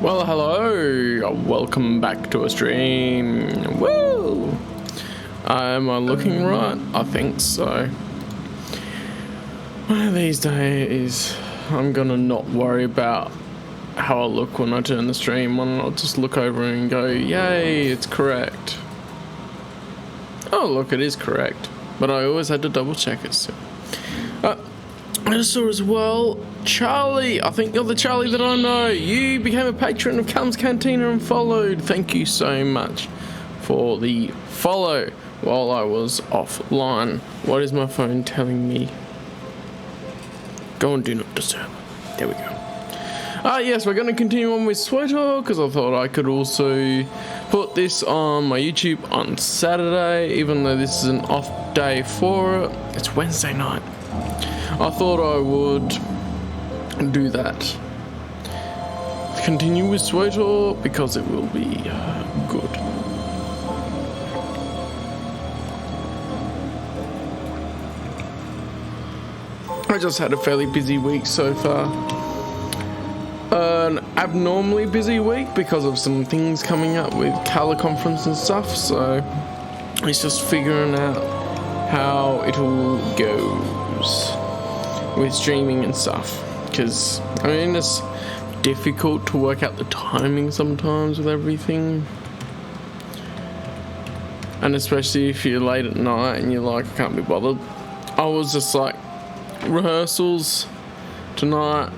Well, hello, welcome back to a stream. Woo! Am I looking right? I think so. One of these days, I'm gonna not worry about how I look when I turn the stream on. I'll just look over and go, yay, it's correct. Oh, look, it is correct. But I always had to double check it still. I just saw as well, Charlie, I think you're the Charlie that I know. You became a patron of Callum's Cantina and followed. Thank you so much for the follow while I was offline. What is my phone telling me? Go and do not disturb. There we go. Yes, we're going to continue on with SWtOR because I thought I could also put this on my YouTube on Saturday, even though this is an off day for it. It's Wednesday night. I thought I would do that. Continue with SWtOR because it will be good. I just had a fairly busy week so far. An abnormally busy week because of some things coming up with Colour Conference and stuff, so it's just figuring out how it all goes with streaming and stuff, because I mean it's difficult to work out the timing sometimes with everything, and especially if you're late at night and you're like, I can't be bothered. I was just like, rehearsals tonight,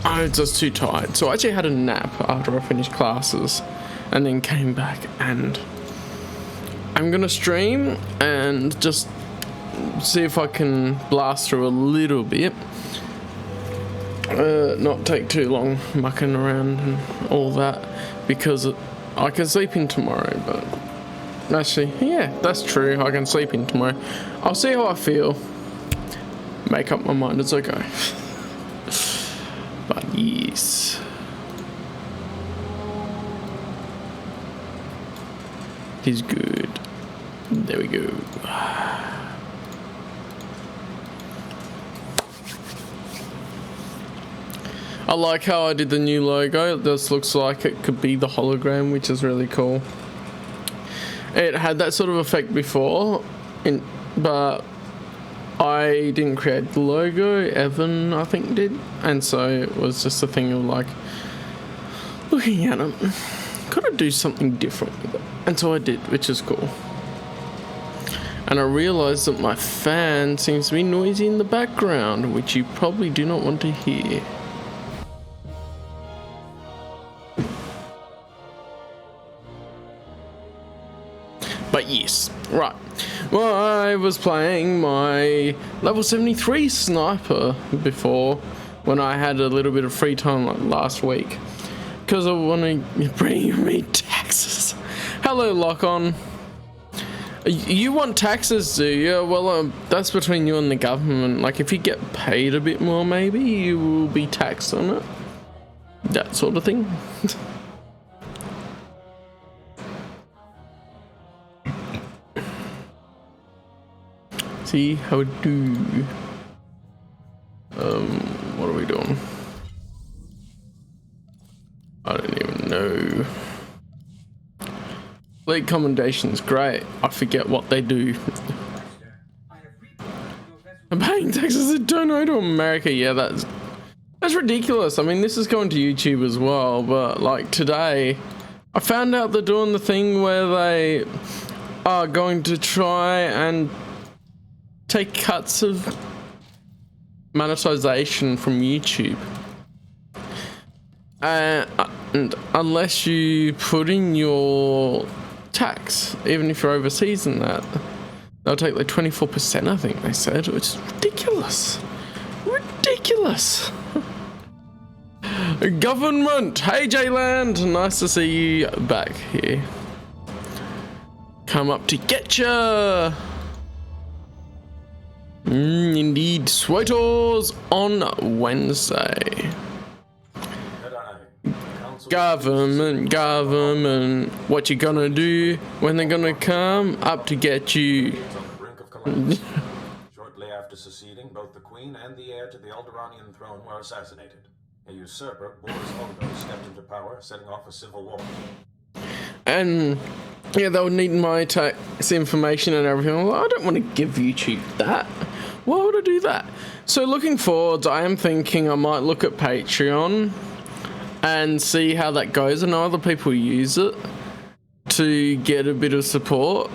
I was just too tired, so I actually had a nap after I finished classes and then came back, and I'm gonna stream and just see if I can blast through a little bit, not take too long mucking around and all that, because I can sleep in tomorrow. But actually, yeah, that's true, I can sleep in tomorrow. I'll see how I feel, make up my mind as I go. But yes, he's good. There we go. I like how I did the new logo. This looks like it could be the hologram, which is really cool. It had that sort of effect before, but I didn't create the logo. Evan, I think, did. And so it was just a thing of like, looking at it, gotta do something different with it. And so I did, which is cool. And I realised that my fan seems to be noisy in the background, which you probably do not want to hear. But yes, right. Well, I was playing my level 73 sniper before, when I had a little bit of free time like last week, because I want to bring me taxes. Hello, Lock On. You want taxes, do you? Well, that's between you and the government. Like, if you get paid a bit more, maybe you will be taxed on it. That sort of thing. See how it do. What are we doing? I don't even know. League commendation's great. I forget what they do. I'm paying taxes I don't owe to America. Yeah, that's ridiculous. I mean, this is going to YouTube as well, but like today, I found out they're doing the thing where they are going to try and take cuts of monetization from YouTube. And unless you put in your tax, even if you're overseas and that, they'll take like 24%, I think they said, which is ridiculous. Ridiculous. Government! Hey J-Land! Nice to see you back here. Come up to get ya! Indeed, SWtOR's on Wednesday. Government, what you gonna do when they're gonna come up to get you? Shortly after seceding, both the Queen and the heir to the Alderaanian throne were assassinated. A usurper, Boris Oldo, stepped into power, setting off a civil war. And yeah, they were needing my tax information and everything. Well, I don't want to give YouTube that. Why would I do that? So looking forward, I am thinking I might look at Patreon and see how that goes. I know other people use it to get a bit of support.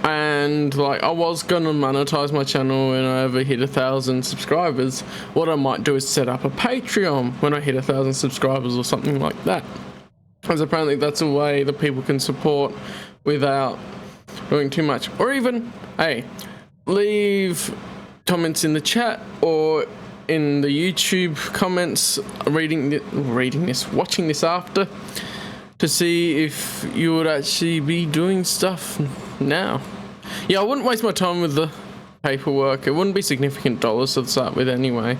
And like, I was gonna monetize my channel when I ever hit 1,000 subscribers. What I might do is set up a Patreon when I hit 1,000 subscribers or something like that. Because apparently that's a way that people can support without doing too much. Or even, hey, leave comments in the chat or in the YouTube comments, watching this after, to see if you would actually be doing stuff now. Yeah, I wouldn't waste my time with the paperwork. It wouldn't be significant dollars to start with anyway.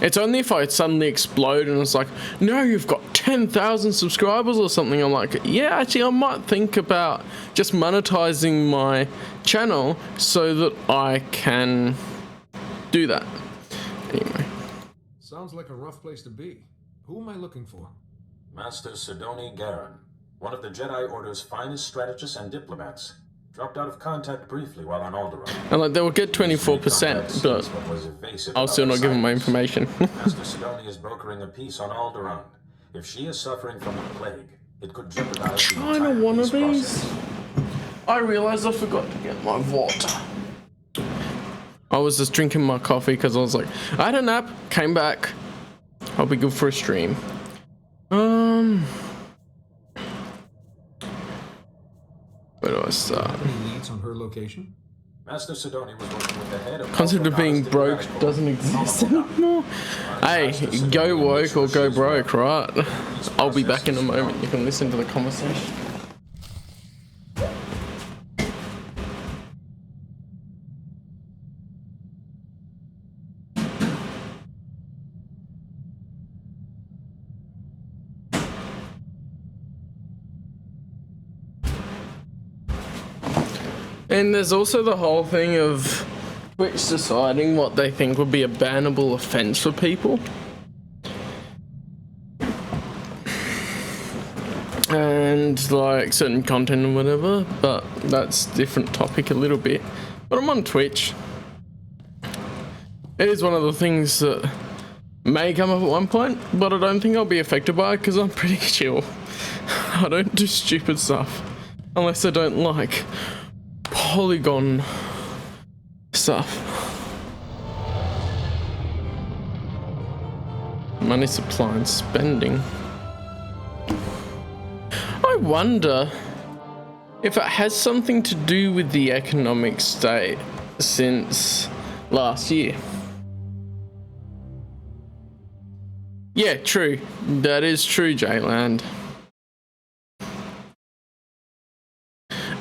It's only if I suddenly explode and it's like, no, you've got 10,000 subscribers or something. I'm like, yeah, actually, I might think about just monetizing my channel so that I can do that. Anyway. Sounds like a rough place to be. Who am I looking for? Master Sidoni Garen, one of the Jedi Order's finest strategists and diplomats. Dropped out of contact briefly while on Alderaan. And like, they will get 24%, but I'll still not give them my information. Master Sidoni is brokering a peace on Alderaan. If she is suffering from a plague, it could jeopardize the entire one of peace these. process. I realized I forgot to get my water. I was just drinking my coffee because I was like, I had a nap, came back. I'll be good for a stream. Where do I start? Any leads on her location? Master Sidoni was working with the head of Concept of being broke doesn't exist anymore. Hey, go woke or go broke, right? I'll be back in a moment. You can listen to the conversation. And there's also the whole thing of Twitch deciding what they think would be a bannable offense for people. And like certain content and whatever, but that's a different topic a little bit. But I'm on Twitch. It is one of the things that may come up at one point, but I don't think I'll be affected by it because I'm pretty chill. I don't do stupid stuff unless I don't like polygon stuff. Money supply and spending. I wonder if it has something to do with the economic state since last year. Yeah, true. That is true, J-Land.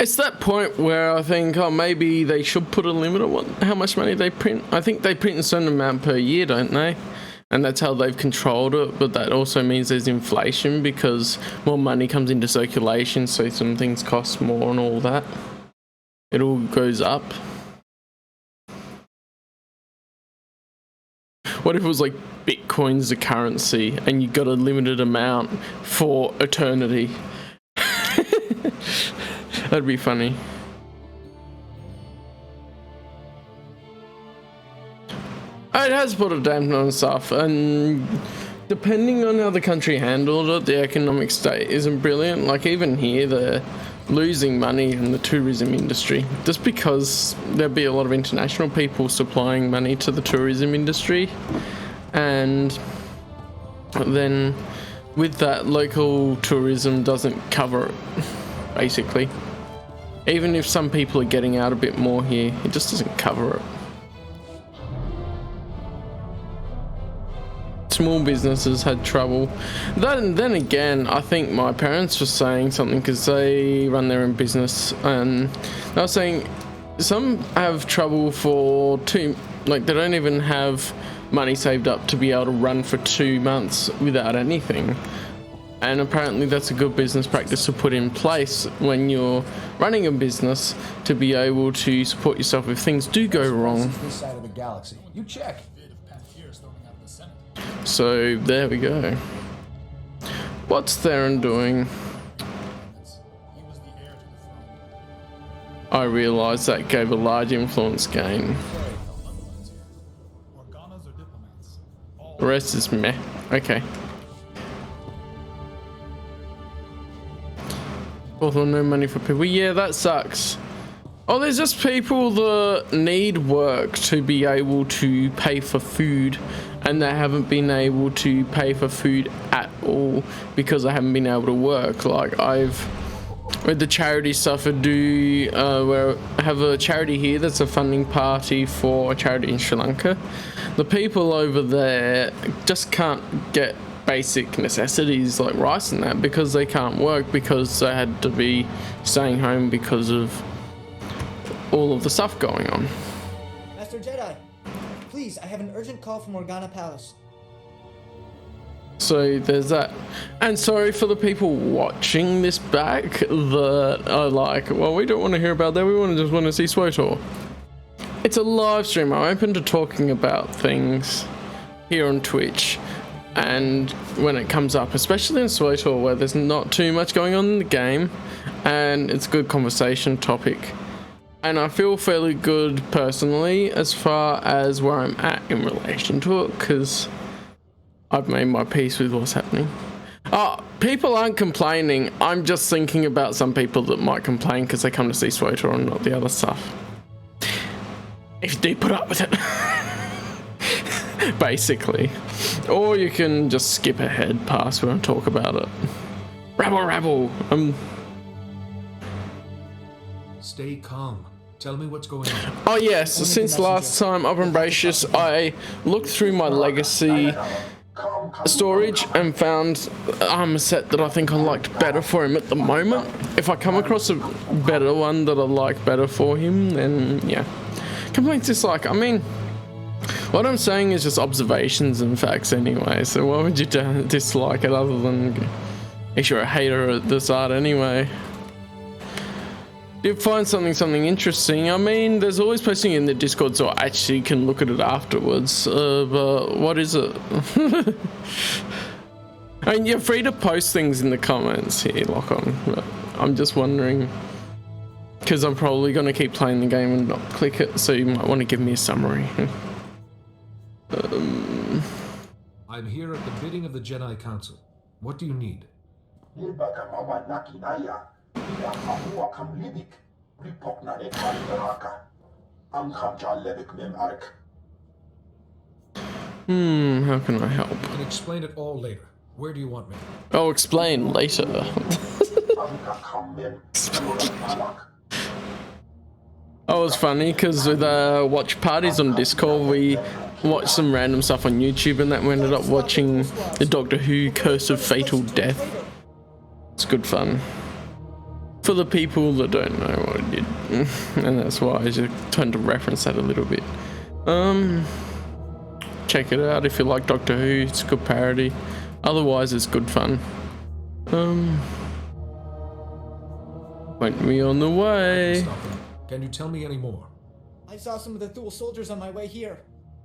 It's that point where I think, oh, maybe they should put a limit on how much money they print. I think they print a certain amount per year, don't they? And that's how they've controlled it. But that also means there's inflation because more money comes into circulation, so some things cost more and all that. It all goes up. What if it was like Bitcoin's the currency and you got a limited amount for eternity? That'd be funny. It has put a dampener on stuff, and depending on how the country handled it, the economic state isn't brilliant. Like even here, they're losing money in the tourism industry just because there'll be a lot of international people supplying money to the tourism industry, and then with that, local tourism doesn't cover it, basically. Even if some people are getting out a bit more here, it just doesn't cover it. Small businesses had trouble. Then again, I think my parents were saying something because they run their own business, and they were saying some have trouble for they don't even have money saved up to be able to run for 2 months without anything. And apparently that's a good business practice to put in place when you're running a business, to be able to support yourself if things do go wrong. This side of the galaxy. You check. So there we go. What's Theron doing? I realised that gave a large influence gain. The rest is meh. Okay. Although no money for people. Yeah, that sucks. Oh, there's just people that need work to be able to pay for food, and they haven't been able to pay for food at all because I haven't been able to work. Like, with the charity stuff I do, where I have a charity here that's a funding party for a charity in Sri Lanka. The people over there just can't get basic necessities like rice and that because they can't work, because they had to be staying home because of all of the stuff going on. Master Jedi, please, I have an urgent call from Organa Palace. So there's that. And sorry for the people watching this back that are like, well, we don't want to hear about that, we just want to see SWtOR. It's a live stream. I'm open to talking about things here on Twitch, and when it comes up, especially in SWtOR where there's not too much going on in the game and it's a good conversation topic. And I feel fairly good personally as far as where I'm at in relation to it, because I've made my peace with what's happening. Oh, people aren't complaining. I'm just thinking about some people that might complain because they come to see SWtOR and not the other stuff. If you do put up with it. Basically. Or you can just skip ahead past when I talk about it. Rabble. Stay calm. Tell me what's going on. Oh yes, since last time I've embraced, I looked through my legacy storage and found a set that I think I liked better for him at the moment. If I come across a better one that I like better for him, then yeah. Complaints, dislike, I mean, what I'm saying is just observations and facts anyway, so why would you dislike it other than if you're a hater at this art anyway? You find something interesting. I mean, there's always posting in the Discord so I actually can look at it afterwards, but what is it? I mean, you're free to post things in the comments here, lock on, but I'm just wondering, because I'm probably going to keep playing the game and not click it, so you might want to give me a summary. I'm here at the bidding of the Jedi Council. What do you need? How can I help? I can explain it all later. Where do you want me? I'll explain later. Oh, it's funny because with watch parties on Discord, we watched some random stuff on YouTube, and that we ended up watching the Doctor Who Curse of Fatal Death. It's good fun for the people that don't know what it did, and that's why I just trying to reference that a little bit. Check it out if you like Doctor Who. It's a good parody. Otherwise, it's good fun. Went me on the way. Can you tell me any more? I saw some of the Thule soldiers on my way here.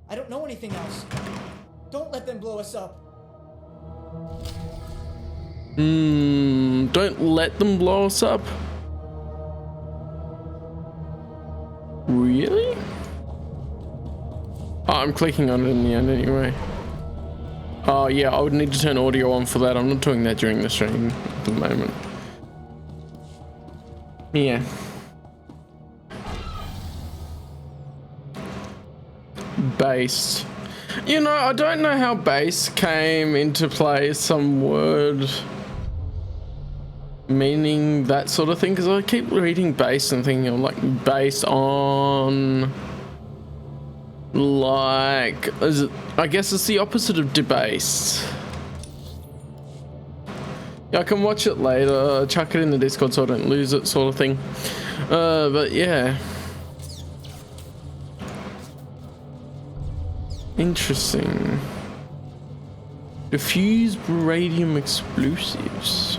I don't know anything else. Don't let them blow us up. Don't let them blow us up? Really? Oh, I'm clicking on it in the end anyway. Oh yeah, I would need to turn audio on for that. I'm not doing that during the stream at the moment. Yeah. Based. You know, I don't know how base came into play, some word meaning that sort of thing, because I keep reading base and thinking like based on, like, is it, I guess it's the opposite of debased. Yeah, I can watch it later, chuck it in the Discord so I don't lose it, sort of thing. But yeah. Interesting. Diffuse radium explosives.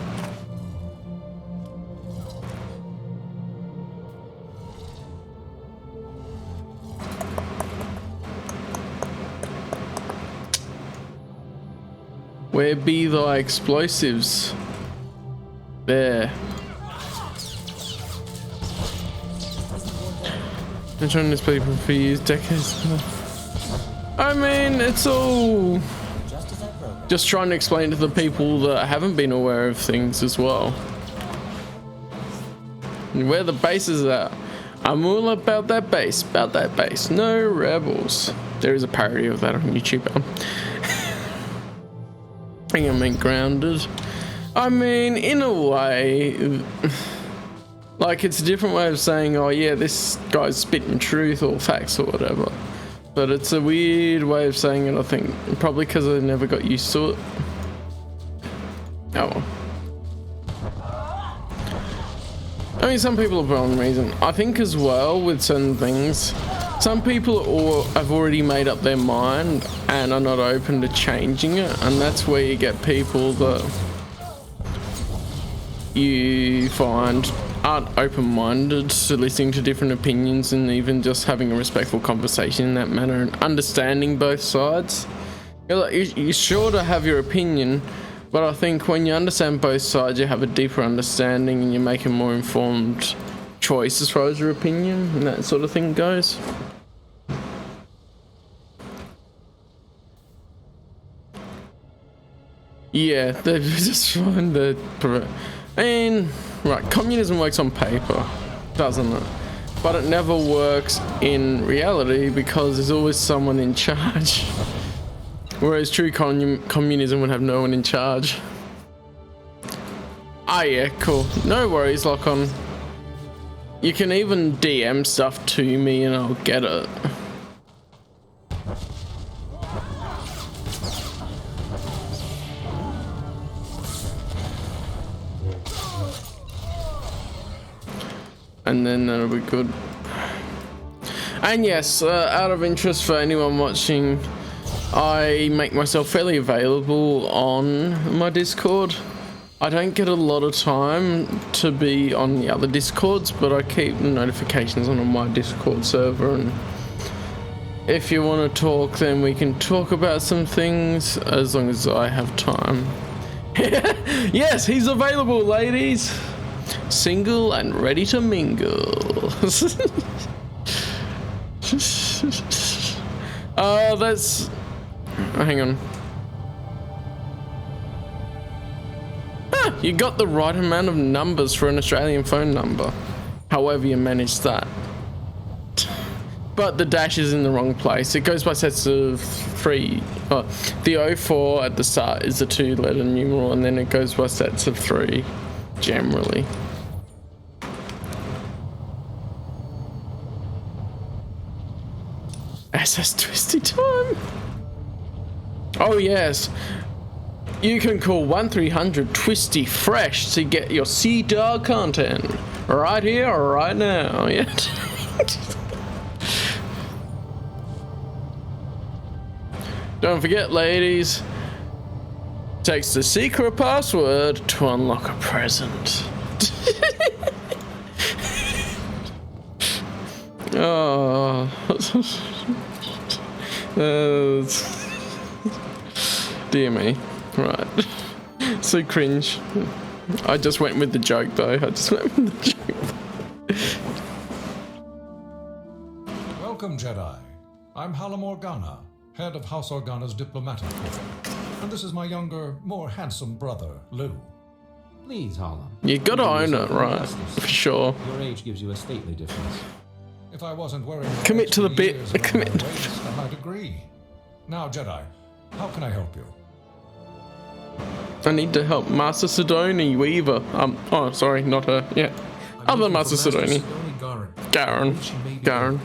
Where be thy explosives? There. Been trying this paper for years, decades. I mean, it's all just trying to explain to the people that haven't been aware of things as well. Where the base is at. I'm all about that base, No rebels. There is a parody of that on YouTube. I mean, grounded. I mean, in a way, like it's a different way of saying, oh yeah, this guy's spitting truth or facts or whatever. But it's a weird way of saying it, I think. Probably because I never got used to it. Oh well. I mean, some people have wrong reason. I think as well with certain things, some people have already made up their mind and are not open to changing it. And that's where you get people that you find aren't open-minded to listening to different opinions and even just having a respectful conversation in that manner and understanding both sides. You're sure to have your opinion, but I think when you understand both sides, you have a deeper understanding and you make a more informed choice as far as your opinion and that sort of thing goes. Yeah, they just find the... I mean, right, communism works on paper, doesn't it? But it never works in reality because there's always someone in charge. Whereas true communism would have no one in charge. Ah yeah, cool. No worries, lock on. You can even DM stuff to me and I'll get it. And then that'll be good. And yes, out of interest for anyone watching, I make myself fairly available on my Discord. I don't get a lot of time to be on the other Discords, but I keep the notifications on my Discord server, and if you want to talk, then we can talk about some things as long as I have time. Yes, he's available, ladies. Single and ready to mingle. Oh, that's... Oh, hang on. Ah, you got the right amount of numbers for an Australian phone number. However you manage that. But the dash is in the wrong place. It goes by sets of 3. The 04 at the start is a 2-letter numeral, and then it goes by sets of 3, generally. SS Twisty time. Oh yes, you can call 1300 Fresh to get your SWtOR content right here or right now. Yeah. Don't forget, ladies, text the secret password to unlock a present. Oh. Dear me. Right. So cringe. I just went with the joke though. Welcome, Jedi. I'm Callum Organa, head of House Organa's diplomatic corps. And this is my younger, more handsome brother, Lou. Please, Callum. You gotta own it, right? For sure. Your age gives you a stately difference. If I wasn't wearing commit to the bit. Commit. I might agree. Now, Jedi, how can I help you? I need to help Master Sidoni Weaver. Oh, sorry, not her. Yeah. Other Master Sidoni. Garen.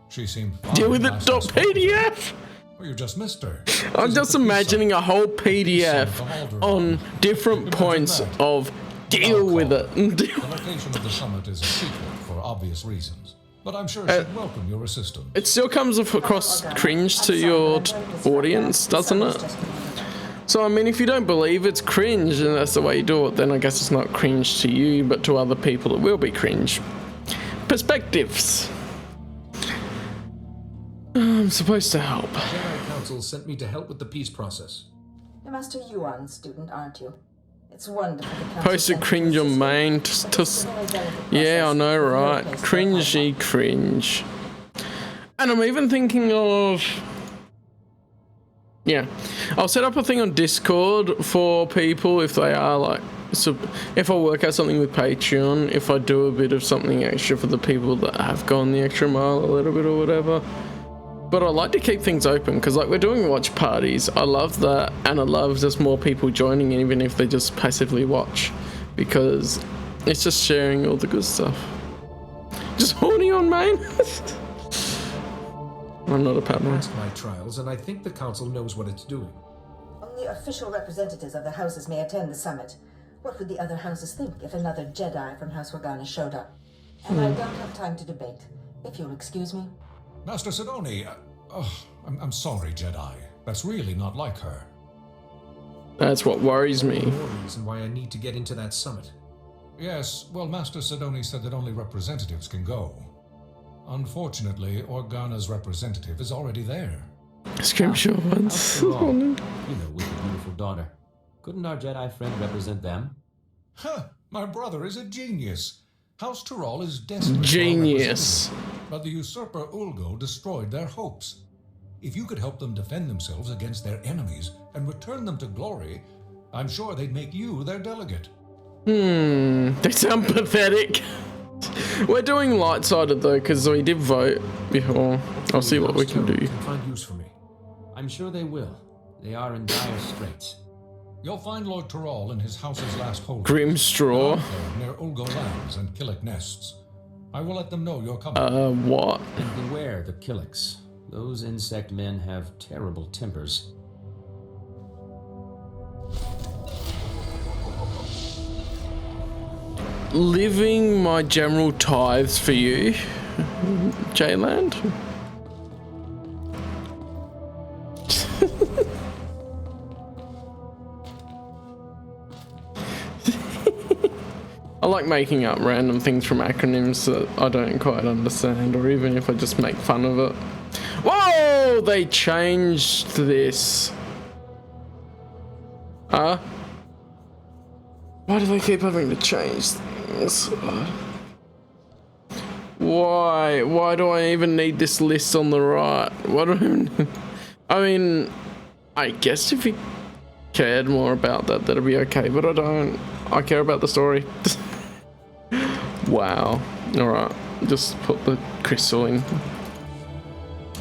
She seemed Deal with it. .pdf. Well, you just missed her. I'm just imagining a whole PDF on different points of deal with it. The location of the summit is a secret for obvious reasons, but I'm sure she'd welcome your assistance. It still comes across cringe to your audience, doesn't it? So, I mean, if you don't believe it's cringe and that's the way you do it, then I guess it's not cringe to you, but to other people it will be cringe. Perspectives. I'm supposed to help. The Jedi Council sent me to help with the peace process. You're Master Yuan's student, aren't you? It's wonderful the council Posted cringe on main. Yeah, I know, right? Cringy cringe. And I'm even thinking of... Yeah, I'll set up a thing on Discord for people if they are like... So if I work out something with Patreon, if I do a bit of something extra for the people that have gone the extra mile a little bit or whatever. But I like to keep things open because like we're doing watch parties. I love that, and I love just more people joining even if they just passively watch, because it's just sharing all the good stuff. Just horny on main. I'm not a partner. Past my trials, and I think the council knows what it's doing. Only official representatives of the houses may attend the summit. What would the other houses think if another Jedi from House Organa showed up? And I don't have time to debate. If you'll excuse me. Master Sidoni, I'm sorry, Jedi. That's really not like her. That's what worries me. More reason why I need to get into that summit. Yes, well, Master Sidoni said that only representatives can go. Unfortunately, Organa's representative is already there. Scrimshaw once. After all, you know, with a beautiful daughter. Couldn't our Jedi friend represent them? Huh, my brother is a genius. House Tyrol is desperate Genius. for a representative, but the usurper Ulgo destroyed their hopes. If you could help them defend themselves against their enemies and return them to glory, I'm sure they'd make you their delegate. They sound pathetic. We're doing light-sided though, because we did vote before. I'll see what we can do. Can find use for me. I'm sure they will. They are in dire straits. You'll find Lord Tyrol in his house's last hold. Grimstraw. Near Ulgo lands and Killick nests. I will let them know you're coming. What? And beware the Killicks. Those insect men have terrible tempers. Living my general tithes for you, J-Land. I like making up random things from acronyms that I don't quite understand, or even if I just make fun of it. Whoa! They changed this. Why do they keep having to change things? Why? Why do I even need this list on the right? What do I even... I mean, I guess if you cared more about that, that'd be okay, but I don't. I care about the story. Wow. Alright, just put the crystal in.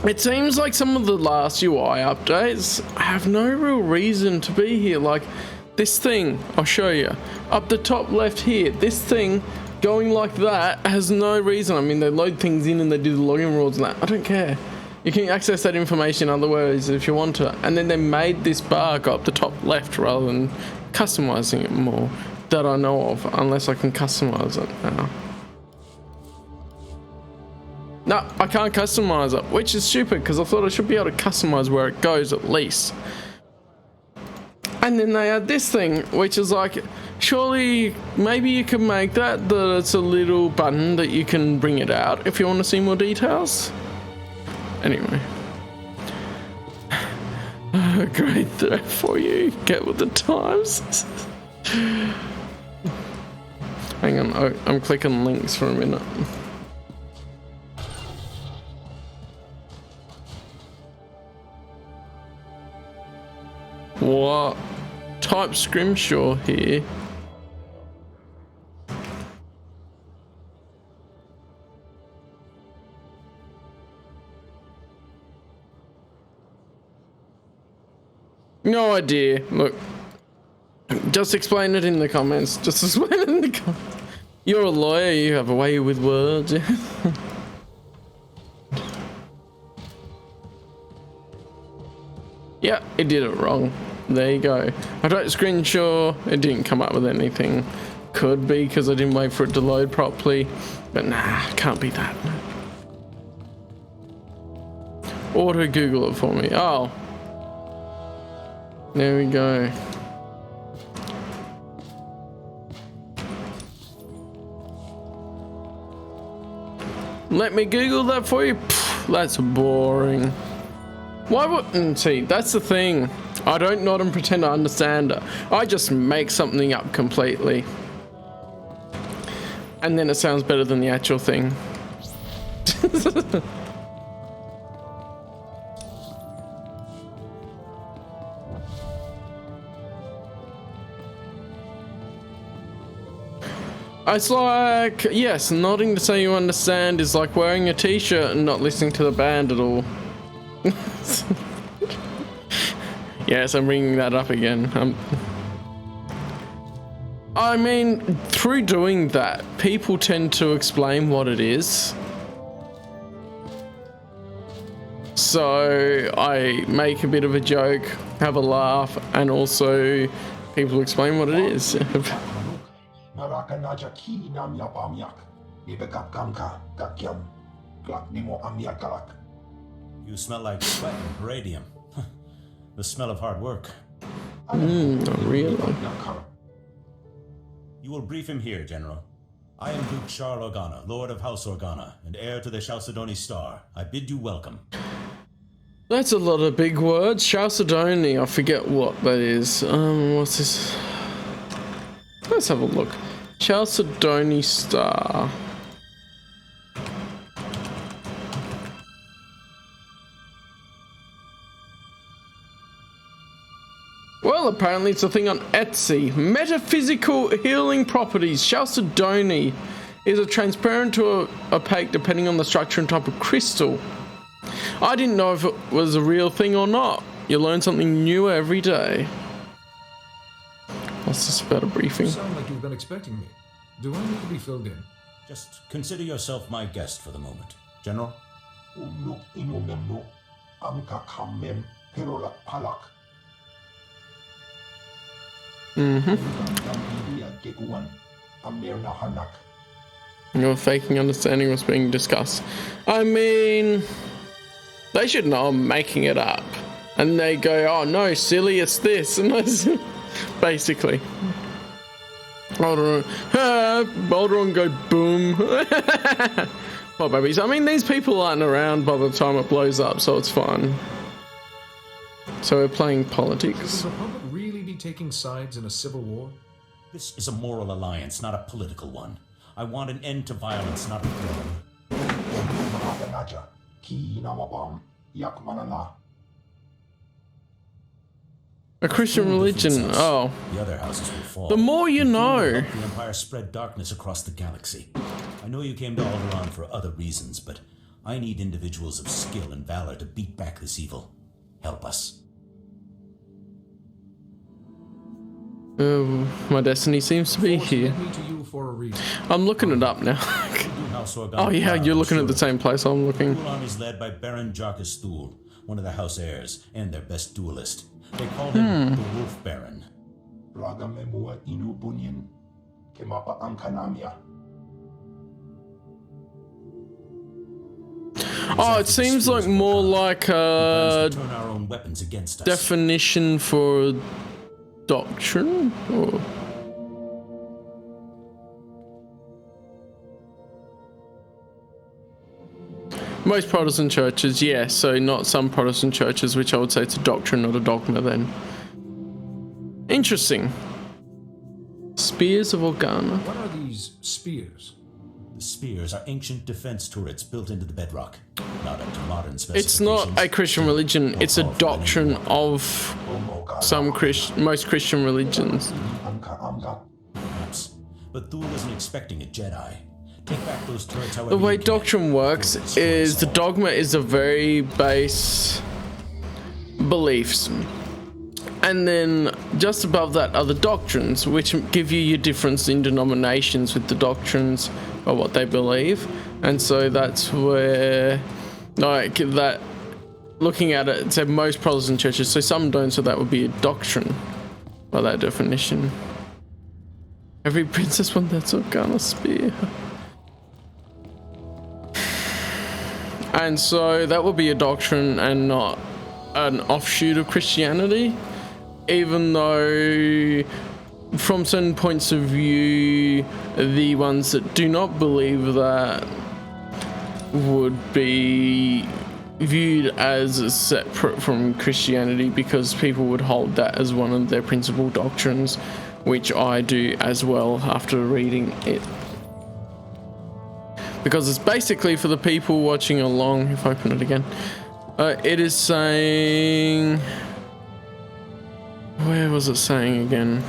It seems like some of the last UI updates have no real reason to be here. Like, this thing, I'll show you. Up the top left here, this thing going like that has no reason. I mean, they load things in and they do the login rules and that. I don't care. You can access that information other ways if you want to. And then they made this bar go up the top left rather than customizing it more. That I know of, unless I can customize it now. No, I can't customize it, which is stupid because I thought I should be able to customize where it goes at least. And then they had this thing, which is like, surely maybe you can make that it's a little button that you can bring it out if you want to see more details. Anyway. Great threat for you. Get with the times. Hang on, I'm clicking links for a minute. What? Type Scrimshaw here. No idea. Look. Just explain it in the comments. Just explain it in the comments. You're a lawyer, you have a way with words. Yeah, it did it wrong. There you go. I don't screenshot. It didn't come up with anything. Could be because I didn't wait for it to load properly. But nah, can't be that. Auto Google it for me. Oh. There we go. Let me Google that for you. Pfft, that's boring. Why wouldn't see? That's the thing. I don't nod and pretend I understand it. I just make something up completely. And then it sounds better than the actual thing. It's like, yes, nodding to say you understand is like wearing a t-shirt and not listening to the band at all. Yes, I'm bringing that up again. I mean, through doing that, people tend to explain what it is. So I make a bit of a joke, have a laugh, and also people explain what it is. You smell like sweat and radium. The smell of hard work. Not really. You will brief him here, General. I am Duke Charles Organa, Lord of House Organa, and heir to the SWtOR. I bid you welcome. That's a lot of big words. SWtOR, I forget what that is. What's this? Let's have a look. SWtOR. Well, apparently it's a thing on Etsy. Metaphysical healing properties. SWtOR is a transparent to opaque depending on the structure and type of crystal. I didn't know if it was a real thing or not. You learn something new every day. What's this about a briefing? You sound like you've been expecting me. Do I need to be filled in? Just consider yourself my guest for the moment, General. Your faking understanding was being discussed. I mean, they should know I'm making it up. And they go, oh no, silly, it's this. And that's basically. Alderaan go boom. Oh, babies. I mean, these people aren't around by the time it blows up, so it's fine. So we're playing politics. Should the Republic really be taking sides in a civil war? This is a moral alliance, not a political one. I want an end to violence, not a throne. A Christian religion. Oh. The other houses will fall. The more you know. The Empire spread darkness across the galaxy. I know you came to Alderaan for other reasons, but I need individuals of skill and valor to beat back this evil. Help us. My destiny seems to be here. I'm looking it up now. Oh yeah, you're looking at the same place I'm looking. The army is led by Baron Jarkus Thule, one of the house heirs and their best duelist. They call him the Wolf Baron. Oh, it seems like more like a turn our own weapons against us. definition for doctrine? Or... Most Protestant churches, yes, so not some Protestant churches, which I would say it's a doctrine, not a dogma then. Interesting. Spears of Organa. What are these spears? The spears are ancient defense turrets built into the bedrock. Not up to modern specifications. It's not a Christian religion, it's a doctrine of some most Christian religions. Perhaps. But Thule isn't expecting a Jedi. Take back those turrets however The way you can. doctrine works is the dogma is a very base beliefs. And then just above that are the doctrines, which give you your difference in denominations with the doctrines or what they believe. And so that's where, like that, looking at it, it said most Protestant churches, so some don't, so that would be a doctrine by that definition. Every princess wants that Organa spear. And so that would be a doctrine and not an offshoot of Christianity. even though from certain points of view, the ones that do not believe that would be viewed as separate from Christianity, because people would hold that as one of their principal doctrines, which I do as well after reading it. Because it's basically for the people watching along. If I open it again, it is saying, where was it saying again?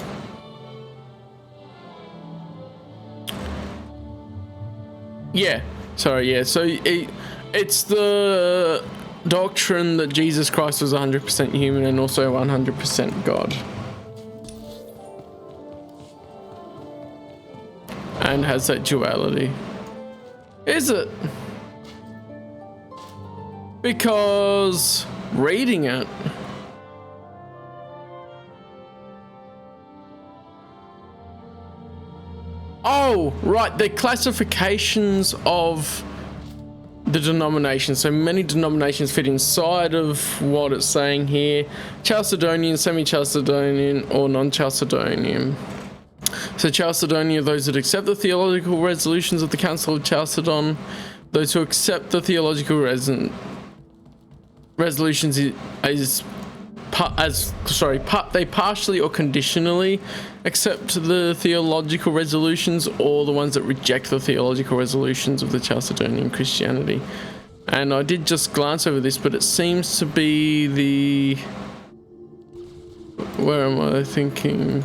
Yeah, sorry, yeah. So it's the doctrine that Jesus Christ was 100% human and also 100% God. And has that duality. Is it? Because reading it, oh, right, the classifications of the denominations. So many denominations fit inside of what it's saying here. Chalcedonian, semi-Chalcedonian, or non-Chalcedonian. So Chalcedonian are those that accept the theological resolutions of the Council of Chalcedon. Those who accept the theological resolutions they partially or conditionally accept the theological resolutions, or the ones that reject the theological resolutions of the Chalcedonian Christianity. And I did just glance over this, but it seems to be the... Where am I thinking?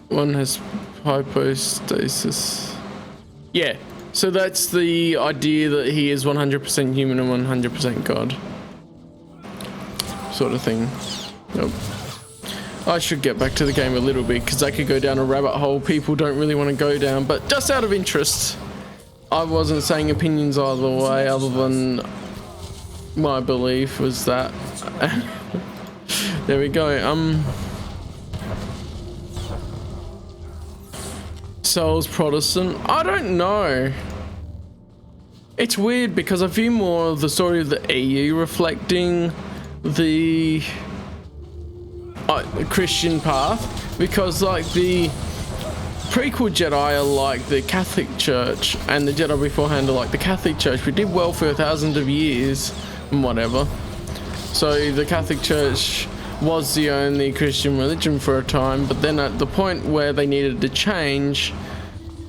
One has hypostasis. Yeah. So that's the idea that he is 100% human and 100% God. Sort of thing. Nope. I should get back to the game a little bit, because I could go down a rabbit hole people don't really want to go down, but just out of interest, I wasn't saying opinions either way, other than my belief was that. There we go. Souls Protestant? I don't know. It's weird because I view more of the story of the EU reflecting the Christian path, because like the prequel Jedi are like the Catholic Church, and the Jedi beforehand are like the Catholic Church. We did well for thousands of years and whatever. So the Catholic Church was the only Christian religion for a time, but then at the point where they needed to change,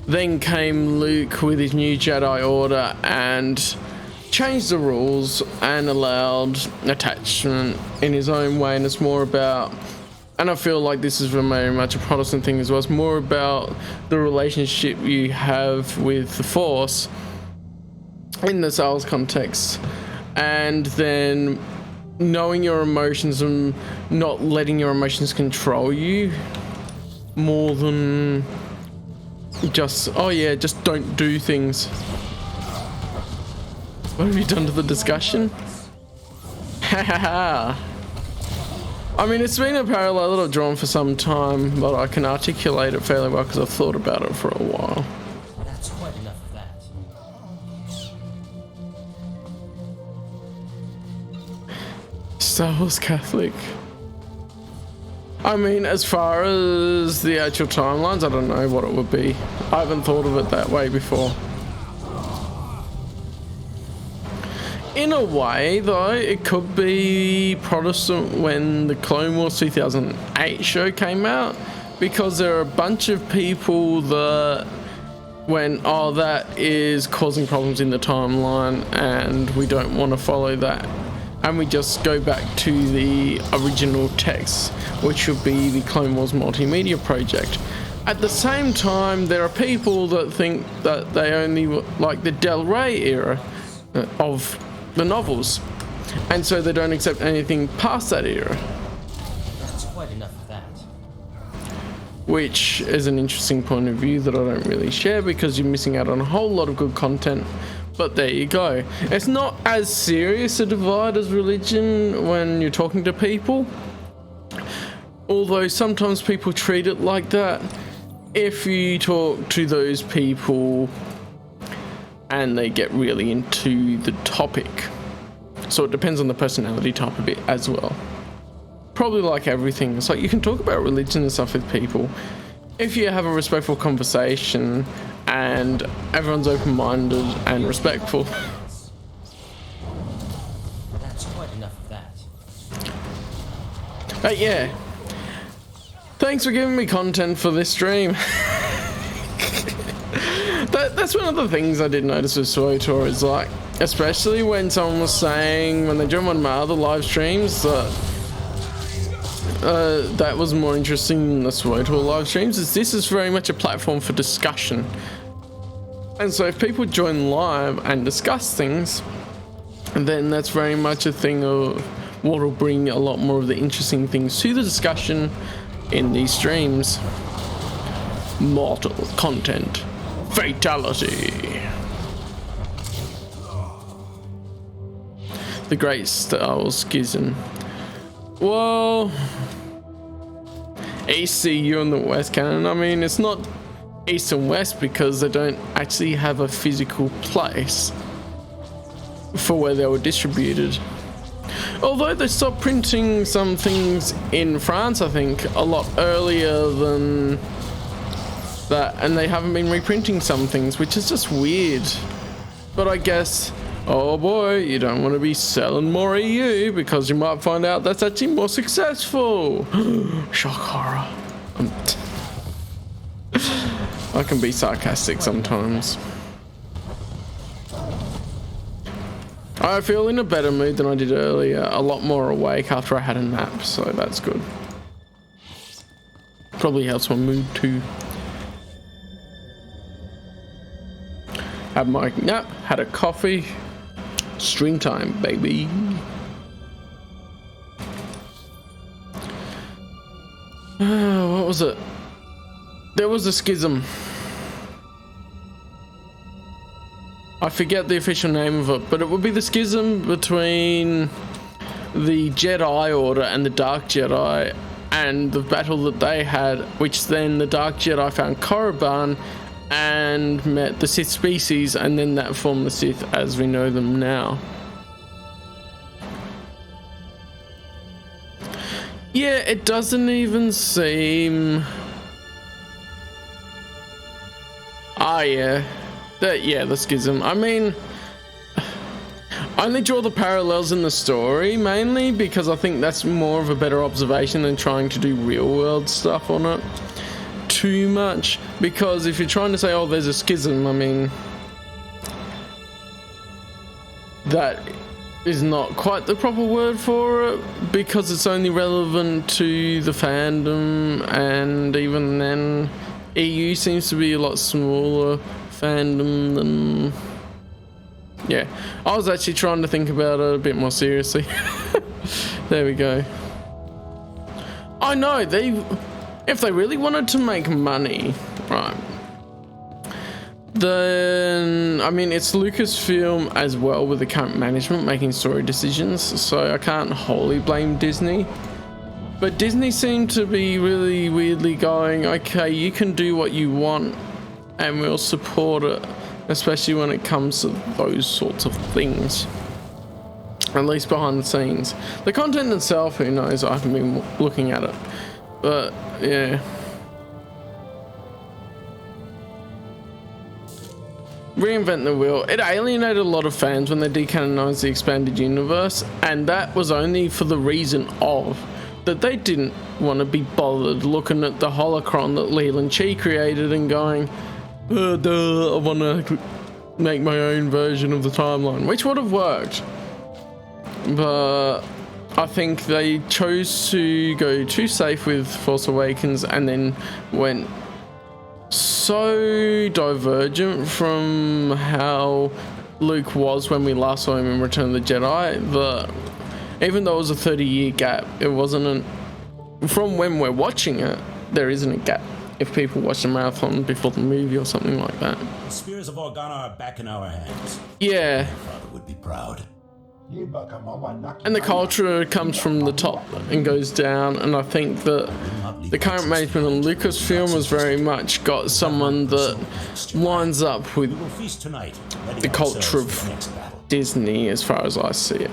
then came Luke with his new Jedi Order and changed the rules and allowed attachment in his own way. And it's more about, and I feel like this is very much a Protestant thing as well, it's more about the relationship you have with the Force in the Souls context, and then knowing your emotions and not letting your emotions control you more than just, oh yeah, just don't do things. What have you done to the discussion? Hahaha. I mean, it's been a parallel that I've drawn for some time, but I can articulate it fairly well because I've thought about it for a while. That's quite enough of that. Star Wars Catholic. I mean, as far as the actual timelines, I don't know what it would be. I haven't thought of it that way before. In a way, though, it could be Protestant when the Clone Wars 2008 show came out, because there are a bunch of people that went, oh, that is causing problems in the timeline and we don't want to follow that. And we just go back to the original text, which would be the Clone Wars multimedia project. At the same time, there are people that think that they only like the Del Rey era of the novels, and so they don't accept anything past that era. That's quite enough of that. Which is an interesting point of view that I don't really share, because you're missing out on a whole lot of good content. But there you go. It's not as serious a divide as religion when you're talking to people, although sometimes people treat it like that. If you talk to those people and they get really into the topic, So it depends on the personality type a bit as well. Probably like everything. It's like you can talk about religion and stuff with people. If you have a respectful conversation and everyone's open-minded and respectful. That's quite enough of that. But yeah. Thanks for giving me content for this stream. That's one of the things I did notice with SWtOR is like, especially when someone was saying when they joined one of my other live streams that that was more interesting than the SWtOR live streams, is this is very much a platform for discussion. And so if people join live and discuss things, then that's very much a thing of what will bring a lot more of the interesting things to the discussion in these streams. Mortal content. Fatality. The Great Star Wars Schism. Well, ECU and the West Canon, I mean, it's not East and West because they don't actually have a physical place for where they were distributed. Although they stopped printing some things in France, I think, a lot earlier than that, and they haven't been reprinting some things, which is just weird. But I guess, oh boy, you don't want to be selling more EU because you might find out that's actually more successful. Shock horror. I can be sarcastic sometimes. I feel in a better mood than I did earlier, a lot more awake after I had a nap, so that's good. Probably helps my mood too. Had my nap, had a coffee. Stream time, baby. What was it? There was a schism. I forget the official name of it, but it would be the schism between the Jedi Order and the Dark Jedi, and the battle that they had, which then the Dark Jedi found Korriban and met the Sith species, and then that formed the Sith as we know them now. Yeah, it doesn't even seem... yeah. The schism. I mean, I only draw the parallels in the story, mainly because I think that's more of a better observation than trying to do real-world stuff on it too much. Because if you're trying to say, oh, there's a schism, I mean, that is not quite the proper word for it, because it's only relevant to the fandom, and even then, EU seems to be a lot smaller fandom than... Yeah, I was actually trying to think about it a bit more seriously. There we go. I know, if they really wanted to make money, right, then, I mean, it's Lucasfilm as well with the current management making story decisions, so I can't wholly blame Disney. But Disney seemed to be really weirdly going, okay, you can do what you want and we'll support it, especially when it comes to those sorts of things. At least behind the scenes. The content itself, who knows, I haven't been looking at it. But, yeah. Reinvent the wheel. It alienated a lot of fans when they decanonized the expanded universe, and that was only for the reason of that they didn't want to be bothered looking at the holocron that Leland Chi created and going, I want to make my own version of the timeline, which would have worked. But I think they chose to go too safe with Force Awakens and then went so divergent from how Luke was when we last saw him in Return of the Jedi that even though it was a 30-year gap, it wasn't from when we're watching it, there isn't a gap. If people watch the marathon before the movie or something like that. The spears of Organa are back in our hands. Yeah. My father would be proud. And the culture comes from the top and goes down, and I think that the current management of Lucasfilm was very much got someone that lines up with the culture of Disney as far as I see it.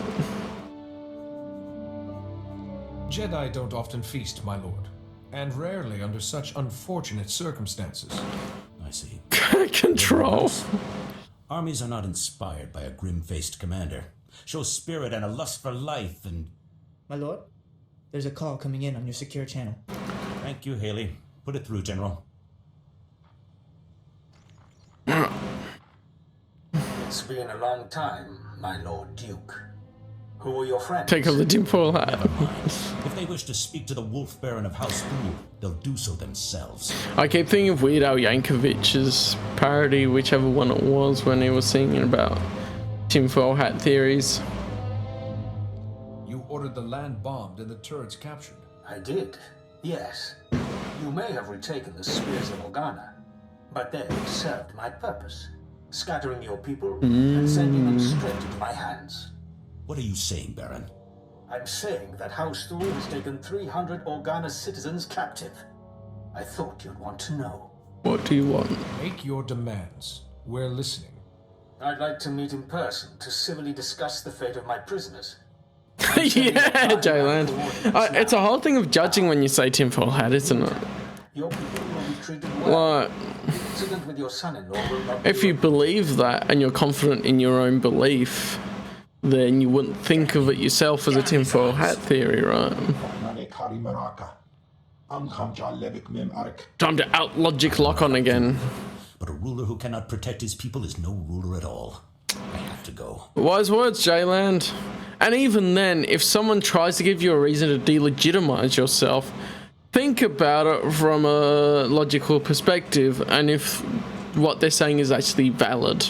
Jedi don't often feast, my lord, and rarely under such unfortunate circumstances. I see. Control. Armies are not inspired by a grim-faced commander. Show spirit and a lust for life and... My lord, there's a call coming in on your secure channel. Thank you, Haley. Put it through, General. It's been a long time, my Lord Duke. Who are your friends? Take off the tinfoil hat. If they wish to speak to the Wolf Baron of House Thule, they'll do so themselves. I keep thinking of Weird Al Yankovic's parody, whichever one it was, when he was singing about tinfoil hat theories. You ordered the land bombed and the turrets captured. I did, yes. You may have retaken the spears of Organa, but they served my purpose, scattering your people and sending them straight into my hands. What are you saying, Baron? I'm saying that House Thule has taken 300 Organa citizens captive. I thought you'd want to know. What do you want? Make your demands. We're listening. I'd like to meet in person to civilly discuss the fate of my prisoners. Yeah, Jayland. It's a whole thing of judging when you say tinfoil hat, isn't it? Your people will be treated well. Like, The incident with your son-in-law will not be if you believe that and you're confident in your own belief, then you wouldn't think of it yourself as a tinfoil hat theory, right? Time to out logic lock on again. But a ruler who cannot protect his people is no ruler at all. I have to go. Wise words, Jayland. And even then, if someone tries to give you a reason to delegitimize yourself, think about it from a logical perspective and if what they're saying is actually valid.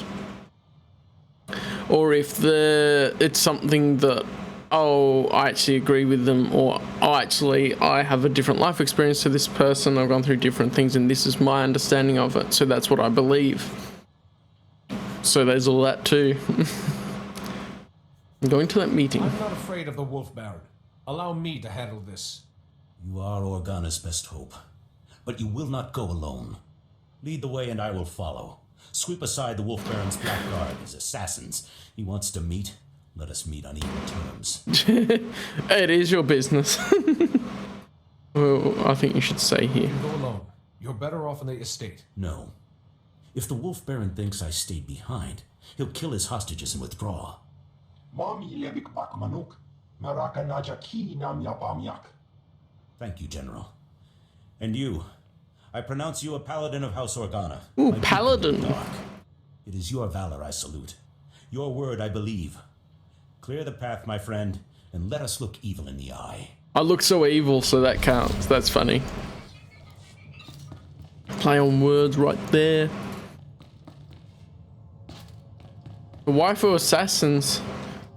Or if it's something that, oh, I actually agree with them, or oh, actually, I have a different life experience to this person, I've gone through different things, and this is my understanding of it, so that's what I believe. So there's all that too. I'm going to that meeting. I'm not afraid of the Wolf Baron. Allow me to handle this. You are Organa's best hope. But you will not go alone. Lead the way and I will follow. Sweep aside the Wolf Baron's black guard, his assassins. He wants to meet. Let us meet on equal terms. It is your business. Well, I think you should stay here. Go alone. You're better off on the estate. No. If the Wolf Baron thinks I stayed behind, he'll kill his hostages and withdraw. Thank you, General. And you. I pronounce you a paladin of House Organa. Ooh, My paladin. people in the dark. It is your valor I salute. Your word I believe. Clear the path, my friend, and let us look evil in the eye. I look so evil, so that counts. That's funny. Play on words right there. The waifu assassins.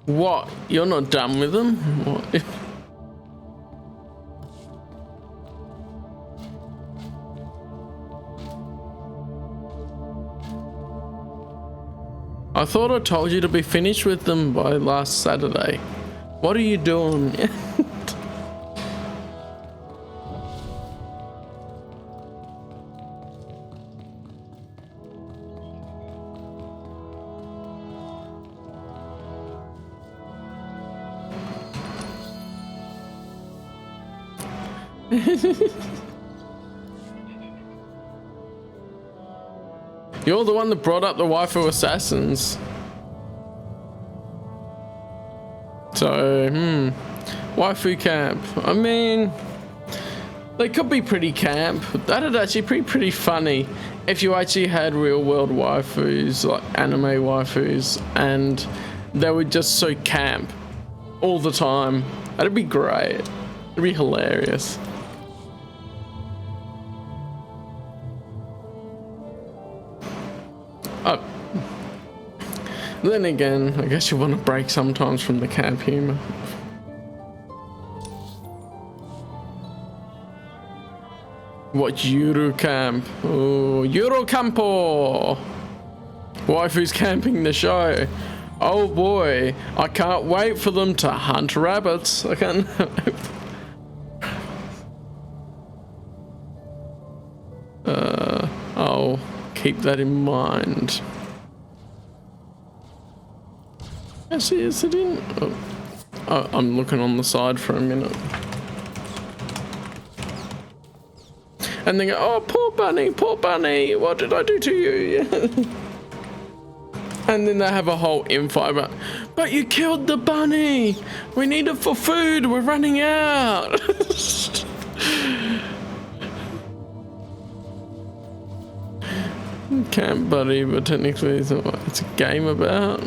What? You're not done with them? What? I thought I told you to be finished with them by last Saturday. What are you doing? You're the one that brought up the waifu assassins. So, waifu camp. I mean, they could be pretty camp. That'd actually be pretty funny if you actually had real world waifus, like anime waifus, and they were just so camp all the time. That'd be great. It'd be hilarious. Then again, I guess you want to break sometimes from the camp humor. What Euro camp? Oh, Euro campo! Waifu's camping the show. Oh boy, I can't wait for them to hunt rabbits. I can't. I'll keep that in mind. Actually, is it in? Oh, I'm looking on the side for a minute. And they go, oh, poor bunny, what did I do to you? And then they have a whole infight about, but you killed the bunny. We need it for food. We're running out. Camp buddy, but technically it's a game about.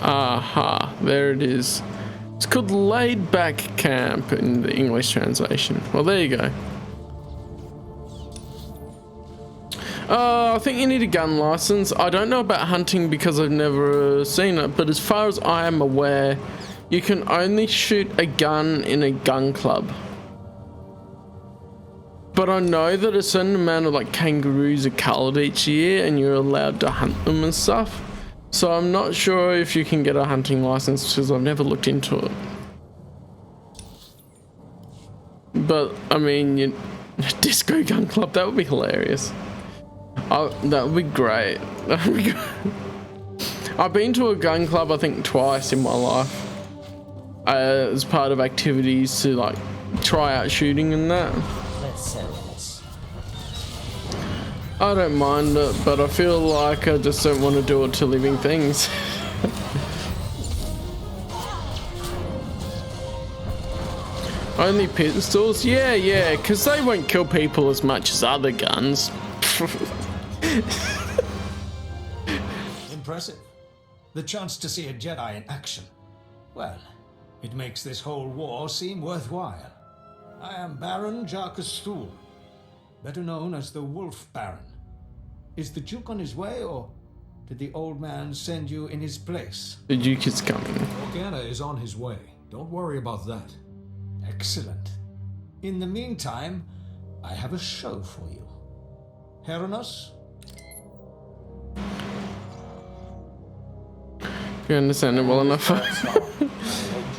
Aha, there it is. It's called Laid Back Camp in the English translation. Well, there you go. I think you need a gun license. I don't know about hunting because I've never seen it, but as far as I am aware, you can only shoot a gun in a gun club. But I know that a certain amount of like kangaroos are culled each year and you're allowed to hunt them and stuff. So I'm not sure if you can get a hunting license because I've never looked into it. But I mean, disco gun club, that would be hilarious. Oh, that would be great. That would be great. I've been to a gun club I think twice in my life. As part of activities to like try out shooting and that. Let's settle this. I don't mind it, but I feel like I just don't want to do it to living things. Only pistols? Yeah, because they won't kill people as much as other guns. Impressive. The chance to see a Jedi in action. Well, it makes this whole war seem worthwhile. I am Baron Jarkus Thul, better known as the Wolf Baron. Is the Duke on his way, or did the old man send you in his place? The Duke is coming. Organa is on his way. Don't worry about that. Excellent. In the meantime, I have a show for you. Heronos? You understand it well enough.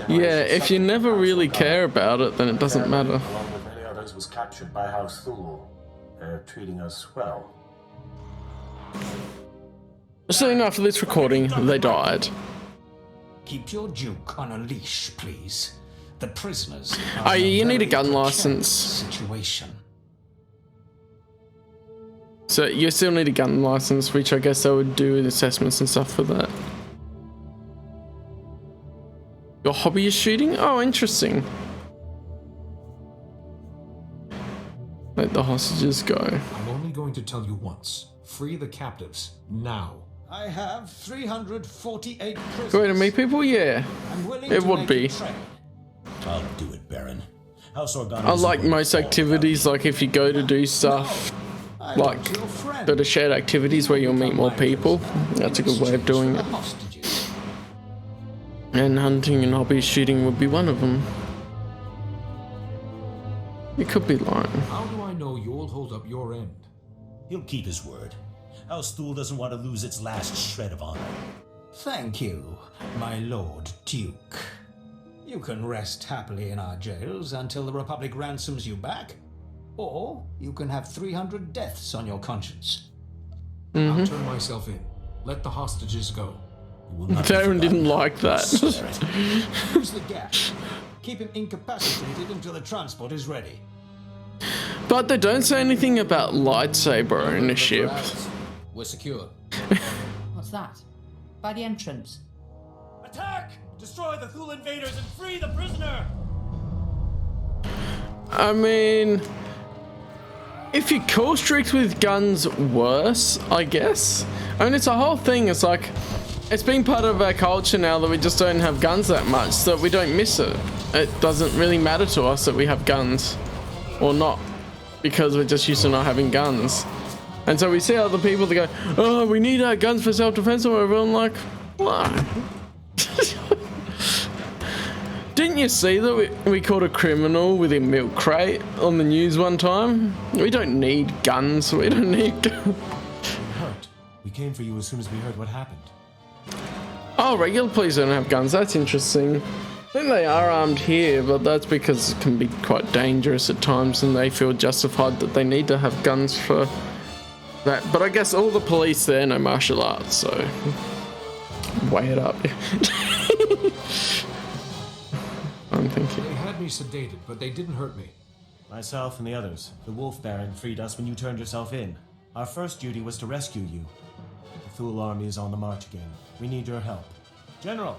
Yeah, if you never really care about it, then it doesn't matter. Along with many others, was captured by House Thul. They're treating us well. Soon after this recording, they died. Keep your Duke on a leash, please. The prisoners. Oh, you need a gun license. Situation. So you still need a gun license, which I guess I would do assessments and stuff for that. Your hobby is shooting? Oh, interesting. Let the hostages go. I'm only going to tell you once. Free the captives. Now. I have 348 prisoners. Going to meet people? Yeah. I'm willing It to would make be. a trade. I'll do it, Baron. House Organa. I like most activities, like if you go to do stuff I like want your friend. that are shared activities where you'll meet more people. That's a good way of doing For it. the hostages. And hunting and hobby shooting would be one of them. You could be lying. How do I know you'll hold up your end? He'll keep his word. House Thul doesn't want to lose its last shred of honor. Thank you, my Lord Duke. You can rest happily in our jails until the Republic ransoms you back. Or you can have 300 deaths on your conscience. I'll turn myself in. Let the hostages go. You will not be Darren didn't forgotten. like that. Swear it. Use the gas. Keep him incapacitated until the transport is ready. But they don't say anything about lightsaber ownership. We're secure. What's that? By the entrance. Attack! Destroy the Thul invaders and free the prisoner! I mean, if you kill streaks with guns worse, I guess. I mean, it's a whole thing. It's like, it's been part of our culture now that we just don't have guns that much, so that we don't miss it. It doesn't really matter to us that we have guns or not, because we're just used to not having guns. And so we see other people that go, oh, we need our guns for self-defense or whatever. I'm like, why? Didn't you see that we caught a criminal with a milk crate on the news one time? We don't need guns. We don't need guns. Hurt. We came for you as soon as we heard what happened. Oh, regular police don't have guns. That's interesting. think they are armed here, but that's because it can be quite dangerous at times and they feel justified that they need to have guns for that. But I guess all the police there know martial arts, so weigh it up. I'm thinking. They had me sedated, but they didn't hurt me. Myself and the others. The Wolf Baron freed us when you turned yourself in. Our first duty was to rescue you. The Thule army is on the march again. We need your help. General!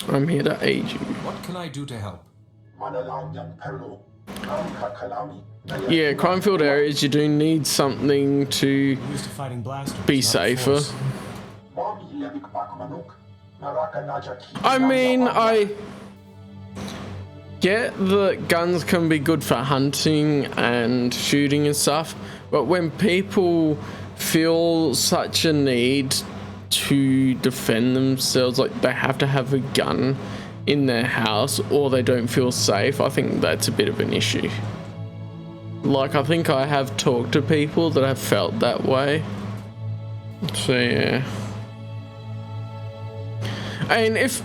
I'm here to aid you. What can I do to help? Yeah, crime-filled areas, you do need something to Used to fighting blasters, be not safer. force. I mean, I get that guns can be good for hunting and shooting and stuff, but when people feel such a need to defend themselves, like they have to have a gun in their house or they don't feel safe, I think that's a bit of an issue. Like, I think I have talked to people that have felt that way. So, yeah. And if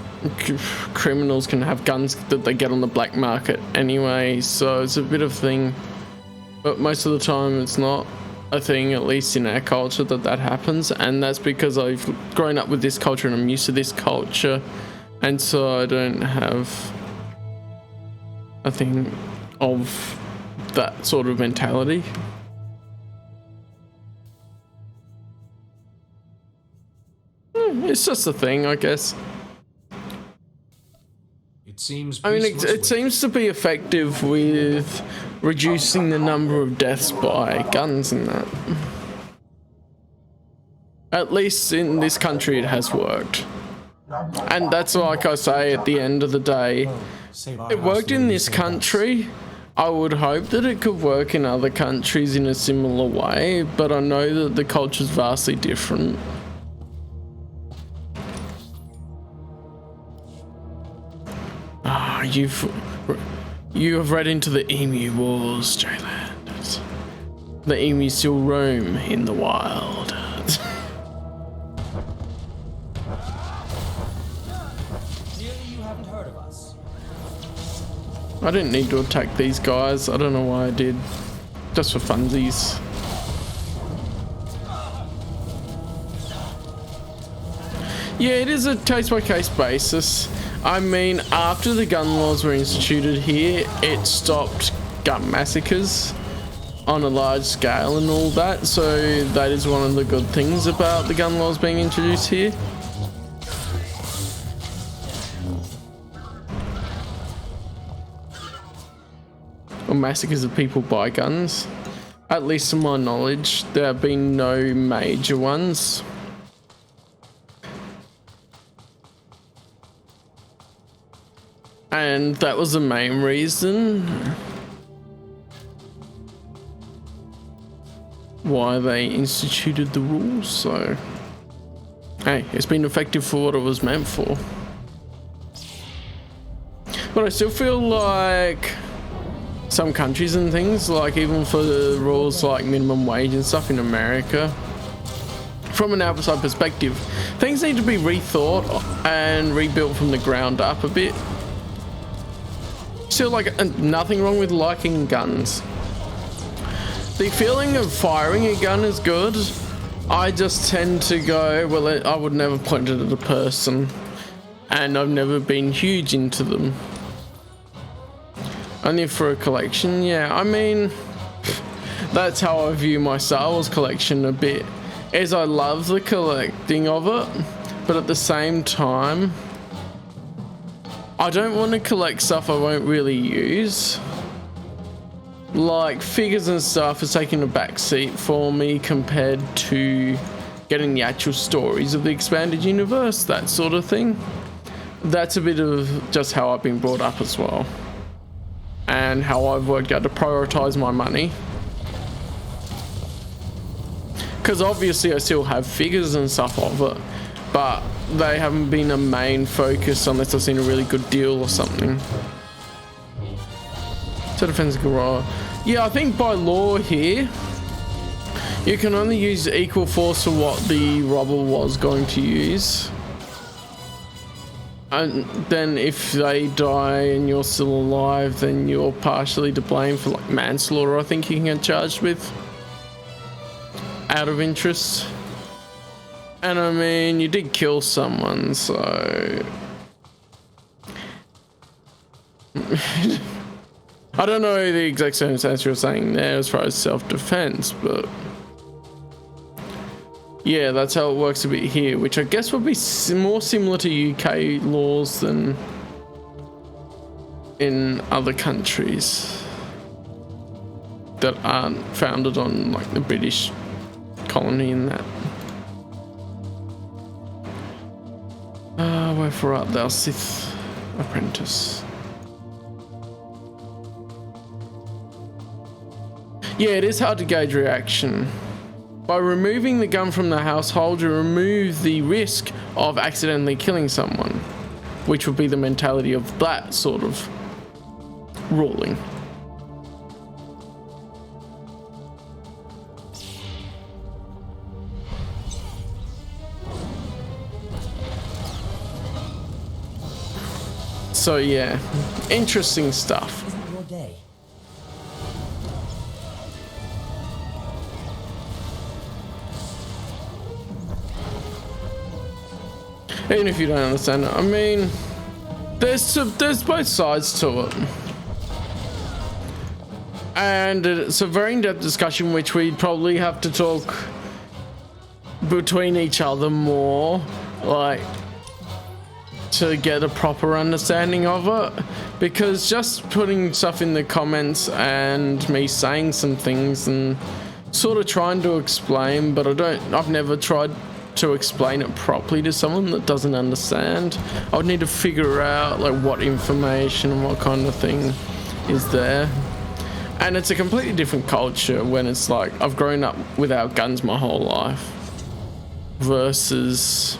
criminals can have guns that they get on the black market anyway, so it's a bit of a thing. But most of the time it's not a thing, at least in our culture, that happens. And that's because I've grown up with this culture and I'm used to this culture. And so I don't have a thing of that sort of mentality. It's just a thing, I guess. It seems. I mean, it seems to be effective with reducing the number of deaths by guns and that. At least in this country, it has worked. And that's like I say at the end of the day. It worked in this country. I would hope that it could work in other countries in a similar way, but I know that the culture's vastly different. Ah, you have read into the Emu Wars, Jayland. The emus still roam in the wild. You haven't heard of us. I didn't need to attack these guys. I don't know why I did. Just for funsies. Yeah, it is a case-by-case basis. I mean, after the gun laws were instituted here, it stopped gun massacres on a large scale and all that. So that is one of the good things about the gun laws being introduced here. Or massacres of people by guns. At least to my knowledge, there have been no major ones. And that was the main reason why they instituted the rules. So, hey, it's been effective for what it was meant for. But I still feel like some countries and things, like even for the rules like minimum wage and stuff in America, from an outside perspective, things need to be rethought and rebuilt from the ground up a bit. Still, like, nothing wrong with liking guns. The feeling of firing a gun is good. I just tend to go, well, I would never point it at a person, and I've never been huge into them. Only for a collection, yeah. I mean, that's how I view my Star Wars collection a bit, is I love the collecting of it, but at the same time, I don't want to collect stuff I won't really use. Like figures and stuff is taking a back seat for me compared to getting the actual stories of the expanded universe, that sort of thing. That's a bit of just how I've been brought up as well. And how I've worked out to prioritize my money. Because obviously I still have figures and stuff of it, but they haven't been a main focus unless I've seen a really good deal or something. So defense garage. Yeah, I think by law here, You can only use equal force to what the robber was going to use. And then if they die and you're still alive, then you're partially to blame for like manslaughter, I think you can get charged with. Out of interest. And I mean, you did kill someone, so... I don't know the exact circumstance you're saying there as far as self-defense, but... yeah, that's how it works a bit here, which I guess would be more similar to UK laws than in other countries that aren't founded on like the British colony and that. Wherefore art thou, Sith apprentice? Yeah, it is hard to gauge reaction. By removing the gun from the household, you remove the risk of accidentally killing someone, which would be the mentality of that sort of ruling. So yeah, interesting stuff. Your day. Even if you don't understand it, I mean, there's both sides to it, and it's a very in-depth discussion which we'd probably have to talk between each other more, like, to get a proper understanding of it, because just putting stuff in the comments and me saying some things and sort of trying to explain, but I've never tried to explain it properly to someone that doesn't understand. I would need to figure out like what information and what kind of thing is there. And it's a completely different culture when it's like I've grown up without guns my whole life versus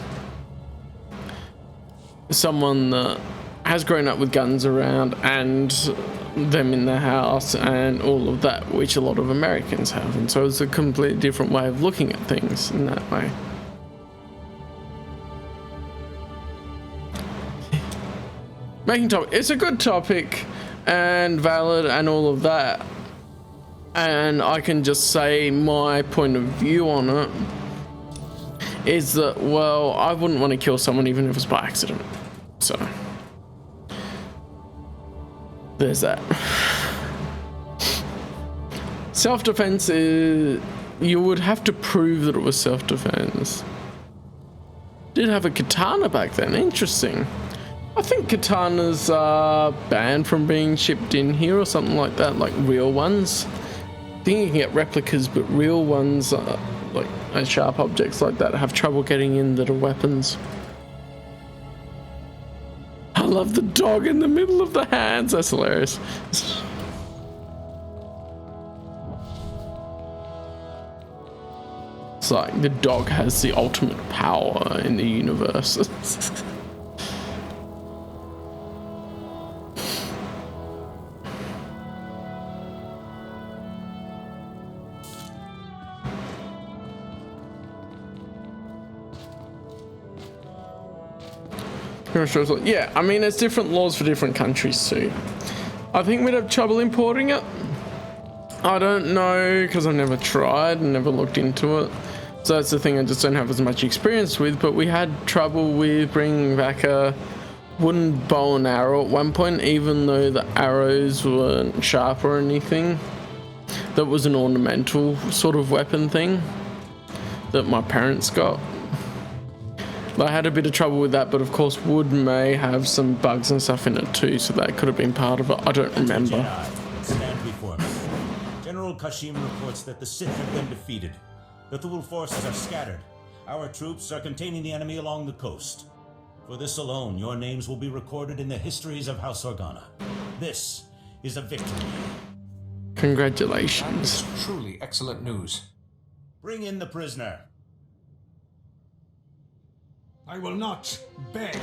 someone that has grown up with guns around and them in the house and all of that, which a lot of Americans have. And so it's a completely different way of looking at things in that way. Making topic, it's a good topic and valid and all of that, and I can just say my point of view on it is that, well, I wouldn't want to kill someone even if it's by accident, so there's that. Self-defense is, you would have to prove that it was self-defense. Did have a katana back then, interesting. I think katanas are banned from being shipped in here or something like that, like real ones. I think you can get replicas, but real ones, like sharp objects like that, have trouble getting in that are weapons. I love the dog in the middle of the hands, that's hilarious. It's like the dog has the ultimate power in the universe. Yeah, I mean, it's different laws for different countries too. I think we'd have trouble importing it. I don't know, because I've never tried and never looked into it. So that's the thing I just don't have as much experience with, but we had trouble with bringing back a wooden bow and arrow at one point, even though the arrows weren't sharp or anything. That was an ornamental sort of weapon thing that my parents got. I had a bit of trouble with that, but of course wood may have some bugs and stuff in it too, so that could have been part of it. I don't remember. Jedi, stand before me. General Kashim reports that the Sith have been defeated. The Thule forces are scattered. Our troops are containing the enemy along the coast. For this alone, your names will be recorded in the histories of House Organa. This is a victory. Congratulations. That is truly excellent news. Bring in the prisoner. I will not beg.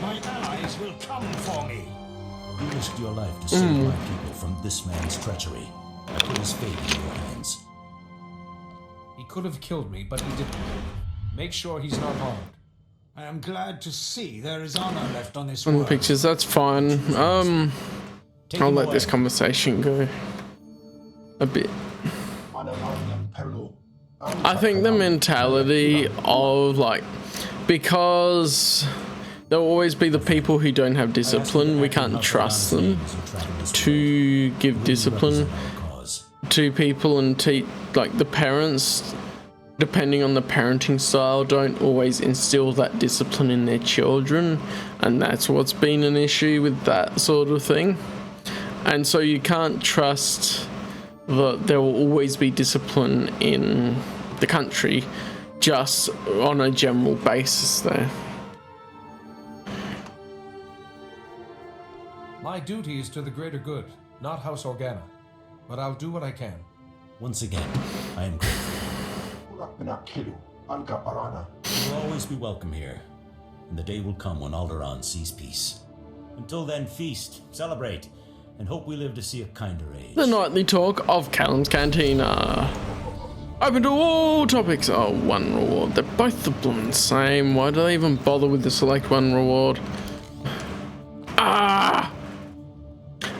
My allies will come for me. You risked your life to save my people from this man's treachery. I put his fate in your hands. He could have killed me, but he didn't. Make sure he's not harmed. I am glad to see there is honor left on this On the world. pictures, that's fine. I'll let this conversation go a bit. I think the mentality of like, because there'll always be the people who don't have discipline, we can't trust them to give discipline to people and teach, like the parents, depending on the parenting style, don't always instill that discipline in their children, and that's what's been an issue with that sort of thing. And so you can't trust that there will always be discipline in the country just on a general basis there. My duty is to the greater good, not House Organa. But I'll do what I can. Once again, I am grateful. You will always be welcome here, and the day will come when Alderaan sees peace. Until then, feast, celebrate, and hope we live to see a kinder age. The nightly talk of Callum's Cantina. Open to all topics. Oh, one reward. They're both the blooming same. Why do they even bother with the select one reward? Ah!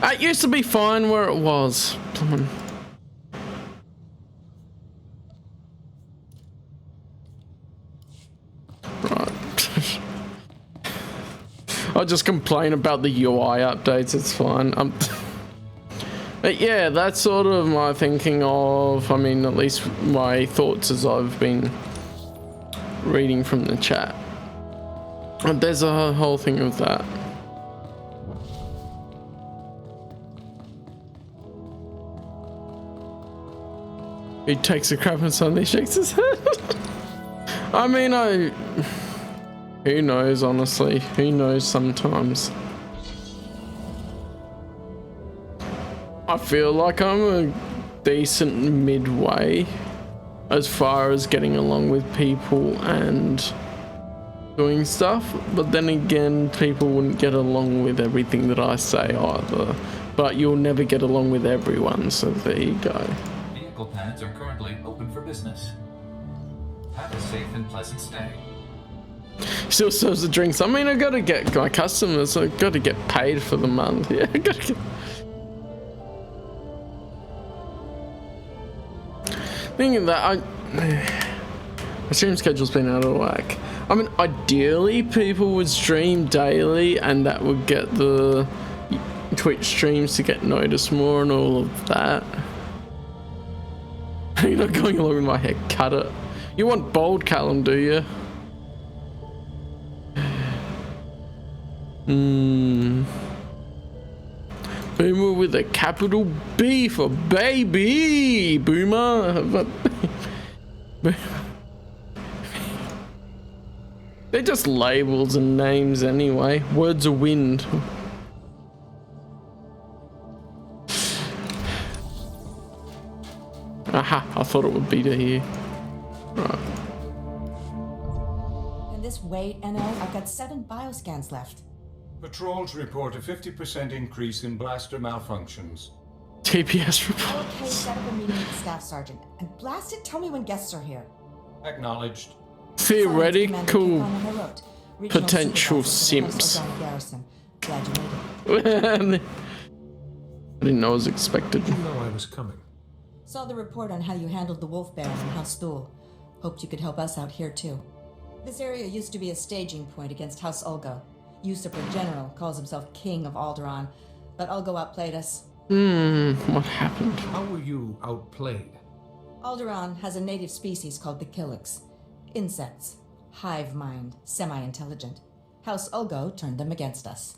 It used to be fine where it was. Blooming. Right. I'll just complain about the UI updates, it's fine. But yeah, that's sort of my thinking of, I mean, at least my thoughts as I've been reading from the chat. And there's a whole thing of that. He takes a crap and suddenly shakes his head. I mean, who knows, honestly? Who knows sometimes? I feel like I'm a decent midway as far as getting along with people and doing stuff, but then again, people wouldn't get along with everything that I say either. But you'll never get along with everyone, so there you go. Vehicle pads are currently open for business. Have a safe and pleasant stay. Still serves the drinks. I mean, I gotta get my customers, I gotta get paid for the month. Yeah, I gotta get... Thinking that my stream schedule's been out of whack. I mean, ideally people would stream daily and that would get the Twitch streams to get noticed more and all of that. You're not going along with my hair, cut it. You want bold, Callum, do you? Boomer with a capital B for baby. Boomer. They're just labels and names anyway. Words of wind. Aha, I thought it would be to here. Right. And this weight, NO, I've got 7 bioscans left. Patrols report a 50% increase in blaster malfunctions. TPS Okay, reports. set up a meeting with the staff sergeant. And blast it, tell me when guests are here. Acknowledged. Theoretical potential simps. Glad you made it. I didn't know it was expected. You know I was coming. Saw the report on how you handled the Wolf Baron in House Thule. Hoped you could help us out here too. This area used to be a staging point against House Ulgo. Usurper General calls himself King of Alderaan, but Ulgo outplayed us. What happened? How were you outplayed? Alderaan has a native species called the Killix. Insects. Hive mind. Semi-intelligent. House Ulgo turned them against us.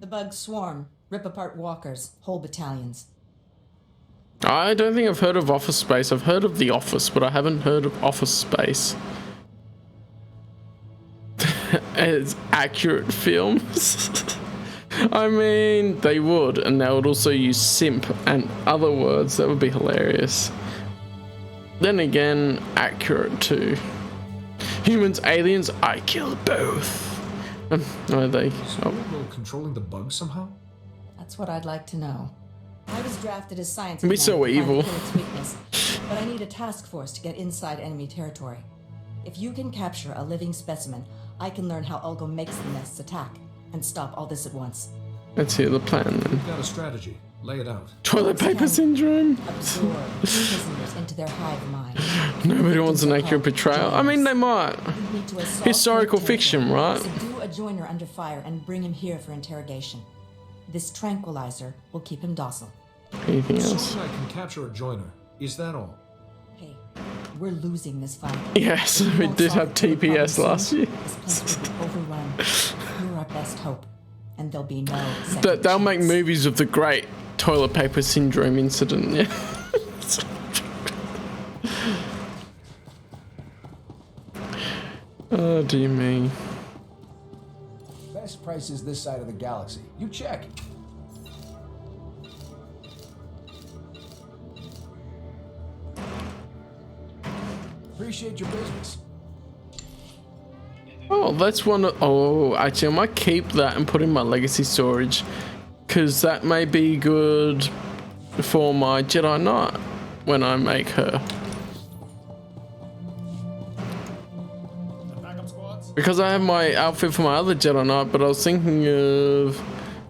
The bugs swarm, rip apart walkers, whole battalions. I don't think I've heard of Office Space. I've heard of The Office, but I haven't heard of Office Space. As accurate films. I mean, they would, and they would also use simp and other words. That would be hilarious. Then again, accurate too. Humans, aliens, I kill both. No, they. So we're controlling the bugs somehow? That's what I'd like to know. I was drafted as science. It'd be so evil. but I need a task force to get inside enemy territory. If you can capture a living specimen, I can learn how Ulgo makes the nests attack and stop all this at once. Let's hear the plan then. We've got a strategy. Lay it out. Toilet paper syndrome. Absorb prisoners into their hive mind. Nobody wants an accurate portrayal. I mean, they might. You need to assault Historical their fiction, territory, right? Subdue a joiner under fire and bring him here for interrogation. This tranquilizer will keep him docile. Anything else? So I can capture a joiner. Is that all? Hey, we're losing this fight. Yes, we did have TPS last year. This place will be overrun. You're our best hope, and there'll be no second They'll make chance. movies of the great toilet paper syndrome incident. Yeah. Oh dear me. Best prices this side of the galaxy. You check. Appreciate your business. Oh, that's one. Oh, actually, I might keep that and put in my legacy storage, because that may be good for my Jedi Knight when I make her. Because I have my outfit for my other Jedi Knight, but I was thinking of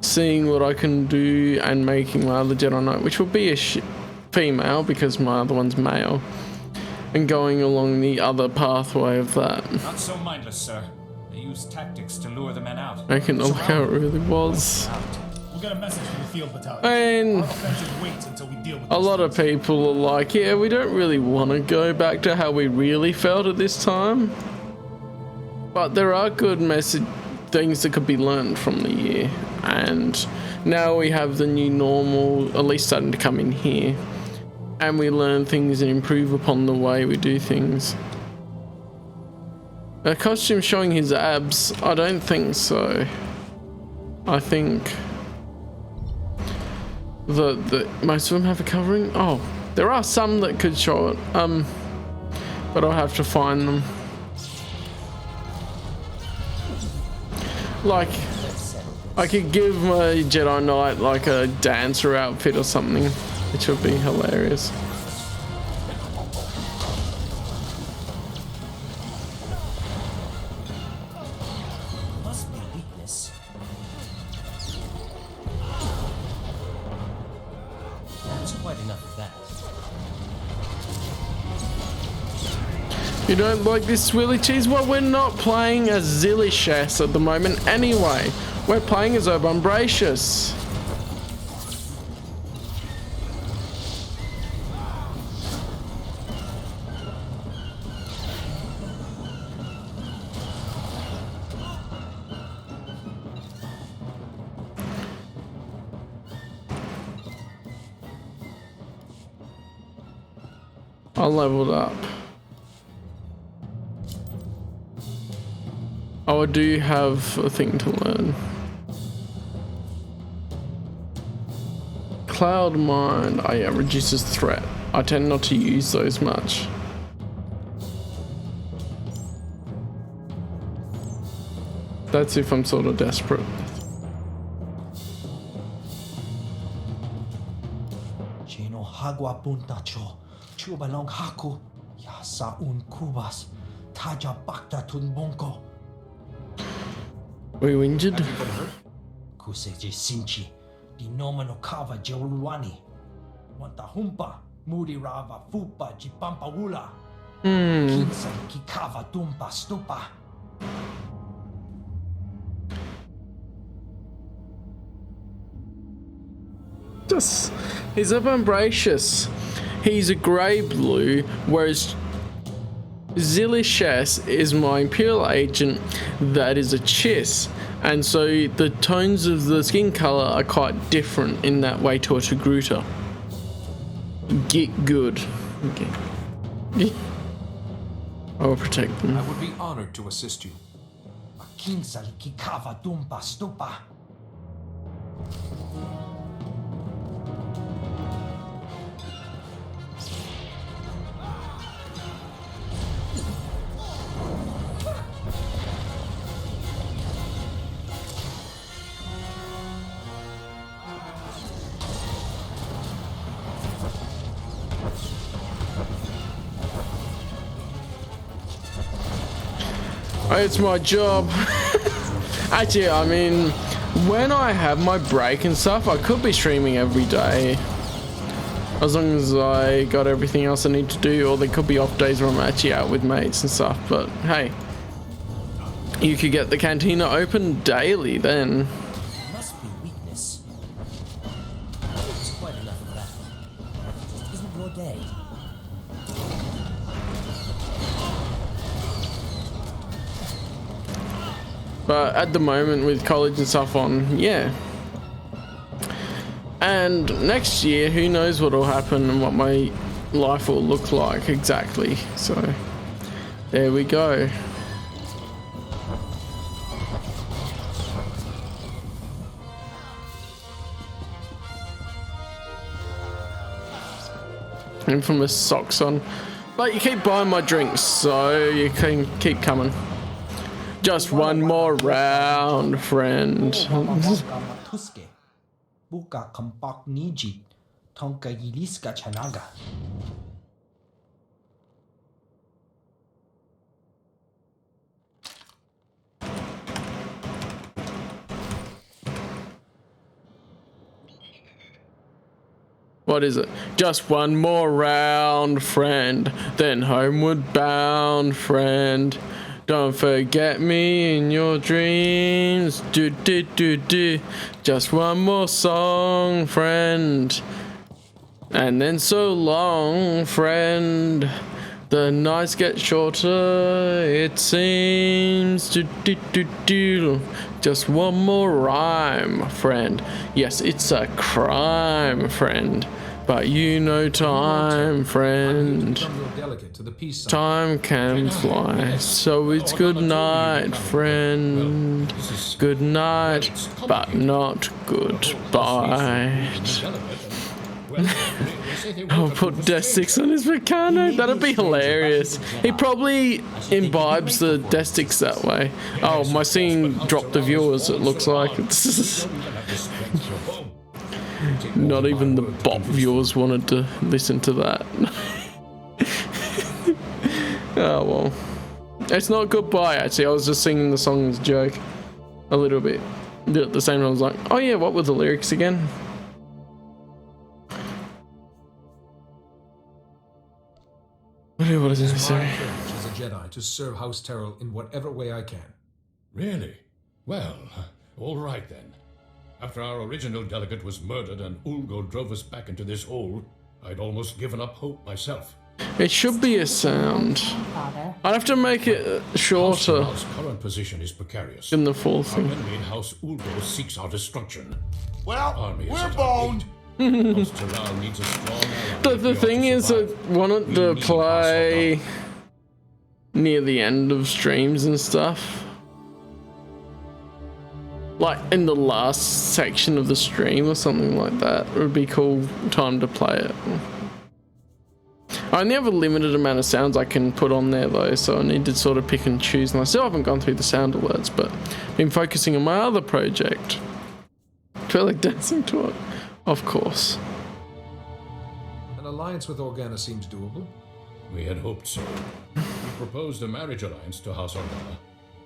seeing what I can do and making my other Jedi Knight, which will be a female because my other one's male, and going along the other pathway of that. Not so mindless, sir. They use tactics to lure the men out. Making it look how it really was. We'll get a message from the field battalion. And Our offensive waits until we deal with a lot of people are like, yeah, we don't really want to go back to how we really felt at this time. But there are good things that could be learned from the year. And now we have the new normal, at least starting to come in here. And we learn things and improve upon the way we do things. A costume showing his abs? I don't think so. I think that most of them have a covering. Oh, there are some that could show it. But I'll have to find them. Like, I could give my Jedi Knight like a dancer outfit or something, which would be hilarious. Must be weakness. That's quite enough of that. You don't like this Willy Cheese? Well, we're not playing as Zilishess at the moment anyway. We're playing as Obumbracious. I leveled up. Oh, I do have a thing to learn. Cloud Mind. Oh yeah, reduces threat. I tend not to use those much. That's if I'm sort of desperate. Chino hagwa puntacho, chubalong haku, yasa un kubas, taja bakta tunbonko. Were you injured? Kuseje sinchi, di nomano kava jeulwani. Wanta humpa, muri rava fupa jipampa wula. Kinsa kikava tumpa stupa. Just, he's Obumbracious. He's a grey blue, whereas Zilishess is my Imperial agent that is a Chiss. And so the tones of the skin color are quite different in that way to a Togruta. Get good. Okay. I will protect them. I would be honored to assist you. Kinsa kikava tumpa stupa. It's my job. Actually, I mean, when I have my break and stuff, I could be streaming every day. As long as I got everything else I need to do, or there could be off days where I'm actually out with mates and stuff, but hey. You could get the cantina open daily then. Must be weakness. It's quite enough of that. Just isn't your day. But at the moment with college and stuff on, yeah. And next year, who knows what will happen and what my life will look like exactly. So there we go. Infamous socks on. But you keep buying my drinks, so you can keep coming. Just one more round, friend. What is it? Just one more round, friend. Then homeward bound, friend. Don't forget me in your dreams. Do do do do. Just one more song, friend. And then so long, friend. The nights get shorter, it seems. Do do do do. Just one more rhyme, friend. Yes, it's a crime, friend. But you know time, friend. Time can fly, so it's good night, friend. Good night, but not goodbye. I'll put Death 6 on his Meccano. That'd be hilarious. He probably imbibes the Death 6 that way. Oh, my scene dropped the viewers, it looks like. Not even the bot viewers wanted to listen to that. Oh well. It's not goodbye actually, I was just singing the song as a joke. A little bit. At the same time I was like, oh yeah, what were the lyrics again? What is it necessary? As a Jedi to serve House Terrell in whatever way I can. Really? Well, all right then. After our original delegate was murdered and Ulgo drove us back into this hole, I'd almost given up hope myself. It should be a sound. I'd have to make it shorter. House current position is precarious. In the full thing. Our enemy in House Ulgo seeks our destruction. Well, we're boned. The thing is, I wanted to play near the end of streams and stuff. Like in the last section of the stream or something like that. It would be cool time to play it. I only have a limited amount of sounds I can put on there though, so I need to sort of pick and choose. And I still haven't gone through the sound alerts, but I've been focusing on my other project. I feel like dancing to it, of course. An alliance with Organa seems doable. We had hoped so. We proposed a marriage alliance to House Organa.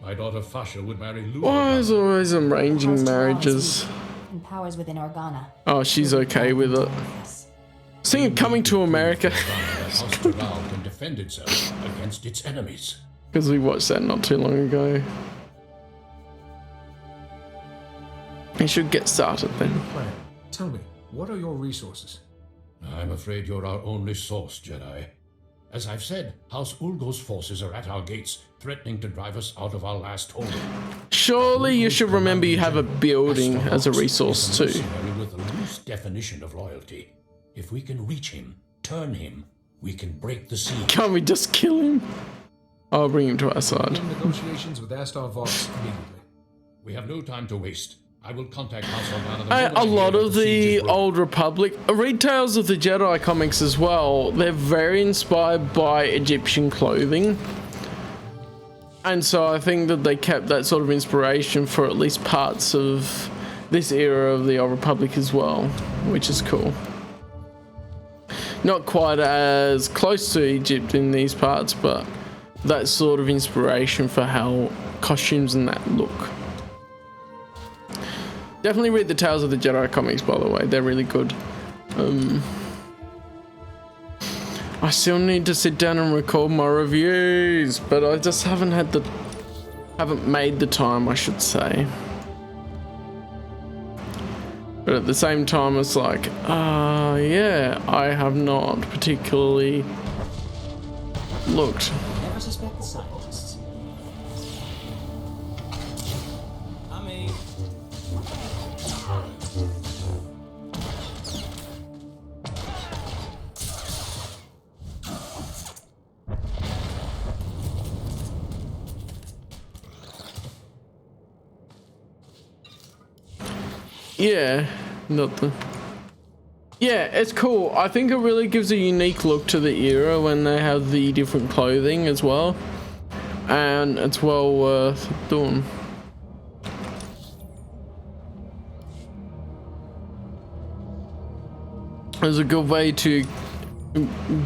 My daughter Fasha would marry Lu. Why is always arranging marriages? And powers within Organa. Oh, she's okay with it. Singing Coming to America. House Terrell can defend itself against its enemies. Because we watched that not too long ago. We should get started then. Tell me, what are your resources? I'm afraid you're our only source, Jedi. As I've said, House Ulgo's forces are at our gates, threatening to drive us out of our last home. Surely you should remember you have a building as a resource too. With a loose definition of loyalty. If we can reach him, turn him, we can break the siege. Can't we just kill him? I'll bring him to our side. Negotiations with Astar Vox immediately. We have no time to waste. I will contact House Organa. A lot of the Old Republic, read Tales of the Jedi comics as well. They're very inspired by Egyptian clothing. And so I think that they kept that sort of inspiration for at least parts of this era of the Old Republic as well, which is cool. Not quite as close to Egypt in these parts, but that sort of inspiration for how costumes and that look. Definitely read the Tales of the Jedi comics, by the way. They're really good. I still need to sit down and record my reviews, but I just haven't made the time, I should say. But at the same time, it's like, yeah, I have not particularly looked. Never suspect the scientists. I mean... Yeah, yeah, it's cool. I think it really gives a unique look to the era when they have the different clothing as well, and it's well worth doing. It's a good way to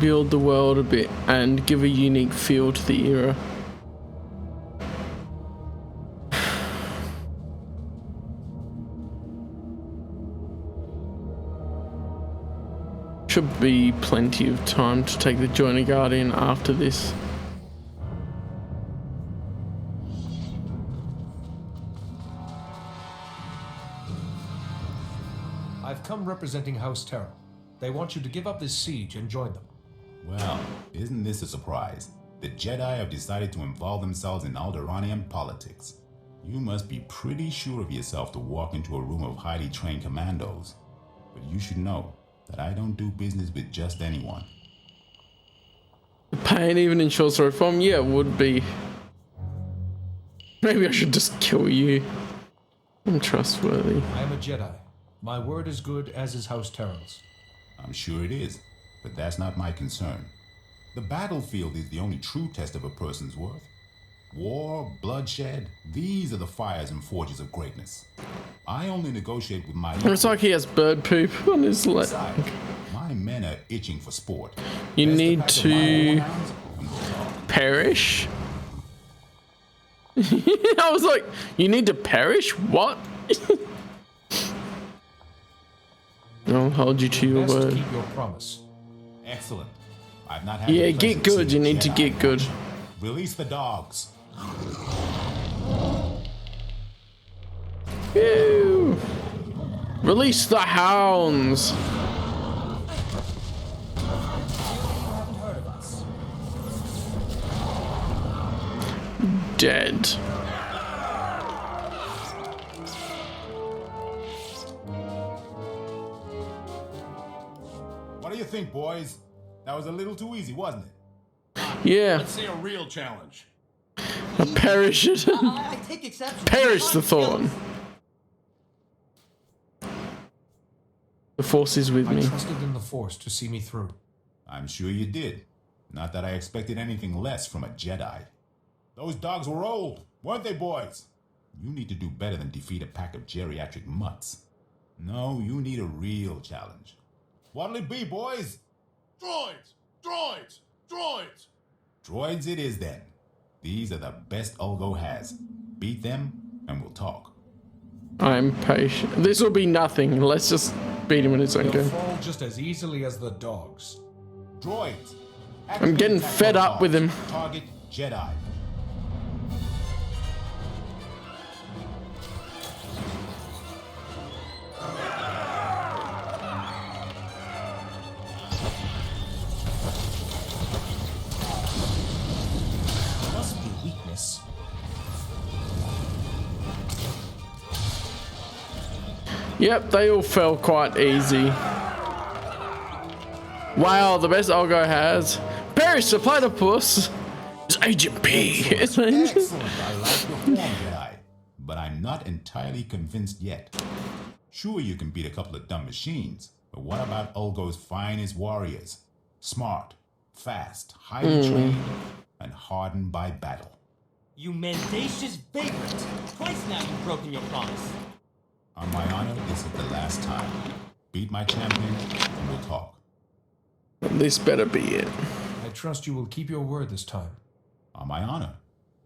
build the world a bit and give a unique feel to the era. Should be plenty of time to take the Joiner Guardian after this. I've come representing House Terrell. They want you to give up this siege and join them. Well, isn't this a surprise? The Jedi have decided to involve themselves in Alderaanian politics. You must be pretty sure of yourself to walk into a room of highly trained commandos. But you should know that I don't do business with just anyone. Pain even in short story form? Yeah, it would be. Maybe I should just kill you. I'm trustworthy. I am a Jedi. My word is good, as is House Terrell's. I'm sure it is, but that's not my concern. The battlefield is the only true test of a person's worth. War, bloodshed, these are the fires and forges of greatness. I only negotiate with my... It's like he has bird poop on his leg. My men are itching for sport. You need to perish? I was like, you need to perish? What? I'll hold you to your word. Keep your promise. Excellent. I've not had yeah, get good. You need to get good. Release the dogs. Ew. Release the hounds. Dead. What do you think, boys? That was a little too easy, wasn't it? Yeah. Let's see a real challenge. Perish it. I take exception. Perish the thorn. The Force is with me. I trusted in the Force to see me through. I'm sure you did. Not that I expected anything less from a Jedi. Those dogs were old, weren't they, boys? You need to do better than defeat a pack of geriatric mutts. No, you need a real challenge. What'll it be, boys? Droids! Droids! Droids! Droids it is, then. These are the best Ulgo has. Beat them, and we'll talk. I'm patient. This will be nothing. Let's just beat him in his own They'll game. fall just as easily as the dogs. Droids! I'm getting fed up with him. Target Jedi. Must be weakness. Yep, they all fell quite easy. Wow, the best Ulgo has. Perish the platypus. It's Agent P. Excellent. I like your form, Jedi. But I'm not entirely convinced yet. Sure, you can beat a couple of dumb machines, but what about Ulgo's finest warriors? Smart, fast, highly trained, and hardened by battle. You mendacious vagrant! Twice now you've broken your promise. On my honor, this is the last time. Beat my champion, and we'll talk. This better be it. I trust you will keep your word this time. On my honor.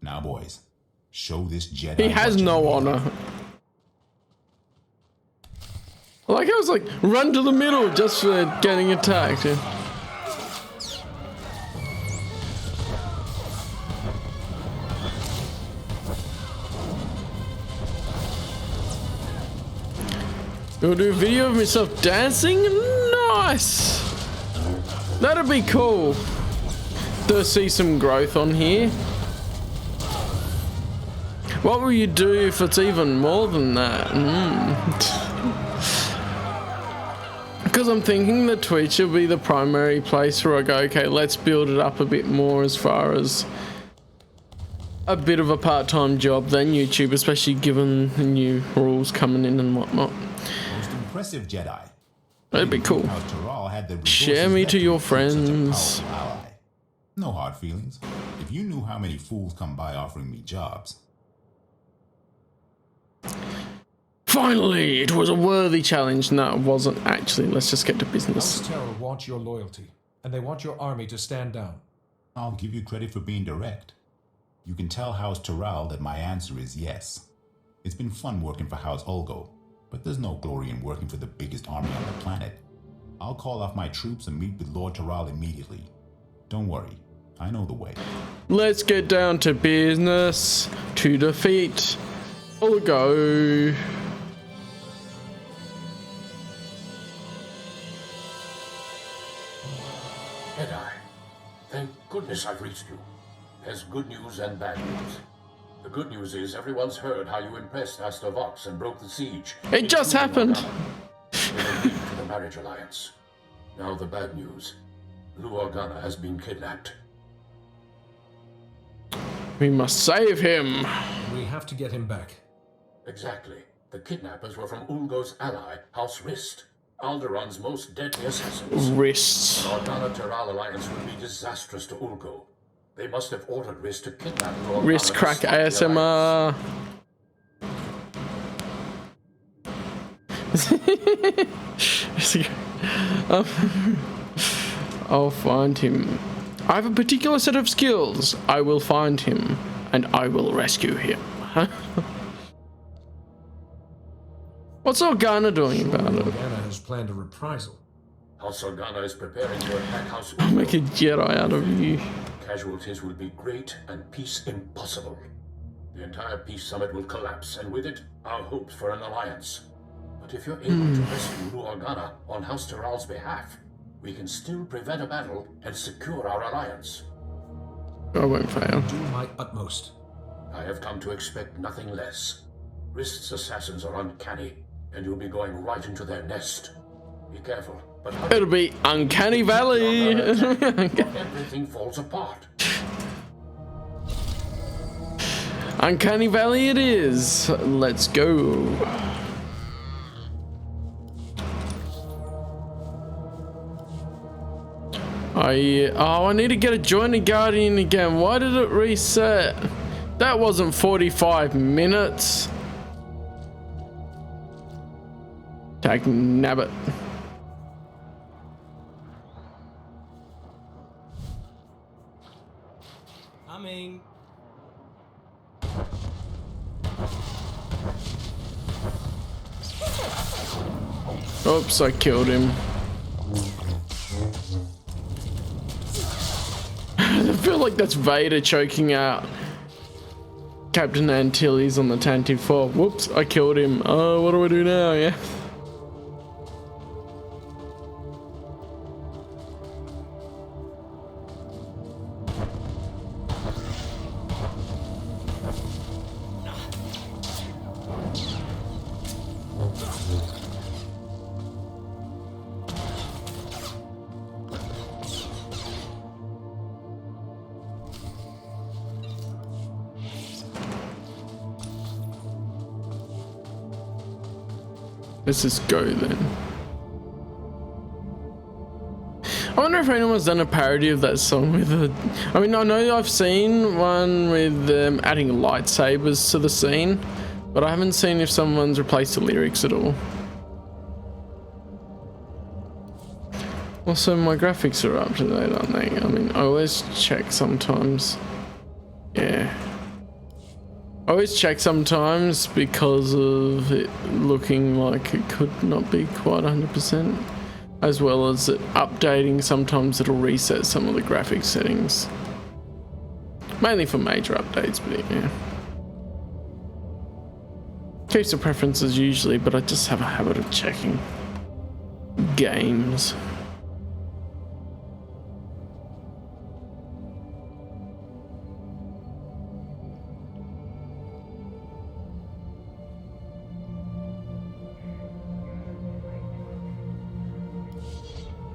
Now, boys, show this Jedi. He has no honor. Like, I was like, run to the middle just for getting attacked. Yeah. Gonna do a video of myself dancing? Nice! That'd be cool to see some growth on here. What will you do if it's even more than that? Because I'm thinking that Twitch will be the primary place where I go, okay, let's build it up a bit more as far as a bit of a part-time job than YouTube, especially given the new rules coming in and whatnot. Most impressive Jedi. That'd be cool. Share me to your friends. No hard feelings. If you knew how many fools come by offering me jobs. Finally, it was a worthy challenge. No, it wasn't actually. Let's just get to business. SWtOR want your loyalty, and they want your army to stand down. I'll give you credit for being direct. You can tell House Taral that my answer is yes. It's been fun working for House Ulgo, but there's no glory in working for the biggest army on the planet. I'll call off my troops and meet with Lord Taral immediately. Don't worry, I know the way. Let's get down to business to defeat Ulgo. Jedi, thank goodness I've reached you. There's good news and bad news. The good news is everyone's heard how you impressed Master Vox and broke the siege. It just happened. To the marriage alliance. Now the bad news. Lu Organa has been kidnapped. We must save him. We have to get him back. Exactly. The kidnappers were from Ulgo's ally, House Rist. Alderaan's most deadly assassins. Wrists. The Organa-Taral alliance would be disastrous to Ulgo. They must have ordered Rist to kidnap Lu Organa. Wrist crack ASMR. I'll find him. I have a particular set of skills. I will find him and I will rescue him. What's Organa doing about it? Organa has planned a reprisal. House Organa is preparing to attack House I'll Ulgo. make a Jedi out of you. Casualties will be great and peace impossible. The entire peace summit will collapse, and with it, our hopes for an alliance. But if you're able to rescue Lu Organa on House Taral's behalf, we can still prevent a battle and secure our alliance. I won't fail. Do my utmost. I have come to expect nothing less. Rist's assassins are uncanny, and you'll be going right into their nest. Be careful, but it'll be Uncanny Valley. Everything falls apart. Uncanny Valley it is. Let's go. I need to get a Joining Guardian again. Why did it reset? That wasn't 45 minutes. Tag nabbit. Coming. Oops, I killed him. I feel like that's Vader choking out Captain Antilles on the Tantive 4. Whoops, I killed him. Oh, what do I do now? Yeah. Let's just go then. I wonder if anyone's done a parody of that song with a... I mean, I know I've seen one with adding lightsabers to the scene, but I haven't seen if someone's replaced the lyrics at all. Also, my graphics are up to date, aren't they? I mean, I always check sometimes. Yeah. I always check sometimes because of it looking like it could not be quite 100%, as well as it updating. Sometimes it'll reset some of the graphics settings, mainly for major updates, but yeah. Keeps the preferences usually, but I just have a habit of checking games.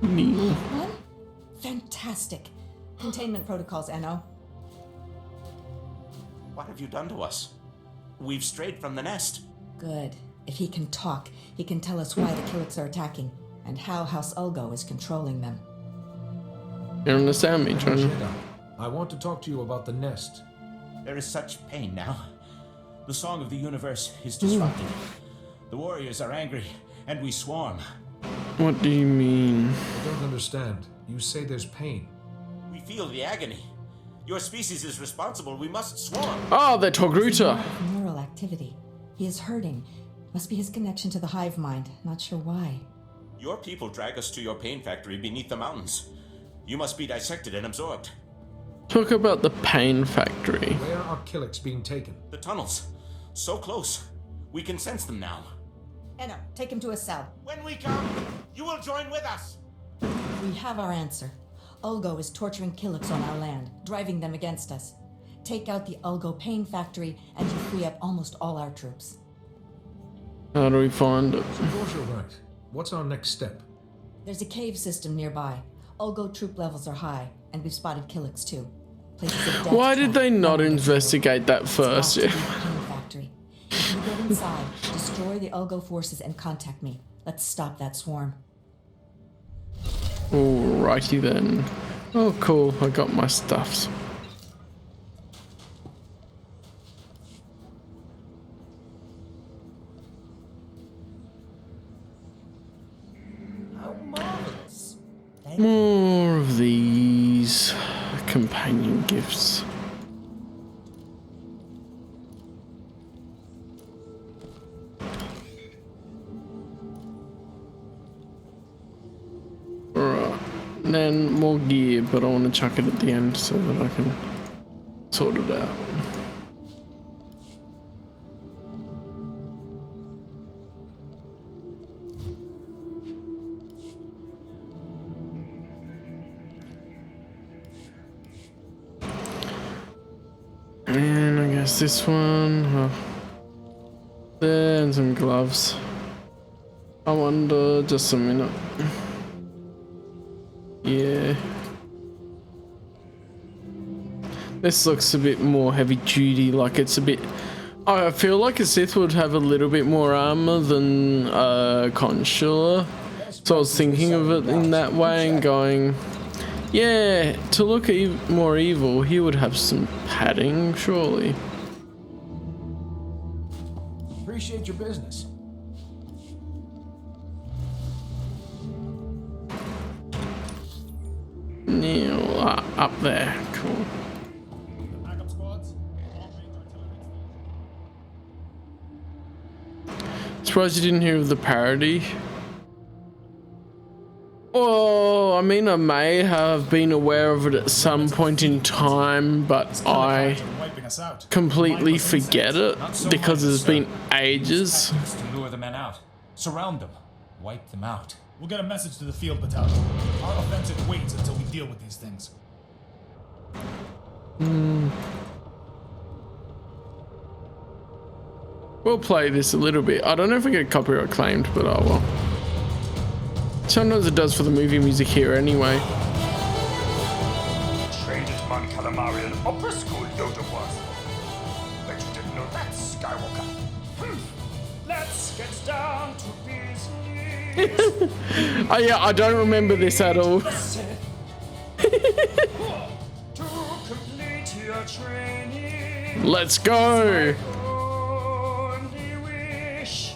Neil. Fantastic. Containment protocols, NO. What have you done to us? We've strayed from the nest. Good. If he can talk, he can tell us why the Killiks are attacking, and how House Ulgo is controlling them. You understand me, John? I want to talk to you about the nest. There is such pain now. The song of the universe is disrupted. The warriors are angry, and we swarm. What do you mean? I don't understand. You say there's pain. We feel the agony. Your species is responsible. We must swarm. Oh, they're Togruta. Neural activity. He is hurting. Must be his connection to the hive mind. Not sure why. Your people drag us to your pain factory beneath the mountains. You must be dissected and absorbed. Talk about the pain factory. Where are Killiks being taken? The tunnels. So close. We can sense them now. Enno, take him to a cell. When we come, you will join with us. We have our answer. Ulgo is torturing Killiks on our land, driving them against us. Take out the Ulgo pain factory, and you free up almost all our troops. How do we find it? Suppose you're right. What's our next step? There's a cave system nearby. Ulgo troop levels are high, and we've spotted Killiks too. Places of death. Why did they not investigate that first? Pain factory. If you get inside, destroy the Ulgo forces and contact me. Let's stop that swarm. Alrighty then. Oh cool, I got my stuffs. How marvelous. More of these companion gifts. Right, then more gear, but I want to chuck it at the end so that I can sort it out. And I guess this one, there, and some gloves. I wonder, just a minute. Yeah. This looks a bit more heavy duty, like it's a bit... I feel like a Sith would have a little bit more armor than Consular. So I was thinking of it in that way and going, yeah, to look more evil, he would have some padding, surely. Appreciate your business. Neil, up there, cool. Surprised you didn't hear of the parody. Oh, I mean, I may have been aware of it at some point in time, but I completely forget it because it's been ages. To lure the men out. Surround them. Wipe them out. We'll get a message to the field battalion. Our offensive waits until we deal with these things. We'll play this a little bit. I don't know if we get copyright claimed, but oh well. Sometimes it does for the movie music here anyway. Trained at Mon Calamari Opera School, Yoda was. Bet you didn't know that, Skywalker. Let's get down to business. Oh yeah, I don't remember this at all. To complete your training. Let's go. Only wish.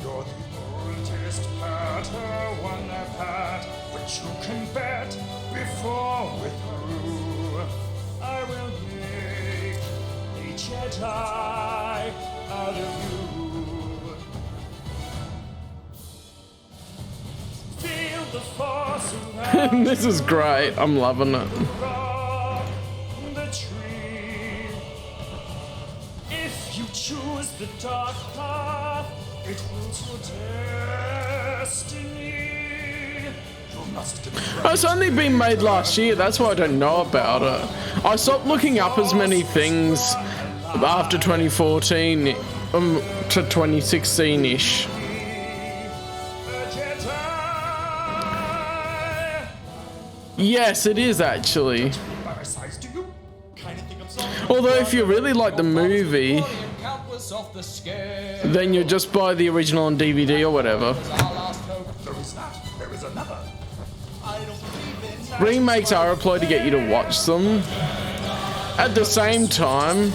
You're the oldest Padawan I've had, but you can bet before we're through, I will make Jedi out of you. Feel the force around This is great. I'm loving it. the tree. If you choose the dark path, it will to destiny. You must get It's only been made last year, that's why I don't know about it. I stopped looking up as many things after 2014 to 2016-ish. Yes, it is actually. Although if you really like the movie, then you just buy the original on DVD or whatever. Remakes are a ploy to get you to watch them. At the same time,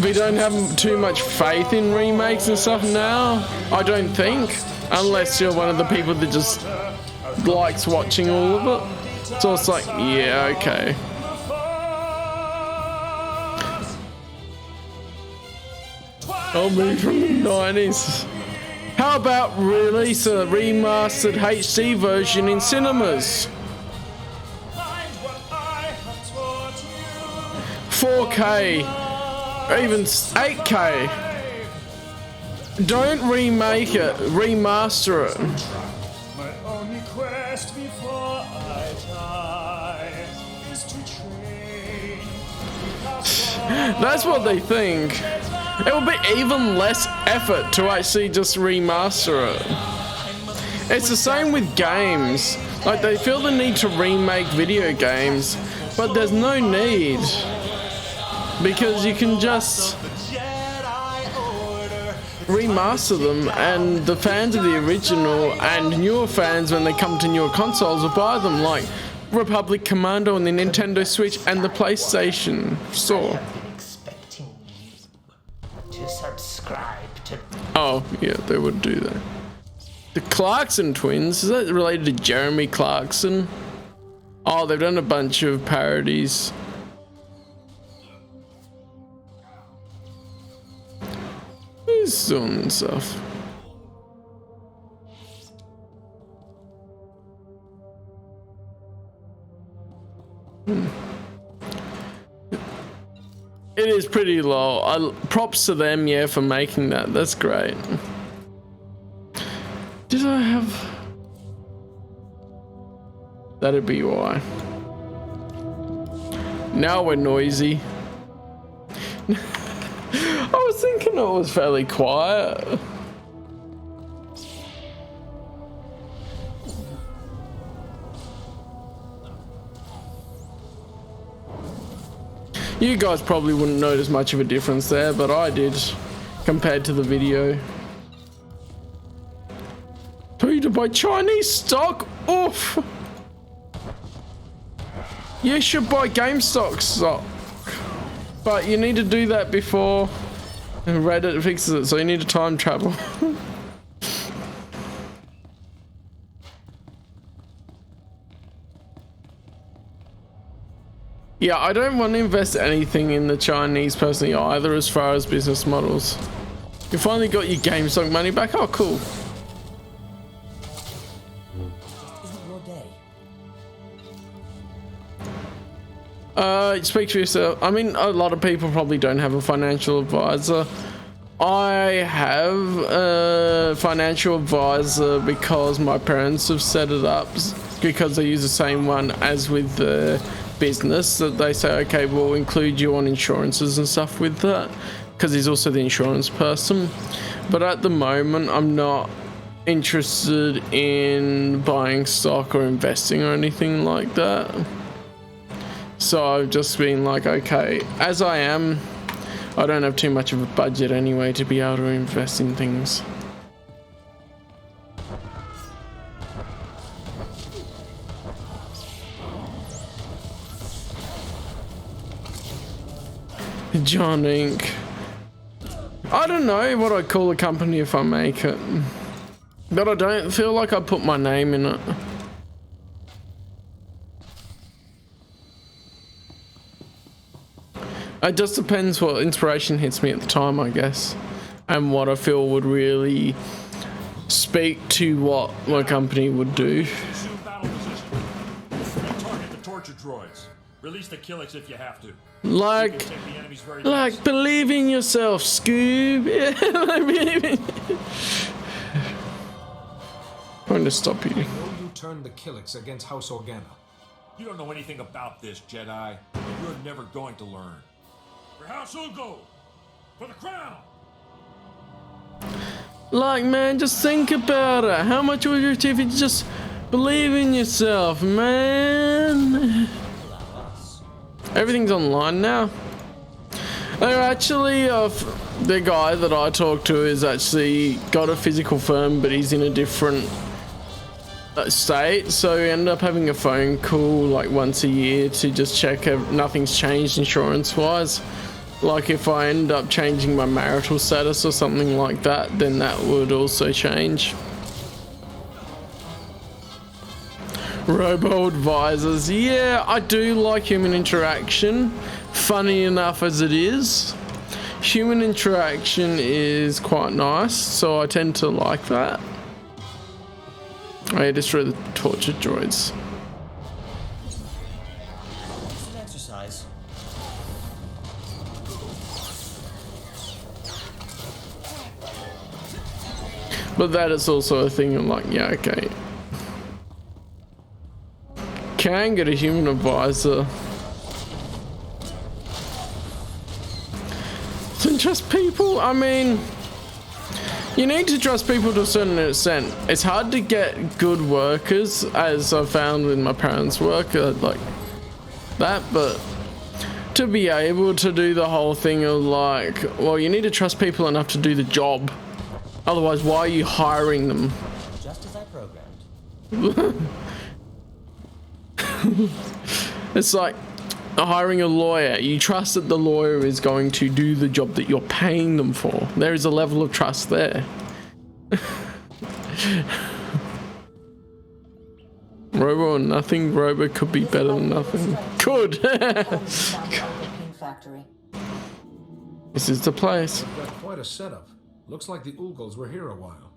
we don't have too much faith in remakes and stuff now, I don't think. Unless you're one of the people that just likes watching all of it. So it's like, yeah, okay. I'll move from the 90s. How about release a remastered HD version in cinemas? 4K, or even 8K. Don't remake it, remaster it. My only quest before I die is to train. That's what they think. It will be even less effort to actually just remaster it. It's the same with games. Like, they feel the need to remake video games, but there's no need. Because you can just remaster them, and the fans of the original and newer fans, when they come to newer consoles, will buy them, like Republic Commando on the Nintendo Switch and the PlayStation Store. To subscribe to. Oh, yeah, they would do that. The Clarkson twins, is that related to Jeremy Clarkson? Oh, they've done a bunch of parodies. He's doing stuff. It is pretty low. Props to them, yeah, for making that. That's great. Did I have... That'd be why. Now we're noisy. I was thinking it was fairly quiet. You guys probably wouldn't notice much of a difference there, but I did, compared to the video. Paid to buy Chinese stock? Oof! You should buy GameStop stock. But you need to do that before Reddit fixes it, so you need to time travel. Yeah, I don't want to invest anything in the Chinese personally either, as far as business models. You finally got your GameStop money back? Oh, cool. Speak for yourself. I mean, a lot of people probably don't have a financial advisor. I have a financial advisor because my parents have set it up, because they use the same one as with the business, that they say, okay, we'll include you on insurances and stuff with that, because he's also the insurance person. But at the moment, I'm not interested in buying stock or investing or anything like that. So I've just been like, okay, as I am, I don't have too much of a budget anyway to be able to invest in things. John Inc. I don't know what I'd call a company if I make it, but I don't feel like I put my name in it. It just depends what inspiration hits me at the time, I guess, and what I feel would really speak to what my company would do. Assume battle position. Target the torture droids. Release the Killix if you have to. Like believe in yourself, Scoob. Yeah, I mean, trying to stop you. I know you turned the Killix against House Organa. You don't know anything about this, Jedi, and you're never going to learn. For House Ulgo! For the crown! Like, man, just think about it. How much would you achieve if you just believe in yourself, man? Everything's online now. They're actually, the guy that I talked to is actually got a physical firm, but he's in a different state, so we end up having a phone call like once a year to just check if nothing's changed insurance wise. Like if I end up changing my marital status or something like that, then that would also change. Robo advisors, yeah, I do like human interaction, funny enough as it is. Human interaction is quite nice, so I tend to like that. I destroy the torture droids. It's an exercise. But that is also a thing. I'm like, yeah, okay. Can get a human advisor. To trust people, I mean, you need to trust people to a certain extent. It's hard to get good workers, as I found with my parents' work, like that, but to be able to do the whole thing of like, well, you need to trust people enough to do the job. Otherwise, why are you hiring them? Just as I programmed. It's like hiring a lawyer. You trust that the lawyer is going to do the job that you're paying them for. There is a level of trust there. Robo or nothing. Robo could be better than nothing. Could. This is the place. We've got quite a setup. Looks like the Ulgos were here a while.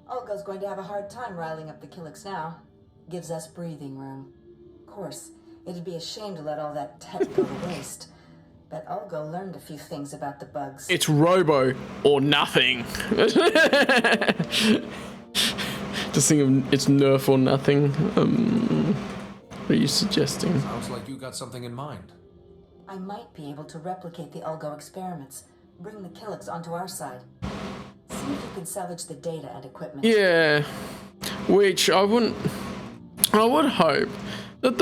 Olga's going to have a hard time riling up the Killix now. Gives us breathing room. Of course, it'd be a shame to let all that tech go to waste. But Ulgo learned a few things about the bugs. It's Robo or nothing. Just think of it's nerf or nothing. What are you suggesting? Sounds like you got something in mind. I might be able to replicate the Ulgo experiments. Bring the Killix onto our side. See if you can salvage the data and equipment. Yeah, which I would hope that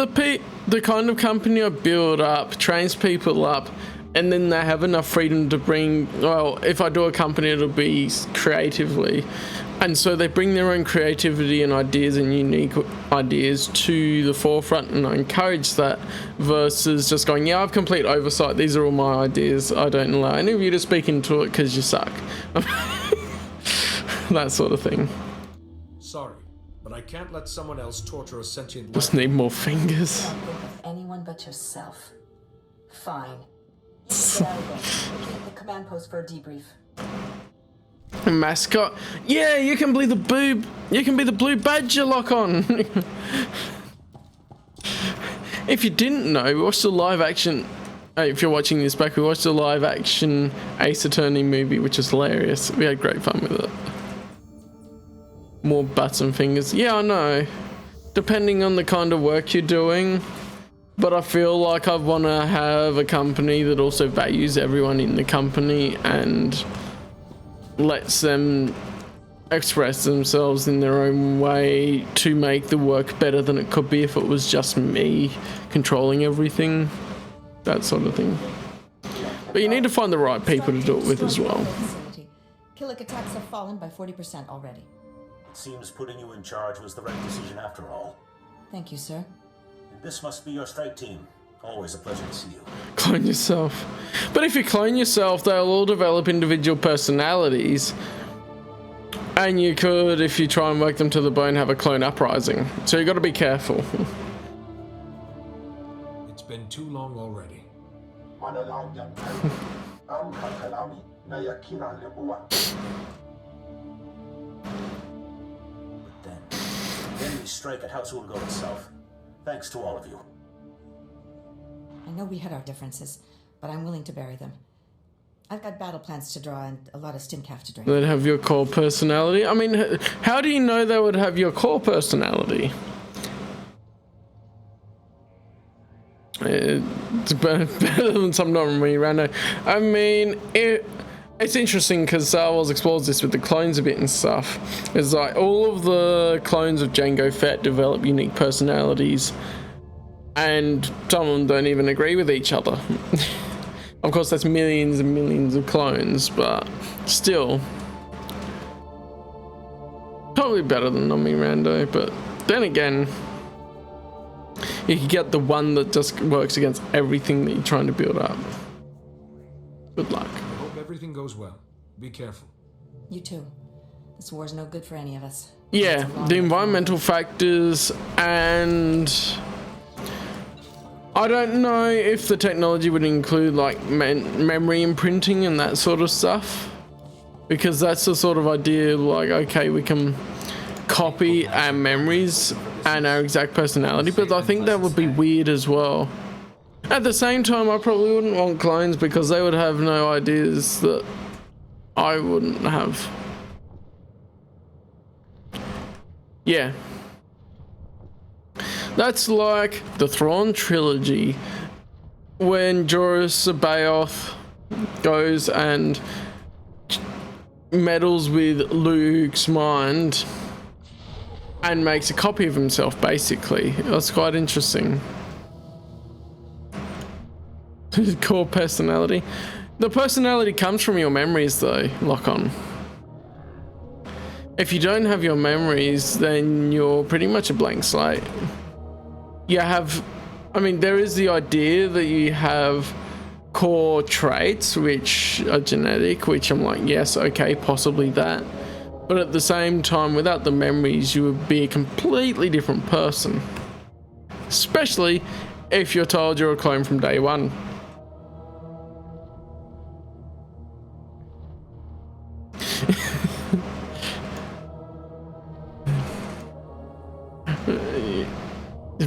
the kind of company I build up trains people up, and then they have enough freedom to bring. Well, if I do a company, it'll be creatively, and so they bring their own creativity and ideas and unique ideas to the forefront, and I encourage that versus just going, yeah, I have complete oversight. These are all my ideas. I don't allow any of you to speak into it because you suck. That sort of thing. Sorry, but I can't let someone else torture a sentient. Just need more fingers. Don't think of anyone but yourself. Fine. You can get out of there. Leave the command post for a debrief. Mascot. Yeah, you can be the boob. You can be the blue badger lock on. If you didn't know, we watched the live action. If you're watching this back, we watched the live action Ace Attorney movie, which was hilarious. We had great fun with it. More butts and fingers. Yeah, I know. Depending on the kind of work you're doing. But I feel like I want to have a company that also values everyone in the company and lets them express themselves in their own way to make the work better than it could be if it was just me controlling everything. That sort of thing. But you need to find the right people to do it with as well. Killick attacks have fallen by 40% already. It seems putting you in charge was the right decision after all. Thank you, sir. This must be your strike team. Always a pleasure to see you. Clone yourself. But if you clone yourself, they'll all develop individual personalities. And you could, if you try and work them to the bone, have a clone uprising. So you got to be careful. It's been too long already. Then we strike at House Ulgo itself. Thanks to all of you. I know we had our differences, but I'm willing to bury them. I've got battle plans to draw and a lot of stimcaf to drink. They'd have your core personality? I mean, how do you know they would have your core personality? It's better than some non-me rando. I mean, it's interesting because Star Wars explores this with the clones a bit and stuff. It's like all of the clones of Jango Fett develop unique personalities, and some of them don't even agree with each other. Of course, that's millions and millions of clones, but still, probably better than non-me rando. But then again, you can get the one that just works against everything that you're trying to build up. Good luck. I hope everything goes well. Be careful. You too. This war's no good for any of us. Yeah, the environmental factors, and I don't know if the technology would include like memory imprinting and that sort of stuff, because that's the sort of idea like, okay, we can copy our memories and our exact personality, but I think that would be weird as well. At the same time, I probably wouldn't want clones because they would have no ideas that I wouldn't have. Yeah. That's like the Thrawn trilogy, when Joruus C'baoth goes and meddles with Luke's mind and makes a copy of himself, basically. That's quite interesting. Core personality. The personality comes from your memories though, lock on. If you don't have your memories, then you're pretty much a blank slate. You have, I mean, there is the idea that you have core traits which are genetic, which I'm like, yes, okay, possibly that. But at the same time, without the memories, you would be a completely different person. Especially if you're told you're a clone from day one.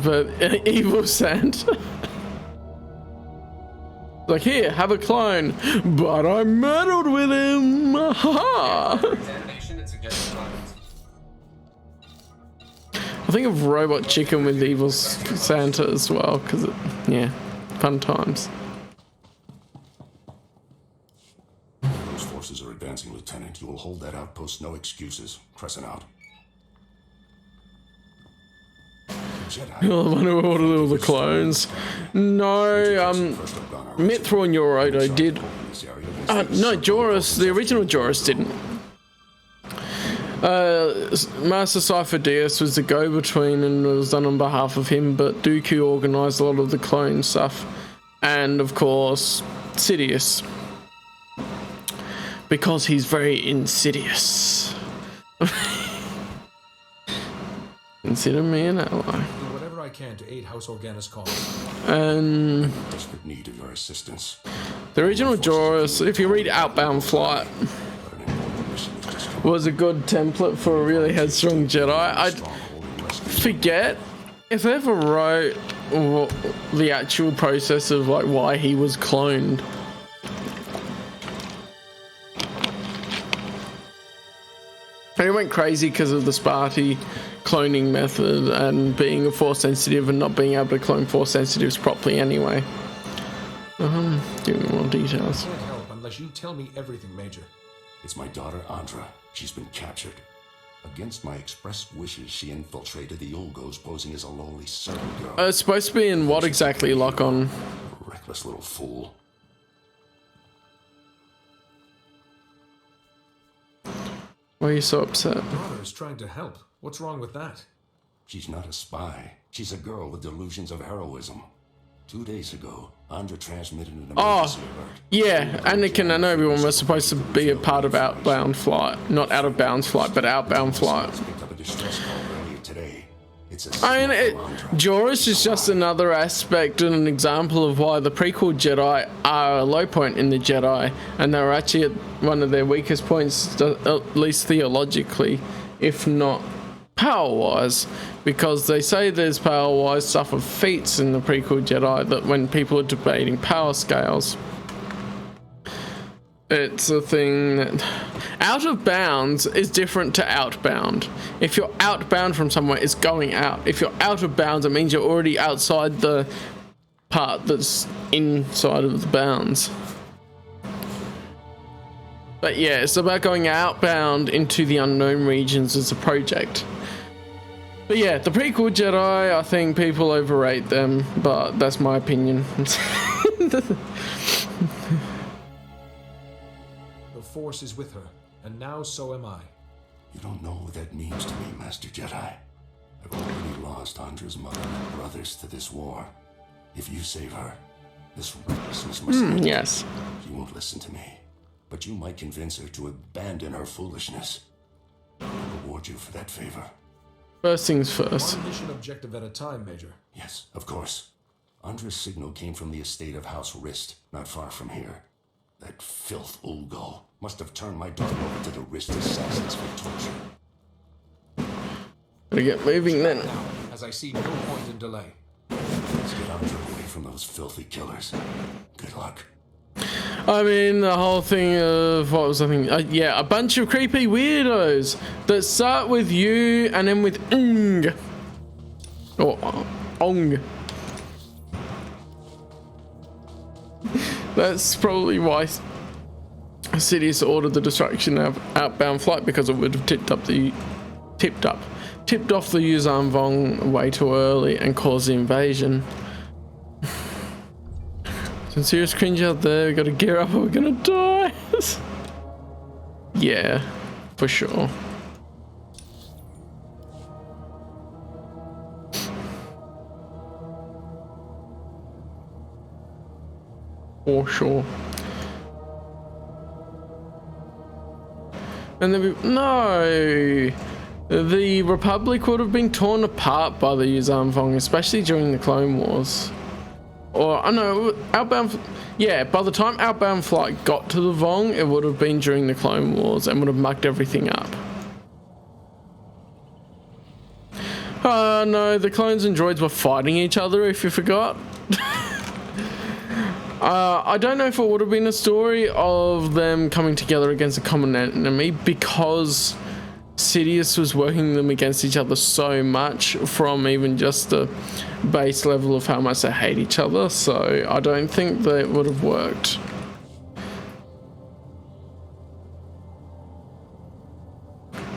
But evil Santa. Like, here, have a clone, but I meddled with him. Ha! I think of Robot Chicken with evil Santa as well, because yeah, fun times. Those forces are advancing, Lieutenant. You will hold that outpost, no excuses. Crescent out. Oh, I wonder what all the clones. No, Mithra and Yorodo did. No, Joruus, the original Joruus didn't. Master Cypher Diaz was the go-between and it was done on behalf of him, but Dooku organised a lot of the clone stuff. And of course, Sidious. Because he's very insidious. Consider me an ally. Do whatever I can to aid House Organa's cause. And desperate need of your assistance. The original Joruus, if you read Outbound Flight, was a good template for a really headstrong Jedi. I forget if I ever wrote the actual process of like why he was cloned. And he went crazy because of the Sparty cloning method and being a force sensitive and not being able to clone force sensitives properly anyway. Give me more details. I can't help unless you tell me everything, Major. It's my daughter, Andra. She's been captured. Against my express wishes, she infiltrated the Ulgos, posing as a lowly servant girl. It's supposed to be in what exactly, lock on? Reckless little fool. Why are you so upset? My daughter is trying to help. What's wrong with that? She's not a spy. She's a girl with delusions of heroism. 2 days ago, Andra transmitted an emergency alert. Yeah, Anakin and Obi-Wan were supposed to be a part of Outbound Flight. Not Out of Bounds Flight, but Outbound Flight. Picked up a distress call earlier today. It's a I mean, Jorus is just another aspect and an example of why the prequel Jedi are a low point in the Jedi, and they're actually at one of their weakest points, at least theologically, if not power-wise, because they say there's power-wise stuff of feats in the prequel Jedi that when people are debating power scales, it's a thing that out of bounds is different to outbound. If you're outbound from somewhere, it's going out. If you're out of bounds, it means you're already outside the part that's inside of the bounds. But yeah, it's about going outbound into the unknown regions as a project. But yeah, the prequel Jedi, I think people overrate them, but that's my opinion. The Force is with her, and now so am I. You don't know what that means to me, Master Jedi. I've already lost Andra's mother and brothers to this war. If you save her, this recklessness must end. Yes. She won't listen to me, but you might convince her to abandon her foolishness. I'll reward you for that favor. First things first. One mission objective at a time, Major. Yes, of course. Andra's signal came from the estate of House Rist, not far from here. That filth Ulgo must have turned my daughter over to the Rist assassins for torture. Gotta get moving then. As I see no point in delay. Let's get Andra away from those filthy killers. Good luck. I mean, the whole thing of, what was I thinking? Yeah, a bunch of creepy weirdos that start with U and then with ng. Or ong. That's probably why Sidious ordered the destruction of outbound flight, because it would have tipped off the Yuuzhan Vong way too early and caused the invasion. Some serious cringe out there. We gotta gear up or we're gonna die. Yeah, for sure. For sure. And no, the Republic would have been torn apart by the Yuuzhan Vong, especially during the Clone Wars. Or I know outbound. Yeah, by the time outbound flight got to the Vong, it would have been during the Clone Wars and would have mucked everything up. No, the clones and droids were fighting each other, if you forgot. I don't know if it would have been a story of them coming together against a common enemy, because Sidious was working them against each other so much from even just the base level of how much they hate each other, so I don't think that it would have worked.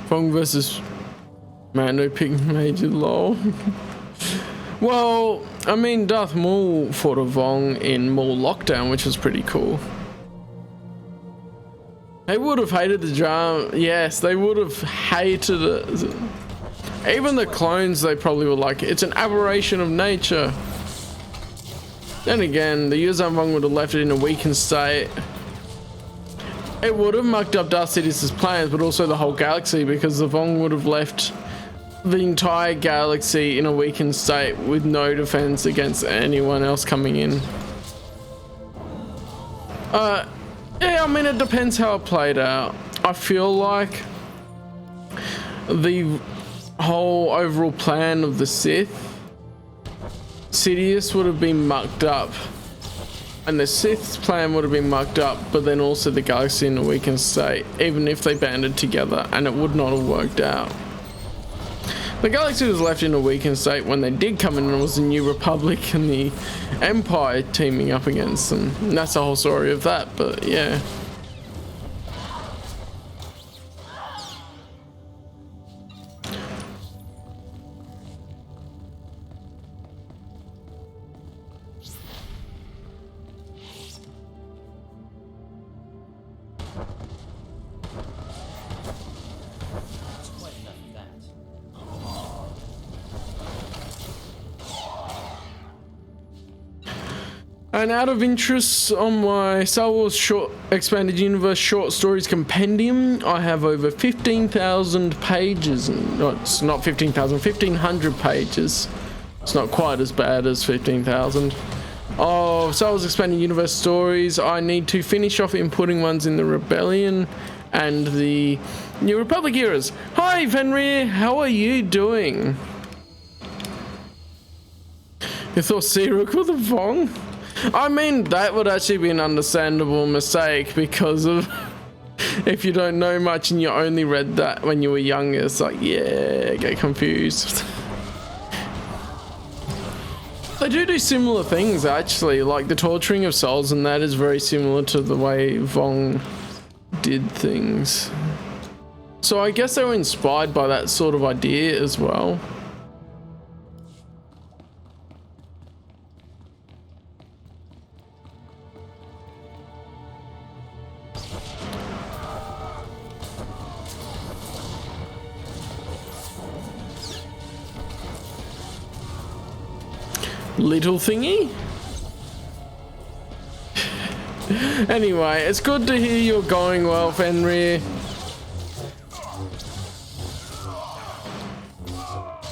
Vong versus Mando picked Major lol. Well, I mean, Darth Maul fought a Vong in Maul Lockdown, which was pretty cool. They would have hated the drama. Yes, they would have hated it. Even the clones, they probably were like, it's an aberration of nature. Then again, the Yuuzhan Vong would have left it in a weakened state. It would have mucked up Darth Sidious's plans, but also the whole galaxy, because the Vong would have left the entire galaxy in a weakened state with no defense against anyone else coming in. Yeah, I mean, it depends how it played out. I feel like the whole overall plan of the Sith, Sidious would have been mucked up, and the Sith's plan would have been mucked up, but then also the galaxy in a weakened state, even if they banded together, and it would not have worked out. The galaxy was left in a weakened state when they did come in, and it was the New Republic and the Empire teaming up against them. And that's the whole story of that, but yeah. And out of interest, on my Star Wars short expanded universe short stories compendium, I have over 15,000 pages. No, it's not 15,000, 1,500 pages. It's not quite as bad as 15,000. Of Star Wars expanded universe stories. I need to finish off inputting ones in the Rebellion and the New Republic eras. Hi, Fenrir. How are you doing? You thought Searook was a Vong? I mean, that would actually be an understandable mistake because of if you don't know much and you only read that when you were younger, it's like, yeah, get confused. They do similar things actually, like the torturing of souls, and that is very similar to the way Vong did things. So I guess they were inspired by that sort of idea as well. Little thingy? Anyway, it's good to hear you're going well, Fenrir.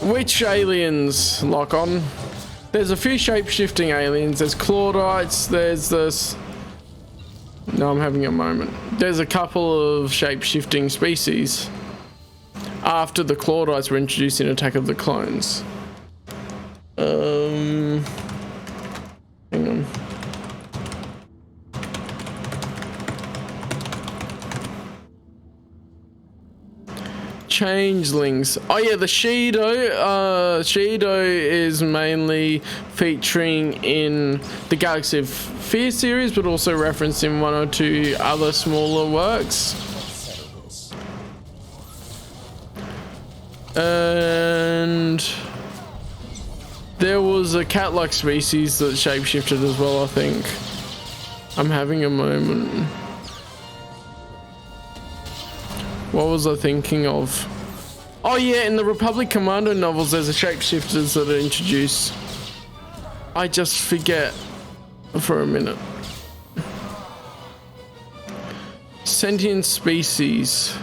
Which aliens, lock on? There's a few shape-shifting aliens. There's Claudites, there's this... No, I'm having a moment. There's a couple of shape-shifting species after the Claudites were introduced in Attack of the Clones. Hang on. Changelings. Oh yeah, the Shido. Shido is mainly featuring in the Galaxy of Fear series, but also referenced in one or two other smaller works. And there was a cat-like species that shapeshifted as well, I think. I'm having a moment. What was I thinking of? Oh yeah, in the Republic Commando novels, there's a shapeshifters that are introduced. I just forget for a minute. Sentient species.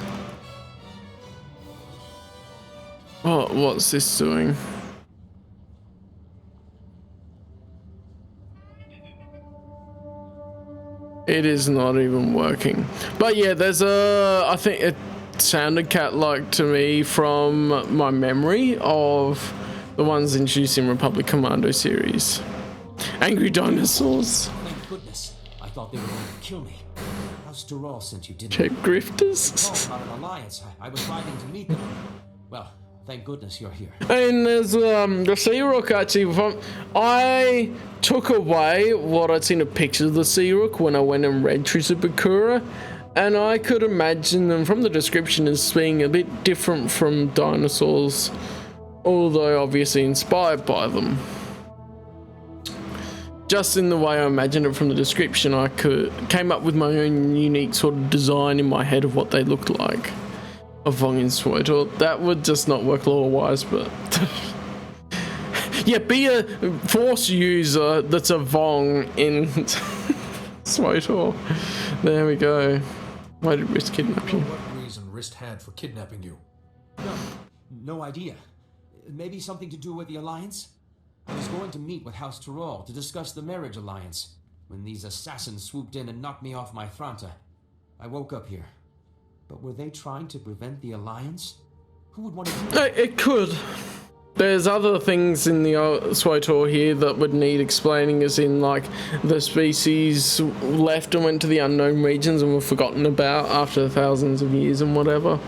Oh, what's this doing? It is not even working. But yeah, there's a... I think it sounded cat-like to me from my memory of the ones introduced in Republic Commando series. Angry dinosaurs. Thank goodness. I thought they were going to kill me. SWtOR sent you, didn't Shape grifters. About an alliance. I was riding to meet them. Well, thank goodness you're here. And there's the Searook actually. I took away what I'd seen of pictures of the Searook when I went and read Truce Bakura, and I could imagine them from the description as being a bit different from dinosaurs, although obviously inspired by them. Just in the way I imagined it from the description, I came up with my own unique sort of design in my head of what they looked like. Of Vong in SWtOR. That would just not work lore-wise, but... yeah, be a Force user that's a Vong in SWtOR. There we go. Why did Rist kidnap you? What reason Rist had for kidnapping you? No idea. Maybe something to do with the Alliance? I was going to meet with SWtOR to discuss the marriage alliance when these assassins swooped in and knocked me off my Franta. I woke up here. But were they trying to prevent the Alliance? Who would want to do that? It could. There's other things in the SWtOR here that would need explaining, as in like the species left and went to the unknown regions and were forgotten about after thousands of years and whatever.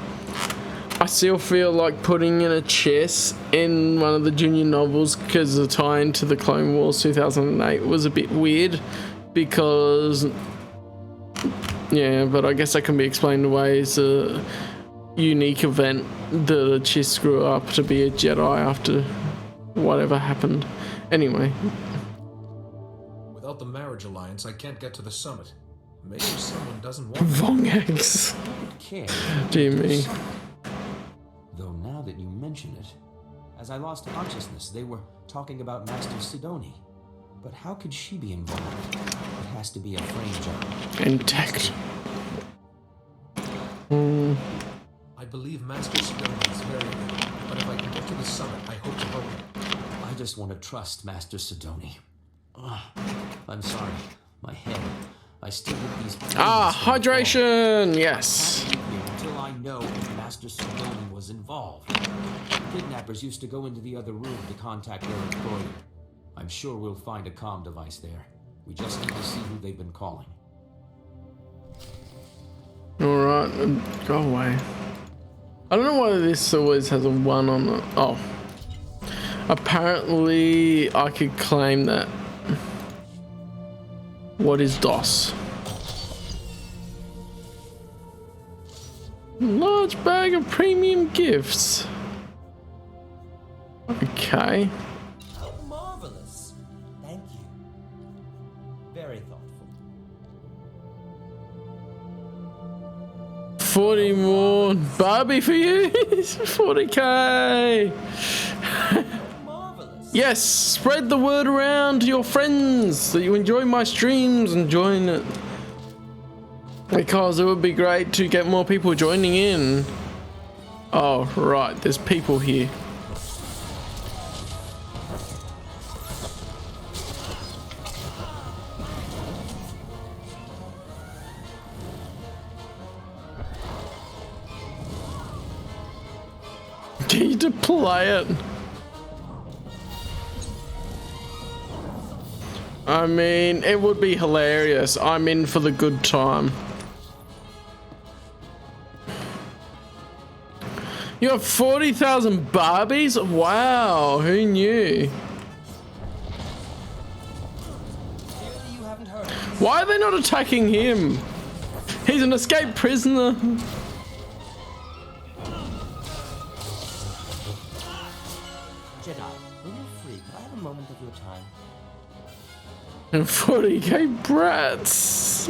I still feel like putting in a chess in one of the junior novels because the tie into the Clone Wars 2008 was a bit weird because... yeah, but I guess that can be explained away as a unique event that Chiss grew up to be a Jedi after whatever happened. Anyway. Without the marriage alliance, I can't get to the summit. Maybe someone doesn't want Vong eggs. Dear me. Though now that you mention it, as I lost consciousness, they were talking about Master Sidoni. But how could she be involved? It has to be a frame job. Intact. I believe Master Sidoni is very ill, but if I can get to the summit, I hope to help him. I just want to trust Master Sidoni. I'm sorry. My head. I still get these... Hydration! Yes. Until I know if Master Sidoni was involved. Kidnappers used to go into the other room to contact their employer. I'm sure we'll find a comm device there. We just need to see who they've been calling. Alright, go away. I don't know why this always has a 1 on it. Oh. Apparently, I could claim that. What is DOS? Large bag of premium gifts. Okay. Oh, marvelous. Thank you. Very thoughtful. 40 more Barbie for you. 40k. Yes, spread the word around to your friends that you enjoy my streams and join it. Because it would be great to get more people joining in. Oh, right, there's people here. Need to play it. I mean, it would be hilarious. I'm in for the good time. You have 40,000 Barbies? Wow, who knew? Why are they not attacking him? He's an escaped prisoner. Jedi, when you're free, could I have a moment of your time? And 40k brats.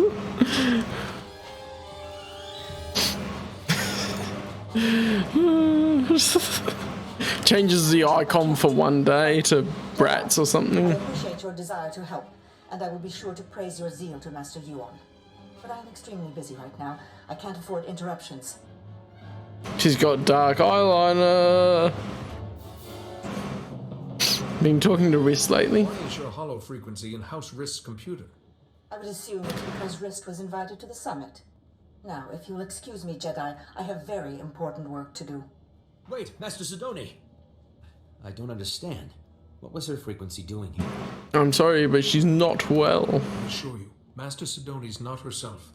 Changes the icon for one day to brats or something. I appreciate your desire to help, and I will be sure to praise your zeal to Master Yuan. But I'm extremely busy right now. I can't afford interruptions. She's got dark eyeliner. Been talking to Risk lately? Why is your hollow frequency in House Risk's computer? I would assume it's because Risk was invited to the summit. Now, if you'll excuse me, Jedi, I have very important work to do. Wait, Master Sidoni! I don't understand. What was her frequency doing here? I'm sorry, but she's not well. I assure you, Master Sidoni's not herself.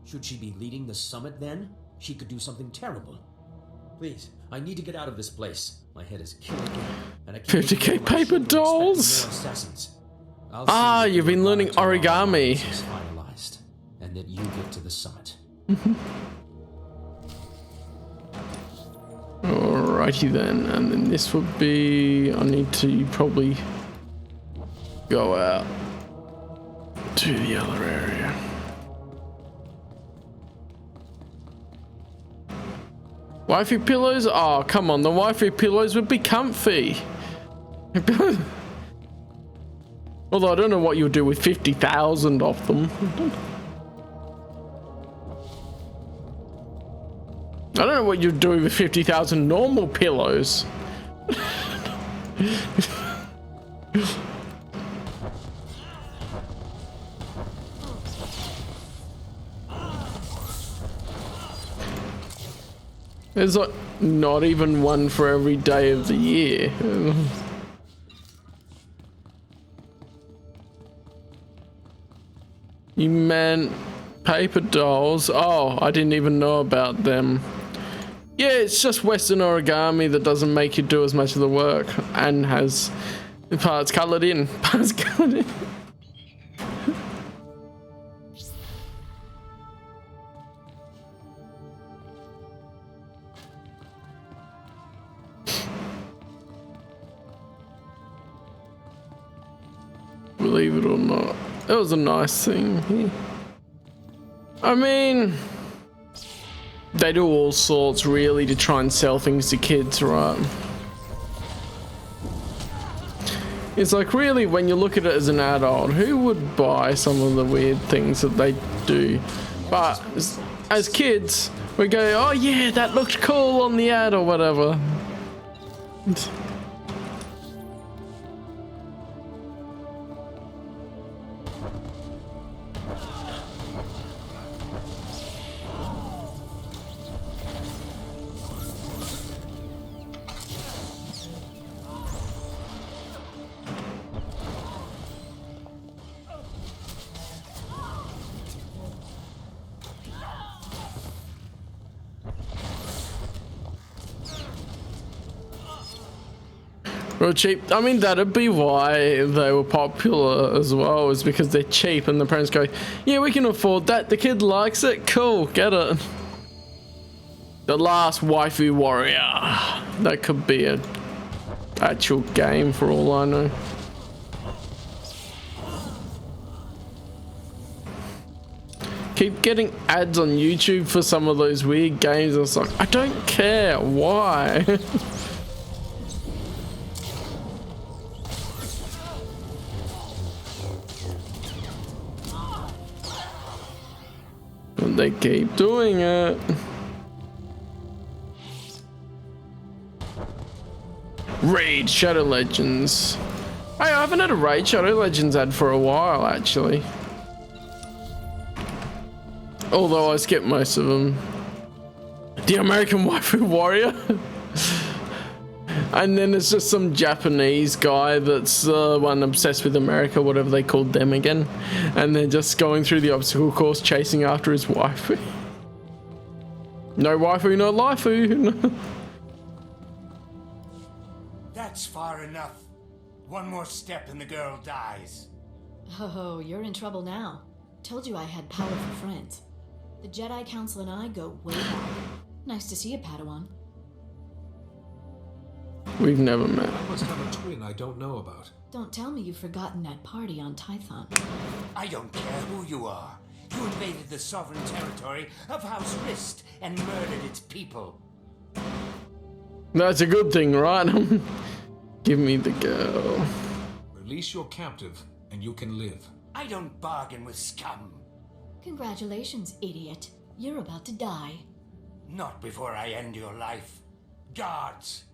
Should she be leading the summit then? She could do something terrible. Please, I need to get out of this place. My head is killing me, and I can't 50k paper dolls. Ah, you've been learning origami. Finalized, and that you get to the summit. Alrighty then, and then this would be, I need to probably go out to the other area. Wifey pillows? Oh, come on, the wifey pillows would be comfy. Although I don't know what you'll do with 50,000 of them. I don't know what you'd do with 50,000 normal pillows. There's like not even one for every day of the year. You meant paper dolls? Oh, I didn't even know about them. Yeah, it's just Western origami that doesn't make you do as much of the work and has parts colored in. Parts colored in. Believe it or not, that was a nice thing. I mean, they do all sorts really to try and sell things to kids, right? It's like, really, when you look at it as an adult, who would buy some of the weird things that they do? But as kids, we go, oh yeah, that looked cool on the ad or whatever. Real cheap. I mean, that'd be why they were popular as well, is because they're cheap and the parents go, yeah, we can afford that. The kid likes it. Cool, get it. The Last Waifu Warrior. That could be a actual game for all I know. Keep getting ads on YouTube for some of those weird games. It's like, I don't care. Why? And they keep doing it. Raid Shadow Legends. Hey, I haven't had a Raid Shadow Legends ad for a while, actually. Although I skip most of them. The American Waifu Warrior. And then it's just some Japanese guy that's one obsessed with America, whatever they called them again. And they're just going through the obstacle course chasing after his waifu. No waifu, no laifu. That's far enough. One more step and the girl dies. Oh, you're in trouble now. Told you I had powerful friends. The Jedi Council and I go way back. Nice to see you, Padawan. We've never met. I must have a twin I don't know about. Don't tell me you've forgotten that party on Tython. I don't care who you are. You invaded the sovereign territory of House Rist and murdered its people. That's a good thing, right? Give me the girl. Release your captive, and you can live. I don't bargain with scum. Congratulations, idiot. You're about to die. Not before I end your life. Guards!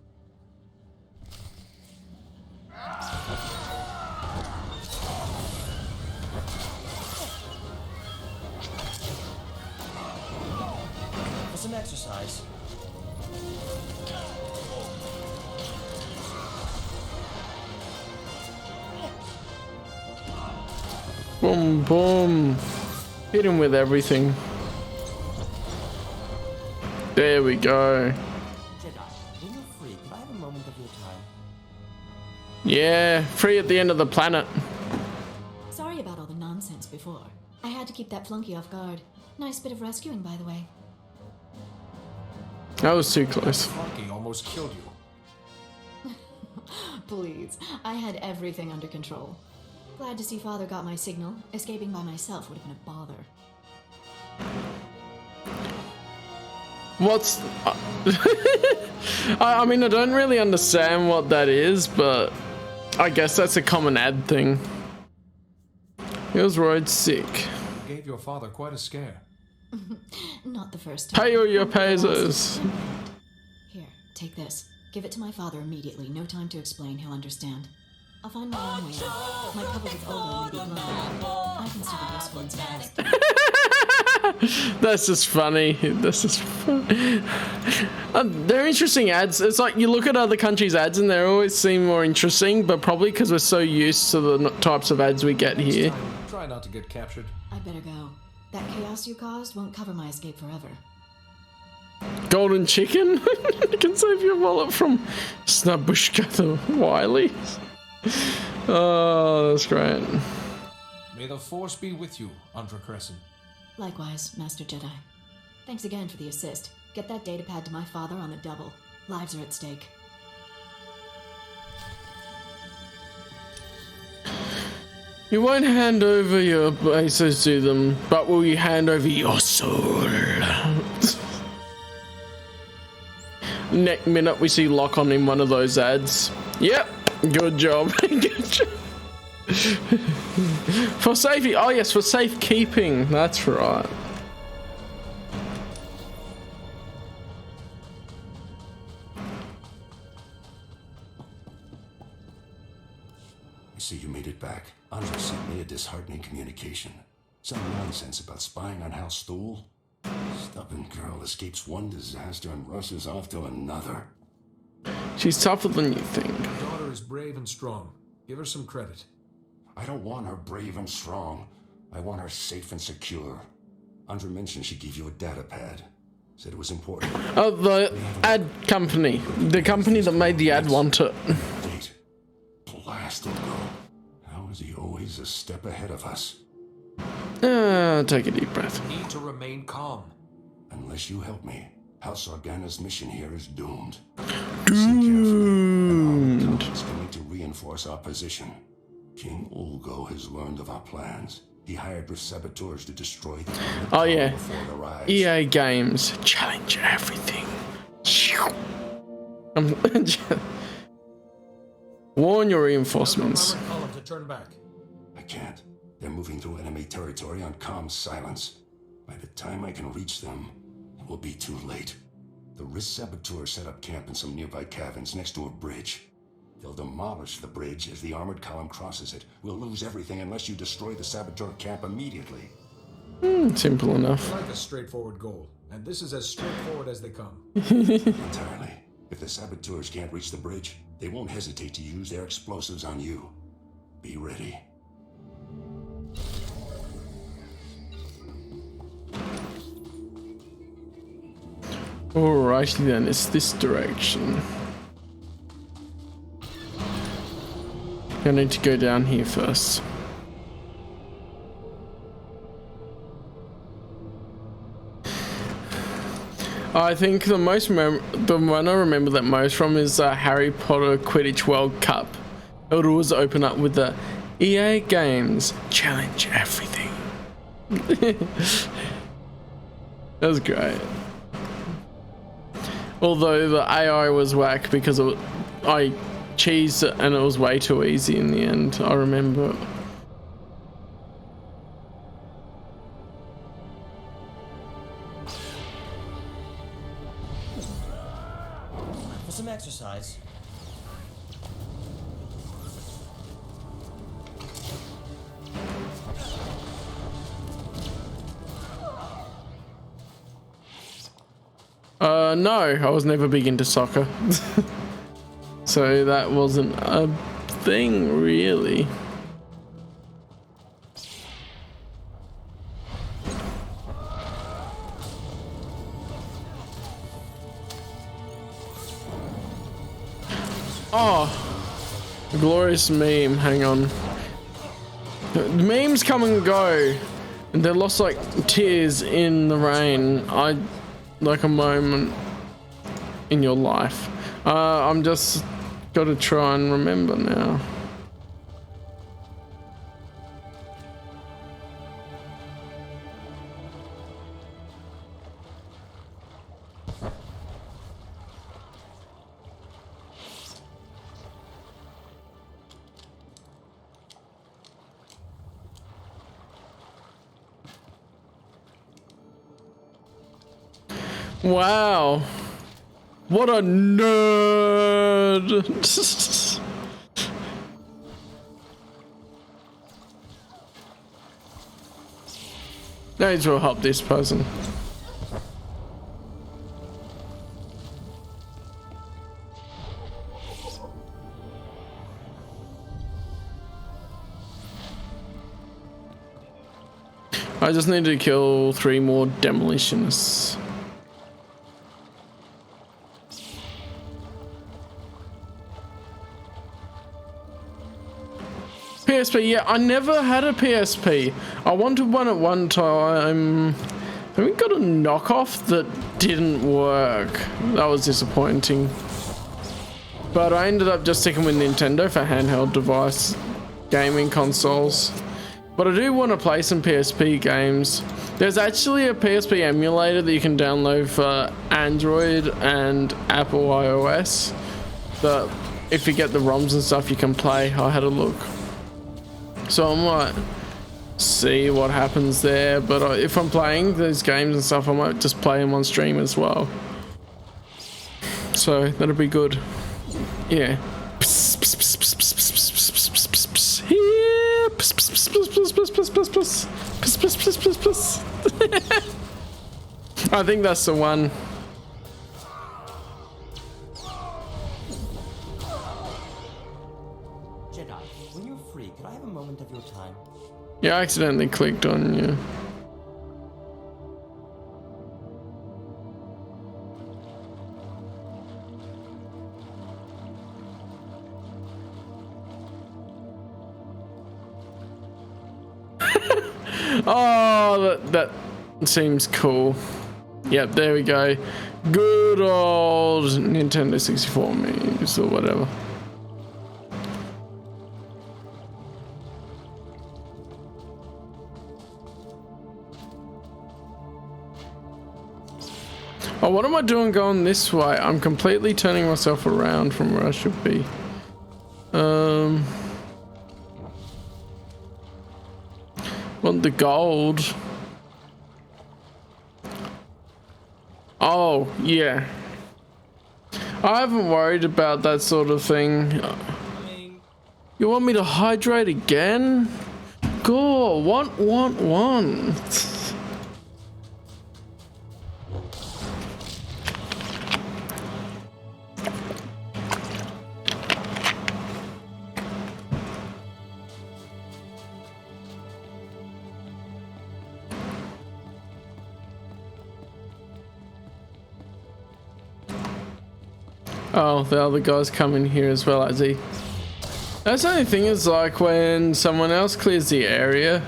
For some exercise. Boom, boom. Hit him with everything. There we go. Jedi, when you're free, could I have a moment of your time? Yeah, free at the end of the planet. Sorry about all the nonsense before. I had to keep that flunky off guard. Nice bit of rescuing, by the way. That was too close. Flunky almost killed you. Please, I had everything under control. Glad to see Father got my signal. Escaping by myself would have been a bother. What's... I mean, I don't really understand what that is, but I guess that's a common ad thing. Here's Road Sick. You gave your father quite a scare. Not the first time. Pay all your pesos. Here, take this. Give it to my father immediately. No time to explain. He'll understand. I'll find my own way out. My cover with Olga may be blown. I can still be useful instead. That's just funny. That's just funny. They're interesting ads. It's like you look at other countries' ads and they always seem more interesting, but probably because we're so used to the types of ads we get here. Try not to get captured. I better go. That chaos you caused won't cover my escape forever. Golden chicken? You can save your wallet from Snabushka the Wily. Oh, that's great. May the Force be with you, Andra Crescent. Likewise, Master Jedi. Thanks again for the assist. Get that datapad to my father on the double. Lives are at stake. You won't hand over your bases to them, but will you hand over your soul? Next minute we see Lock-On in one of those ads. Yep, Good job. Good job. For safety. Oh yes, for safekeeping. That's right. I see you made it back. Andre sent me a disheartening communication. Some nonsense about spying on House SWtOR. Stubborn girl escapes one disaster and rushes off to another. She's tougher than you think. Your daughter is brave and strong. Give her some credit. I don't want her brave and strong. I want her safe and secure. Andre mentioned she gave you a data pad. Said it was important. Oh, the ad company. The company that made the ad want it. Blast Ulgo. How is he always a step ahead of us? Take a deep breath. Need to remain calm. Unless you help me, House Organa's mission here is doomed. Doomed. It's coming to reinforce our position. King Ulgo has learned of our plans. He hired SWtORs to destroy the Oh yeah. before it arrives. EA Games. Challenge everything. Warn your reinforcements. Callum to turn back. I can't. They're moving through enemy territory on calm silence. By the time I can reach them, it will be too late. The SWtOR set up camp in some nearby caverns next to a bridge. They'll demolish the bridge as the armored column crosses it. We'll lose everything unless you destroy the SWtOR camp immediately. Simple enough. I like a straightforward goal, and this is as straightforward as they come. Entirely. If the SWtORs can't reach the bridge, they won't hesitate to use their explosives on you. Be ready. Alrighty then, it's this direction. I need to go down here first. I think the one I remember that most from is Harry Potter Quidditch World Cup. It would always open up with the EA Games Challenge Everything. That was great. Although the AI was whack because I cheesed it and it was way too easy in the end. I remember. For some exercise. No, I was never big into soccer. So that wasn't a thing, really. Oh, glorious meme. Hang on. The memes come and go, and they're lost like tears in the rain. Like a moment in your life. I'm just gotta try and remember now. Wow. What a nerd. Those will help this person. I just need to kill 3 more demolitionists. PSP, yeah, I never had a PSP. I wanted one at one time. And we got a knockoff that didn't work. That was disappointing. But I ended up just sticking with Nintendo for handheld device gaming consoles. But I do want to play some PSP games. There's actually a PSP emulator that you can download for Android and Apple iOS that if you get the ROMs and stuff, you can play. I had a look. So I might see what happens there. But if I'm playing these games and stuff, I might just play them on stream as well. So that'll be good. Yeah. I think that's the one. Jedi, when you're free, could I have a moment of your time? Yeah, I accidentally clicked on you. Oh, that seems cool. Yep, there we go. Good old Nintendo 64 memes or whatever. Oh, what am I doing going this way? I'm completely turning myself around from where I should be. Want the gold. Oh, yeah. I haven't worried about that sort of thing. You want me to hydrate again? Go, want. Oh, the other guy's coming here as well, has he? That's the only thing is, like, when someone else clears the area,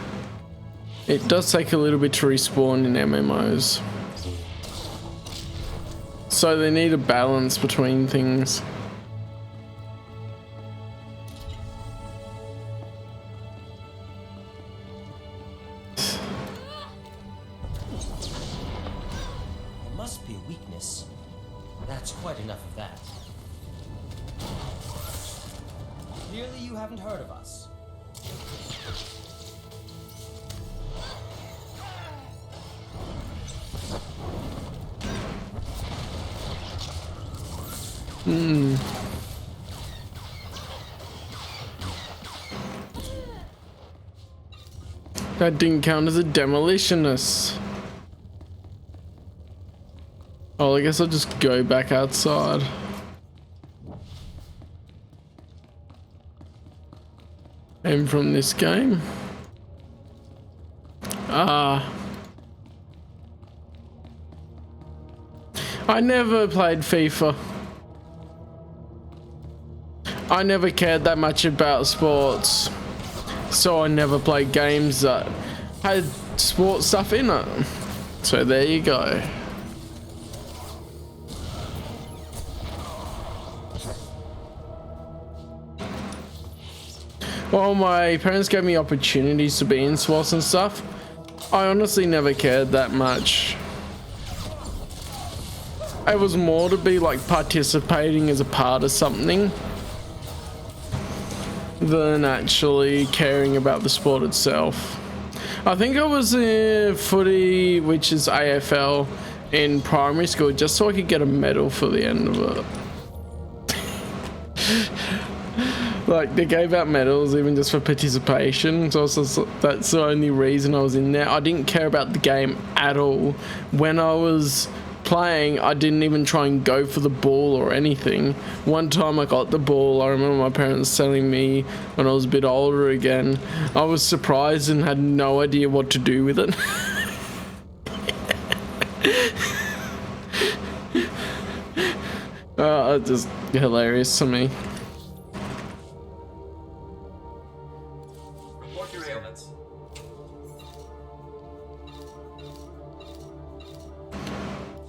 it does take a little bit to respawn in MMOs. So they need a balance between things. There must be a weakness. That's quite enough of that. Clearly you haven't heard of us. That didn't count as a demolitionist. Oh, I guess I'll just go back outside. Aim from this game. I never played FIFA. I never cared that much about sports. So I never played games that had sports stuff in it. So there you go. Well, my parents gave me opportunities to be in sports and stuff. I honestly never cared that much. It was more to be like participating as a part of something than actually caring about the sport itself. I think I was in footy, which is AFL, in primary school just so I could get a medal for the end of it. Like, they gave out medals even just for participation, so that's the only reason I was in there. I didn't care about the game at all. When I was playing, I didn't even try and go for the ball or anything. One time I got the ball, I remember my parents telling me when I was a bit older again. I was surprised and had no idea what to do with it. It's just hilarious to me. Report your ailments.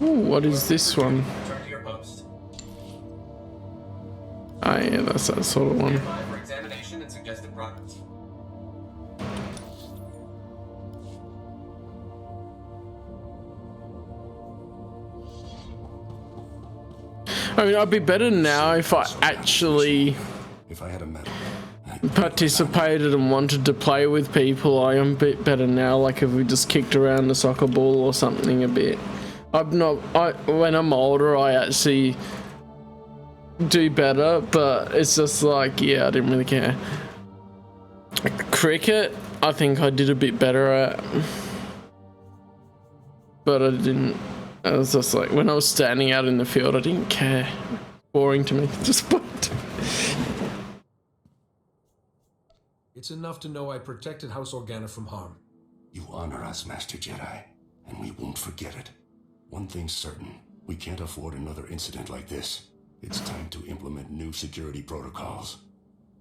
Ooh, what is this one? Return to your post. Ah, yeah, that's that sort of one. Stand by for examination and suggested progress. I mean, I'd be better now if I actually If I had a medal, participated and wanted to play with people. I am a bit better now. Like if we just kicked around the soccer ball or something a bit. When I'm older, I actually do better, but it's just like, yeah, I didn't really care. Cricket, I think I did a bit better at, but I didn't. I was just like, when I was standing out in the field, I didn't care. Boring to me. Just It's enough to know I protected House Organa from harm. You honor us, Master Jedi, and we won't forget it. One thing's certain, we can't afford another incident like this. It's time to implement new security protocols.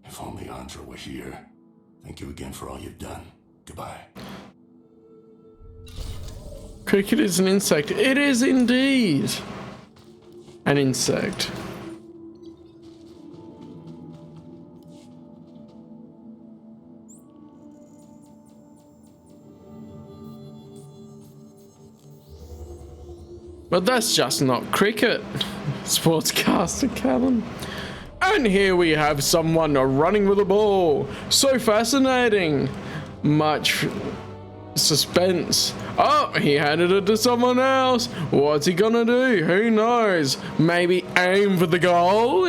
If only Andra were here. Thank you again for all you've done. Goodbye. Cricket is an insect. It is indeed an insect. But that's just not cricket, sportscaster Callum. And here we have someone running with a ball. So fascinating. Much suspense. Oh, he handed it to someone else. What's he gonna do? Who knows? Maybe aim for the goal?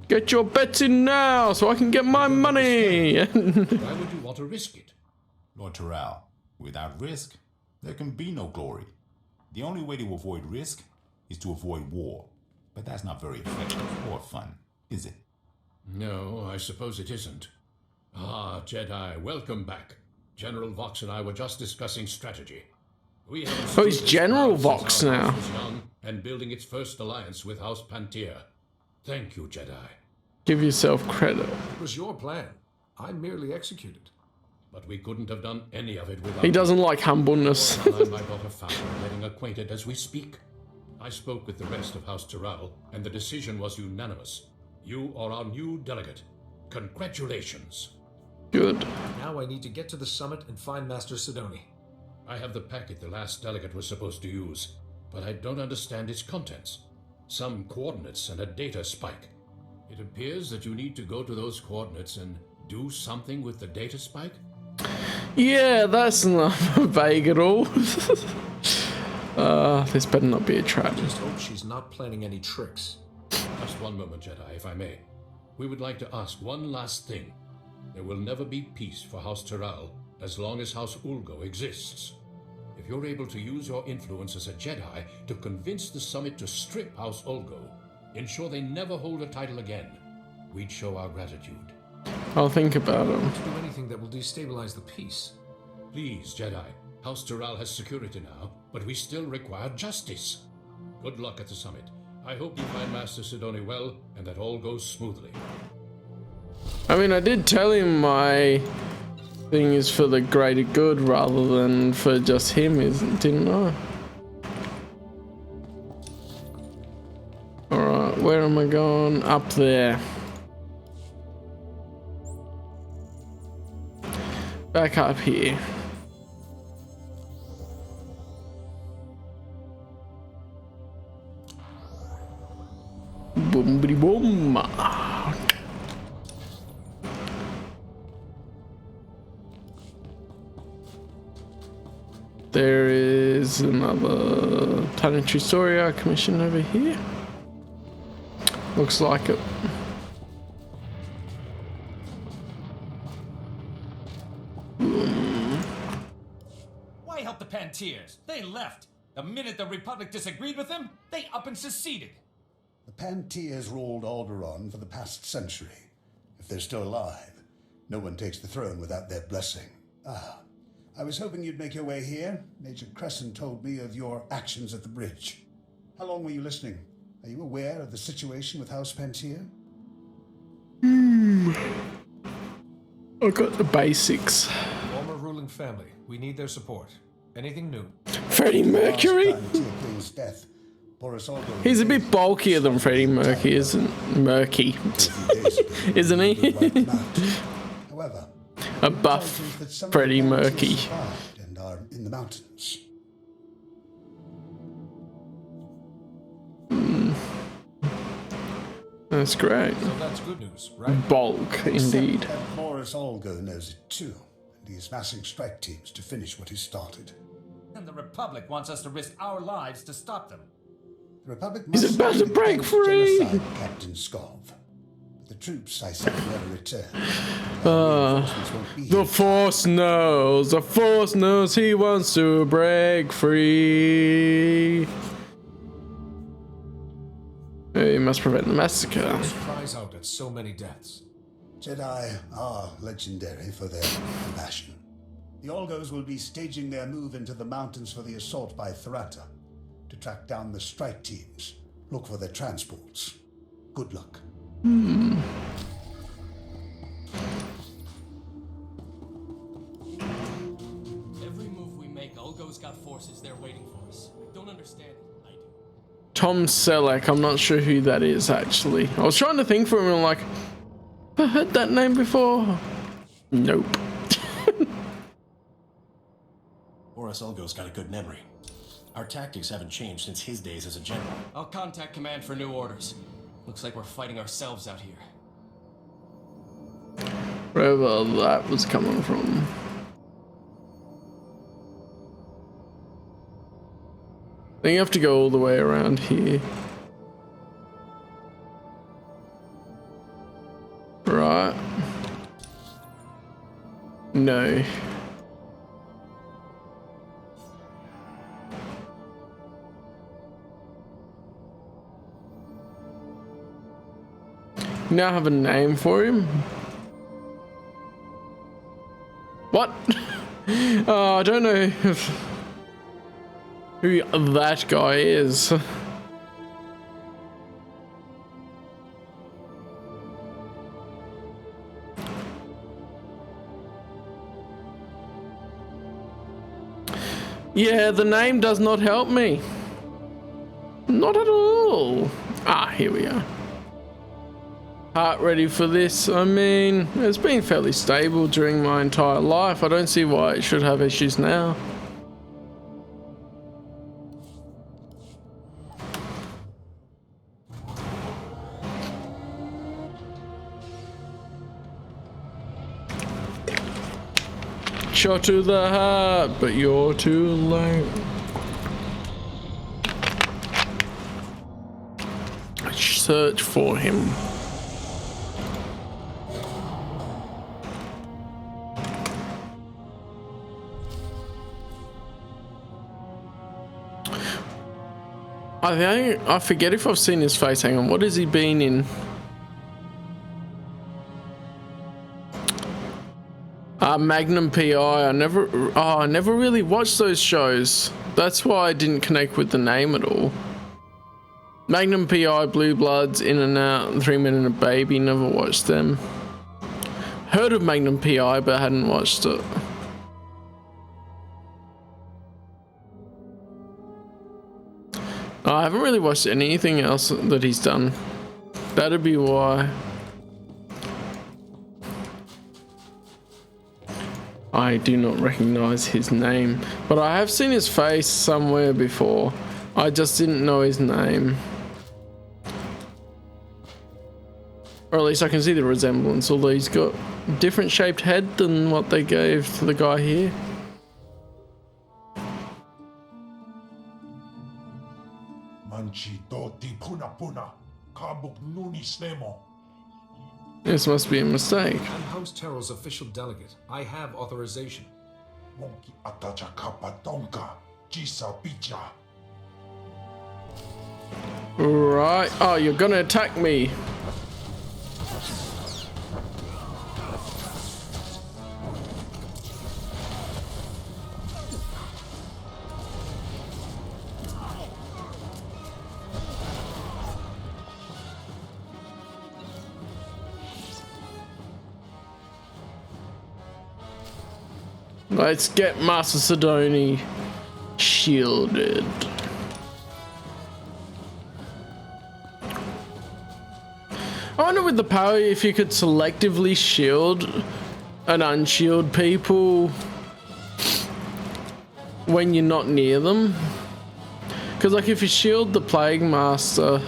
Get your bets in now so I can get my money. Why would you want to risk it? Lord Terrell, without risk, there can be no glory. The only way to avoid risk is to avoid war. But that's not very effective or fun, is it? No, I suppose it isn't. Ah, Jedi, welcome back. General Vox and I were just discussing strategy. We have oh, he's General Vox now. Young and building its first alliance with House Pantia. Thank you, Jedi. Give yourself credit. It was your plan. I merely executed. But we couldn't have done any of it without... He doesn't like humbleness. My daughter found getting acquainted as we speak. I spoke with the rest of House Terrell, and the decision was unanimous. You are our new delegate. Congratulations. Good. Now I need to get to the summit and find Master Sidoni. I have the packet the last delegate was supposed to use, but I don't understand its contents. Some coordinates and a data spike. It appears that you need to go to those coordinates and do something with the data spike? Yeah, that's not vague at all. This better not be a trap. I just hope she's not planning any tricks. Just one moment, Jedi, if I may. We would like to ask one last thing. There will never be peace for House Terrell as long as House Ulgo exists. If you're able to use your influence as a Jedi to convince the summit to strip House Ulgo, ensure they never hold a title again, we'd show our gratitude. I'll think about it. To do anything that will destabilize the peace. Please, Jedi. House Terrell has security now, but we still require justice. Good luck at the summit. I hope you find Master Sidoni well, and that all goes smoothly. I mean, I did tell him my thing is for the greater good rather than for just him, didn't I? Alright, where am I going? Up there. Back up here. Boom, bitty, boom. There is another planetary story commission over here. Looks like it. Why help the Pantiers? They left. The minute the Republic disagreed with them, they up and seceded. The Pantiers ruled Alderaan for the past century. If they're still alive, no one takes the throne without their blessing. I was hoping you'd make your way here. Major Crescent told me of your actions at the bridge. How long were you listening? Are you aware of the situation with House Pantia? I got the basics. Former ruling family. We need their support. Anything new? Freddie Mercury? Death. He's a bit bulkier than Freddie Mercury, isn't he? However, a buff Intelligence that some of Freddie the volunteers Murphy. survived and are in the mountains. That's great. So that's good news, right? Bulk, indeed. Except that Boris Olgo knows it too, and he is massing strike teams to finish what he started. And the Republic wants us to risk our lives to stop them. The Republic He's must about to fight break against free. genocide, Captain Skov. But the troops I sent never returned. The Force knows. The Force knows he wants to break free. He must prevent the massacre. Force cries out at so many deaths. Jedi are legendary for their compassion. The Olgos will be staging their move into the mountains for the assault by Thrata. To track down the strike teams, look for their transports. Good luck. Every move we make, Olgo's got forces there waiting for us. I don't understand it. I do. Tom Selleck, I'm not sure who that is actually. I was trying to think for him and I'm like, I heard that name before. Nope. Boris Olgo's got a good memory. Our tactics haven't changed since his days as a general. I'll contact command for new orders. Looks like we're fighting ourselves out here. Wherever that was coming from. I think you have to go all the way around here. Right. No. You now have a name for him? What? Oh, I don't know who that guy is. Yeah, the name does not help me. Not at all. Ah, here we are. Heart ready for this. I mean, it's been fairly stable during my entire life. I don't see why it should have issues now. Shot to the heart, but you're too late. Search for him. I forget if I've seen his face. Hang on, what has he been in? Magnum PI. I never really watched those shows. That's why I didn't connect with the name at all. Magnum PI, Blue Bloods, In and Out, 3 Men and a Baby. Never watched them. Heard of Magnum PI, but hadn't watched it. I haven't really watched anything else that he's done. That'd be why. I do not recognize his name, but I have seen his face somewhere before. I just didn't know his name. Or at least I can see the resemblance, although he's got a different shaped head than what they gave to the guy here. This must be a mistake. I'm House Terrell's official delegate. I have authorization. Right. Oh, you're gonna attack me. Let's get Master Sidoni shielded. I wonder with the power if you could selectively shield and unshield people when you're not near them. Because like if you shield the Plague Master,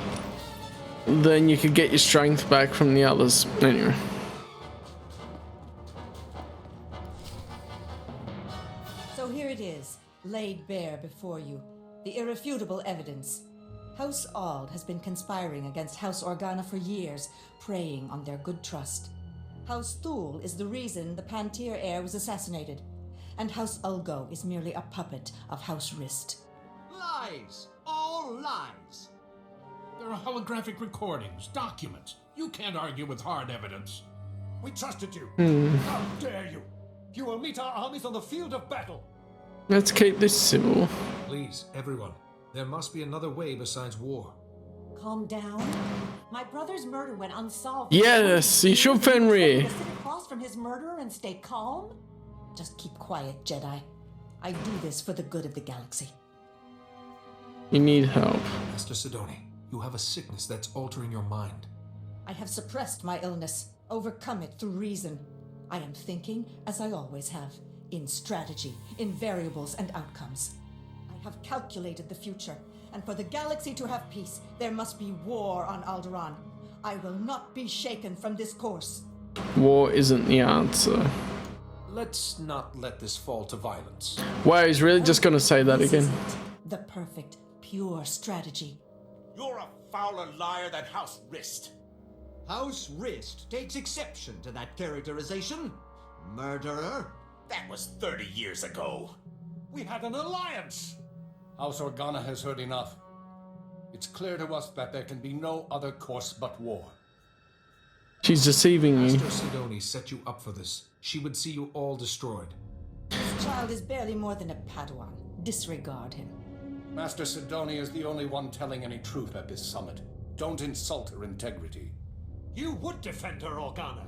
then you could get your strength back from the others. Anyway. So here it is, laid bare before you. The irrefutable evidence. House Ald has been conspiring against House Organa for years, preying on their good trust. House Thule is the reason the Pantir heir was assassinated, and House Ulgo is merely a puppet of House Rist. Lies! All lies! There are holographic recordings, documents. You can't argue with hard evidence. We trusted you! Hmm. How dare you! You will meet our armies on the field of battle! Let's keep this civil. Please, everyone. There must be another way besides war. Calm down. My brother's murder went unsolved. Yes, you should, Fenrir. Sit across from his murderer and stay calm? Just keep quiet, Jedi. I do this for the good of the galaxy. You need help. Master Sidoni, you have a sickness that's altering your mind. I have suppressed my illness, overcome it through reason. I am thinking, as I always have, in strategy, in variables and outcomes. I have calculated the future, and for the galaxy to have peace, there must be war on Alderaan. I will not be shaken from this course. War isn't the answer. Let's not let this fall to violence. Wow, he's really just gonna say that again. The perfect, pure strategy. You're a fouler liar than House Rist. House Rist takes exception to that characterization. Murderer? That was 30 years ago. We had an alliance. House Organa has heard enough. It's clear to us that there can be no other course but war. She's deceiving you. Master Sidoni set you up for this. She would see you all destroyed. This child is barely more than a Padawan. Disregard him. Master Sidoni is the only one telling any truth at this summit. Don't insult her integrity. You would defend her, Organa.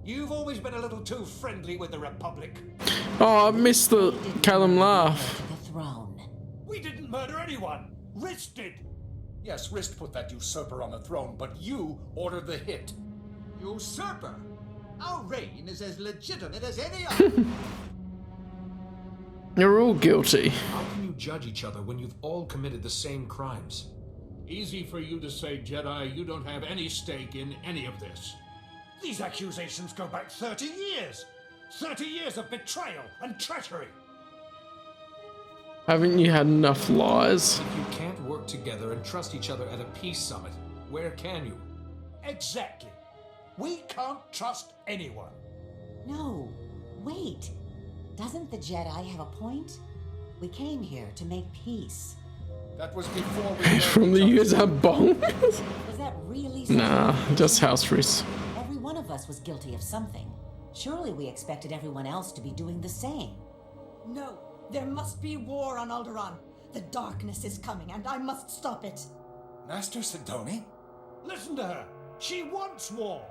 You've always been a little too friendly with the Republic. Oh, I missed the Callum laugh. The throne. We didn't murder anyone. Rist did. Yes, Rist put that usurper on the throne, but you ordered the hit. Usurper? Our reign is as legitimate as any other. You're all guilty. How can you judge each other when you've all committed the same crimes? Easy for you to say, Jedi. You don't have any stake in any of this. These accusations go back 30 years. 30 years of betrayal and treachery. Haven't you had enough lies? If you can't work together and trust each other at a peace summit, where can you? Exactly. We can't trust anyone. No, wait. Doesn't the Jedi have a point? We came here to make peace. That was before we From the user bong? Was that really so? Nah, just house Rist. Every one of us was guilty of something. Surely we expected everyone else to be doing the same. No, there must be war on Alderaan. The darkness is coming, and I must stop it. Master Sidoni? Listen to her. She wants war.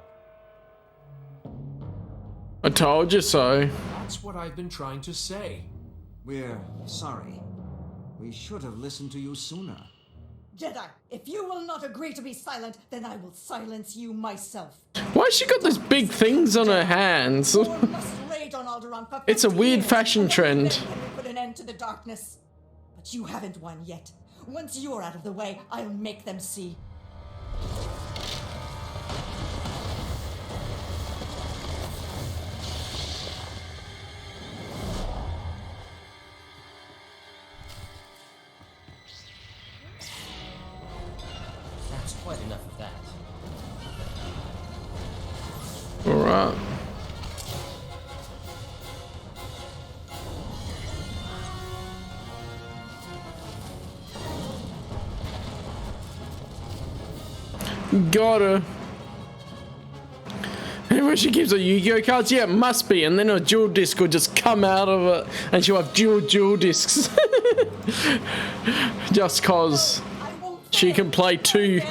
I told you so. That's what I've been trying to say. We're sorry. We should have listened to you sooner. Jedi, if you will not agree to be silent, then I will silence you myself. Why has she got those big things on her hands? War must rage on Alderaan for It's a 50 weird years, fashion and only trend. then can we put an end to the darkness. But you haven't won yet. Once you're out of the way, I'll make them see. That's quite enough of that. Alright. Got her. Anyway, she keeps her Yu-Gi-Oh cards? Yeah, it must be. And then a dual disc will just come out of it and she'll have dual discs. Just cause she can play two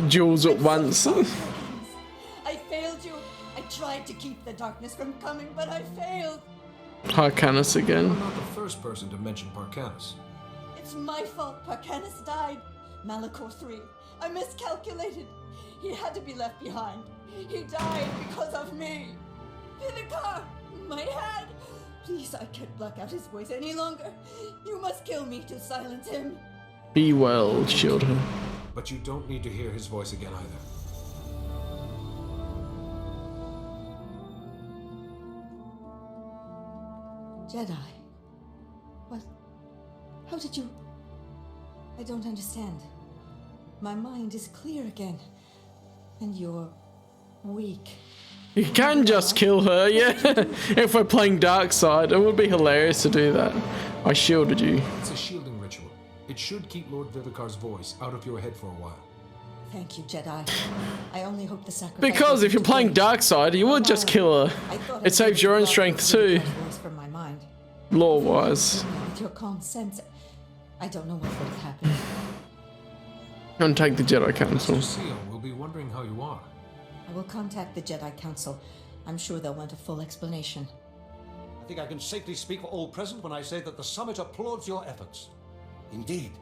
duels at once. I failed you. I tried to keep the darkness from coming, but I failed. Harkanis again. You're not the first person to mention Parkanis. It's my fault Parkanis died. Malachor III. I miscalculated. He had to be left behind. He died because of me. Vinegar! My head! Please, I can't block out his voice any longer. You must kill me to silence him. Be well, children. But you don't need to hear his voice again either. Jedi. What? How did you... I don't understand. My mind is clear again. And you're weak. You can just kill her, yeah. If we're playing Dark Side, it would be hilarious to do that. I shielded you. It's a shielding ritual. It should keep Lord Vivicar's voice out of your head for a while. Thank you, Jedi. I only hope the sacrifice... Because if you're playing Dark Side, you would just kill her. It saves your own strength too. From my mind. Lore-wise. With your calm sense, I don't know what would have happened. And take the Jedi Council. Mr. Seal will be wondering how you are. I will contact the Jedi Council. I'm sure they'll want a full explanation. I think I can safely speak for all present when I say that the Summit applauds your efforts. Indeed.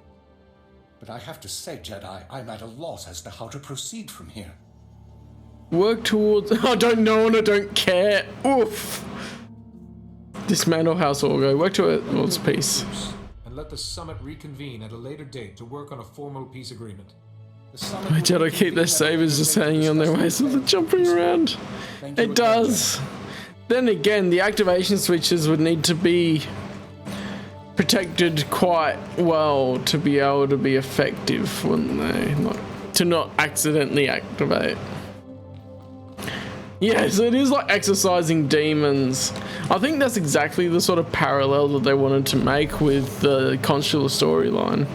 But I have to say, Jedi, I'm at a loss as to how to proceed from here. Work towards... I don't know and I don't care. Oof. Dismantle House Orgo. Work towards peace. And let the Summit reconvene at a later date to work on a formal peace agreement. My Jedi keep their sabers just hanging on their waist with the jumping around. It does. Then again, the activation switches would need to be protected quite well to be able to be effective, wouldn't they? To not accidentally activate. Yes, it is like exercising demons. I think that's exactly the sort of parallel that they wanted to make with the Consular storyline.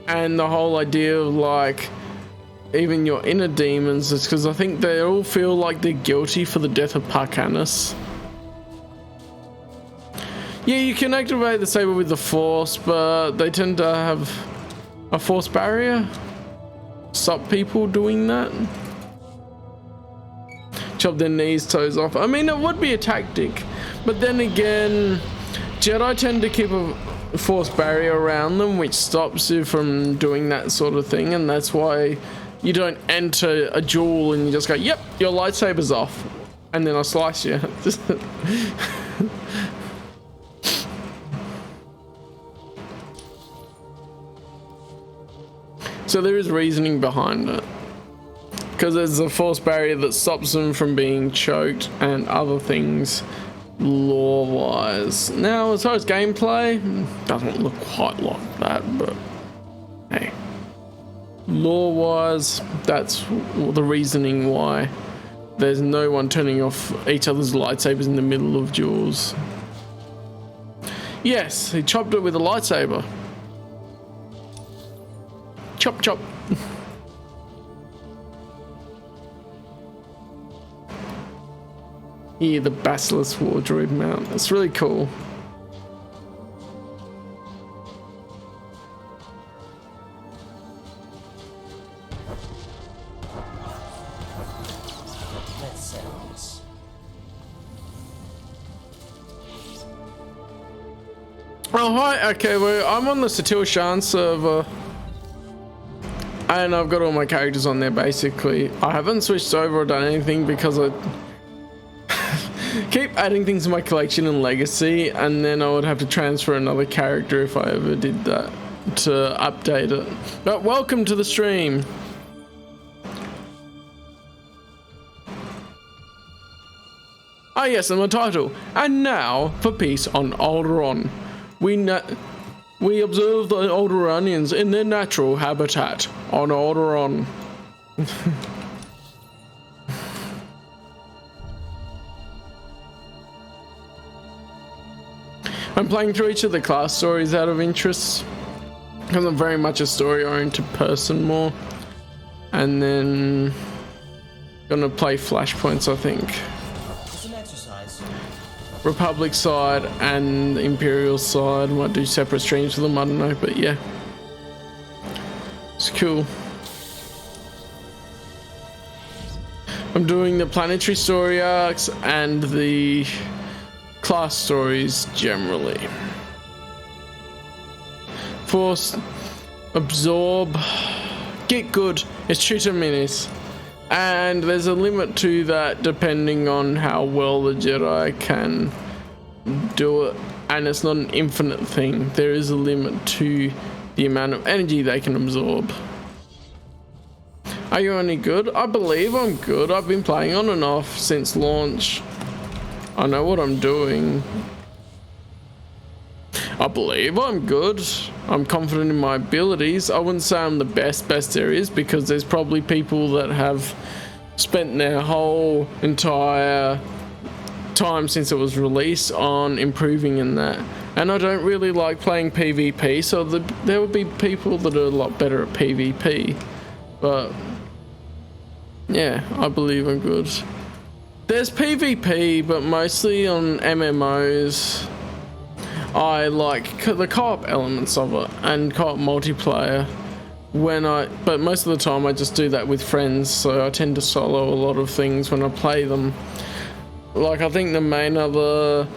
And the whole idea of like even your inner demons is because I think they all feel like they're guilty for the death of Parkanis. Yeah, you can activate the saber with the Force, but they tend to have a Force barrier. Stop people doing that. Chop their knees, toes off. I mean, it would be a tactic, but then again, Jedi tend to keep a Force barrier around them, which stops you from doing that sort of thing, and that's why you don't enter a duel and you just go, yep, your lightsaber's off, and then I slice you. So there is reasoning behind it, because there's a Force barrier that stops them from being choked and other things lore-wise. Now, as far as gameplay, doesn't look quite like that, but hey. Lore-wise, that's the reasoning why there's no one turning off each other's lightsabers in the middle of duels. Yes, he chopped it with a lightsaber. Chop, chop. Yeah, the Basilisk wardrobe mount. That's really cool. Let's settle this. Oh, hi. Okay, well, I'm on the SWtOR server. And I've got all my characters on there, basically. I haven't switched over or done anything because I keep adding things to my collection and legacy, and then I would have to transfer another character if I ever did that to update it. But welcome to the stream. Ah yes, and my title. And now for peace on Alderaan. We observe the Alderaanians in their natural habitat on Alderaan. I'm playing through each of the class stories out of interest, because I'm very much a story-oriented person more. And then gonna play Flashpoints, I think. It's an exercise. Republic side and Imperial side. Might do separate streams for them, I don't know, but yeah. It's cool. I'm doing the planetary story arcs and the class stories generally. Force, absorb, get good. It's shooter minis. And there's a limit to that depending on how well the Jedi can do it. And it's not an infinite thing. There is a limit to the amount of energy they can absorb. Are you any good? I believe I'm good. I've been playing on and off since launch. I know what I'm doing. I believe I'm good. I'm confident in my abilities. I wouldn't say I'm the best areas because there's probably people that have spent their whole entire time since it was released on improving in that. And I don't really like playing PvP, so there would be people that are a lot better at PvP. But yeah, I believe I'm good. There's PvP, but mostly on MMOs. I like the co-op elements of it and co-op multiplayer. But most of the time I just do that with friends, so I tend to solo a lot of things when I play them. Like, I think the main other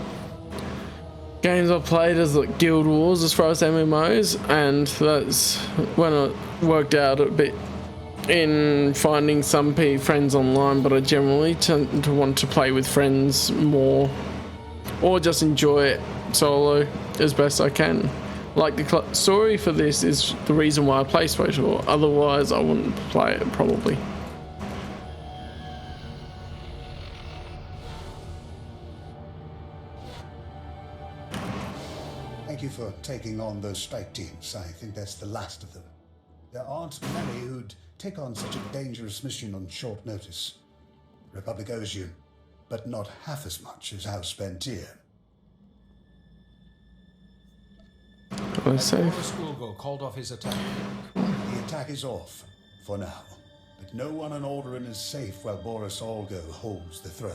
games I've played is like Guild Wars as far as MMOs, and that's when I worked out a bit in finding some friends online, but I generally tend to want to play with friends more, or just enjoy it solo as best I can. Like, the story for this is the reason why I play SWtOR, otherwise I wouldn't play it probably. Thank you for taking on those strike teams. I think that's the last of them. There aren't many who'd take on such a dangerous mission on short notice. The Republic owes you, but not half as much as House SWtOR. Boris Ulgo called off his attack. The attack is off, for now. But no one on Alderaan is safe while Boris Ulgo holds the throne.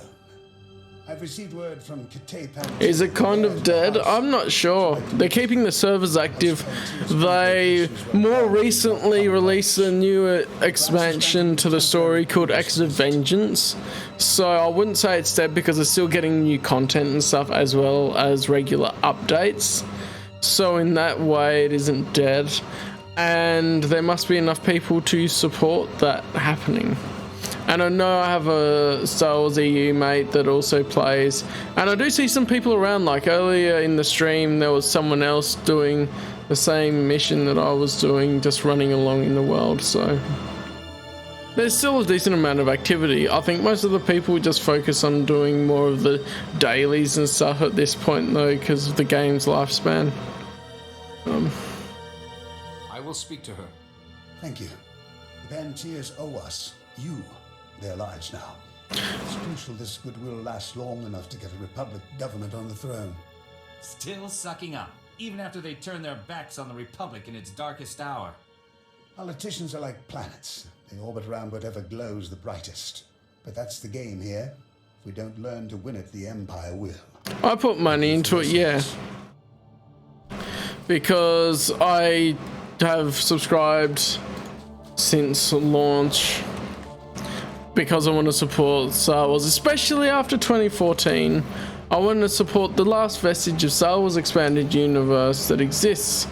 I've received word from Cantina. Is it kind of dead? I'm not sure. They're keeping the servers active. They more recently released a new expansion to the story called Acts of Vengeance. So I wouldn't say it's dead because they're still getting new content and stuff as well as regular updates. So in that way it isn't dead. And there must be enough people to support that happening. And I know I have a Star Wars EU mate that also plays, and I do see some people around. Like earlier in the stream there was someone else doing the same mission that I was doing, just running along in the world, so there's still a decent amount of activity. I think most of the people just focus on doing more of the dailies and stuff at this point though, because of the game's lifespan. I will speak to her. Thank you. The Bantiers owe us, you, their lives now. It's crucial this goodwill lasts long enough to get a Republic government on the throne. Still sucking up, even after they turn their backs on the Republic in its darkest hour. Politicians are like planets. They orbit around whatever glows the brightest. But that's the game here. If we don't learn to win it, the Empire will. I put money into it, yeah. Because I have subscribed since launch. Because I want to support Star Wars, especially after 2014. I want to support the last vestige of Star Wars expanded universe that exists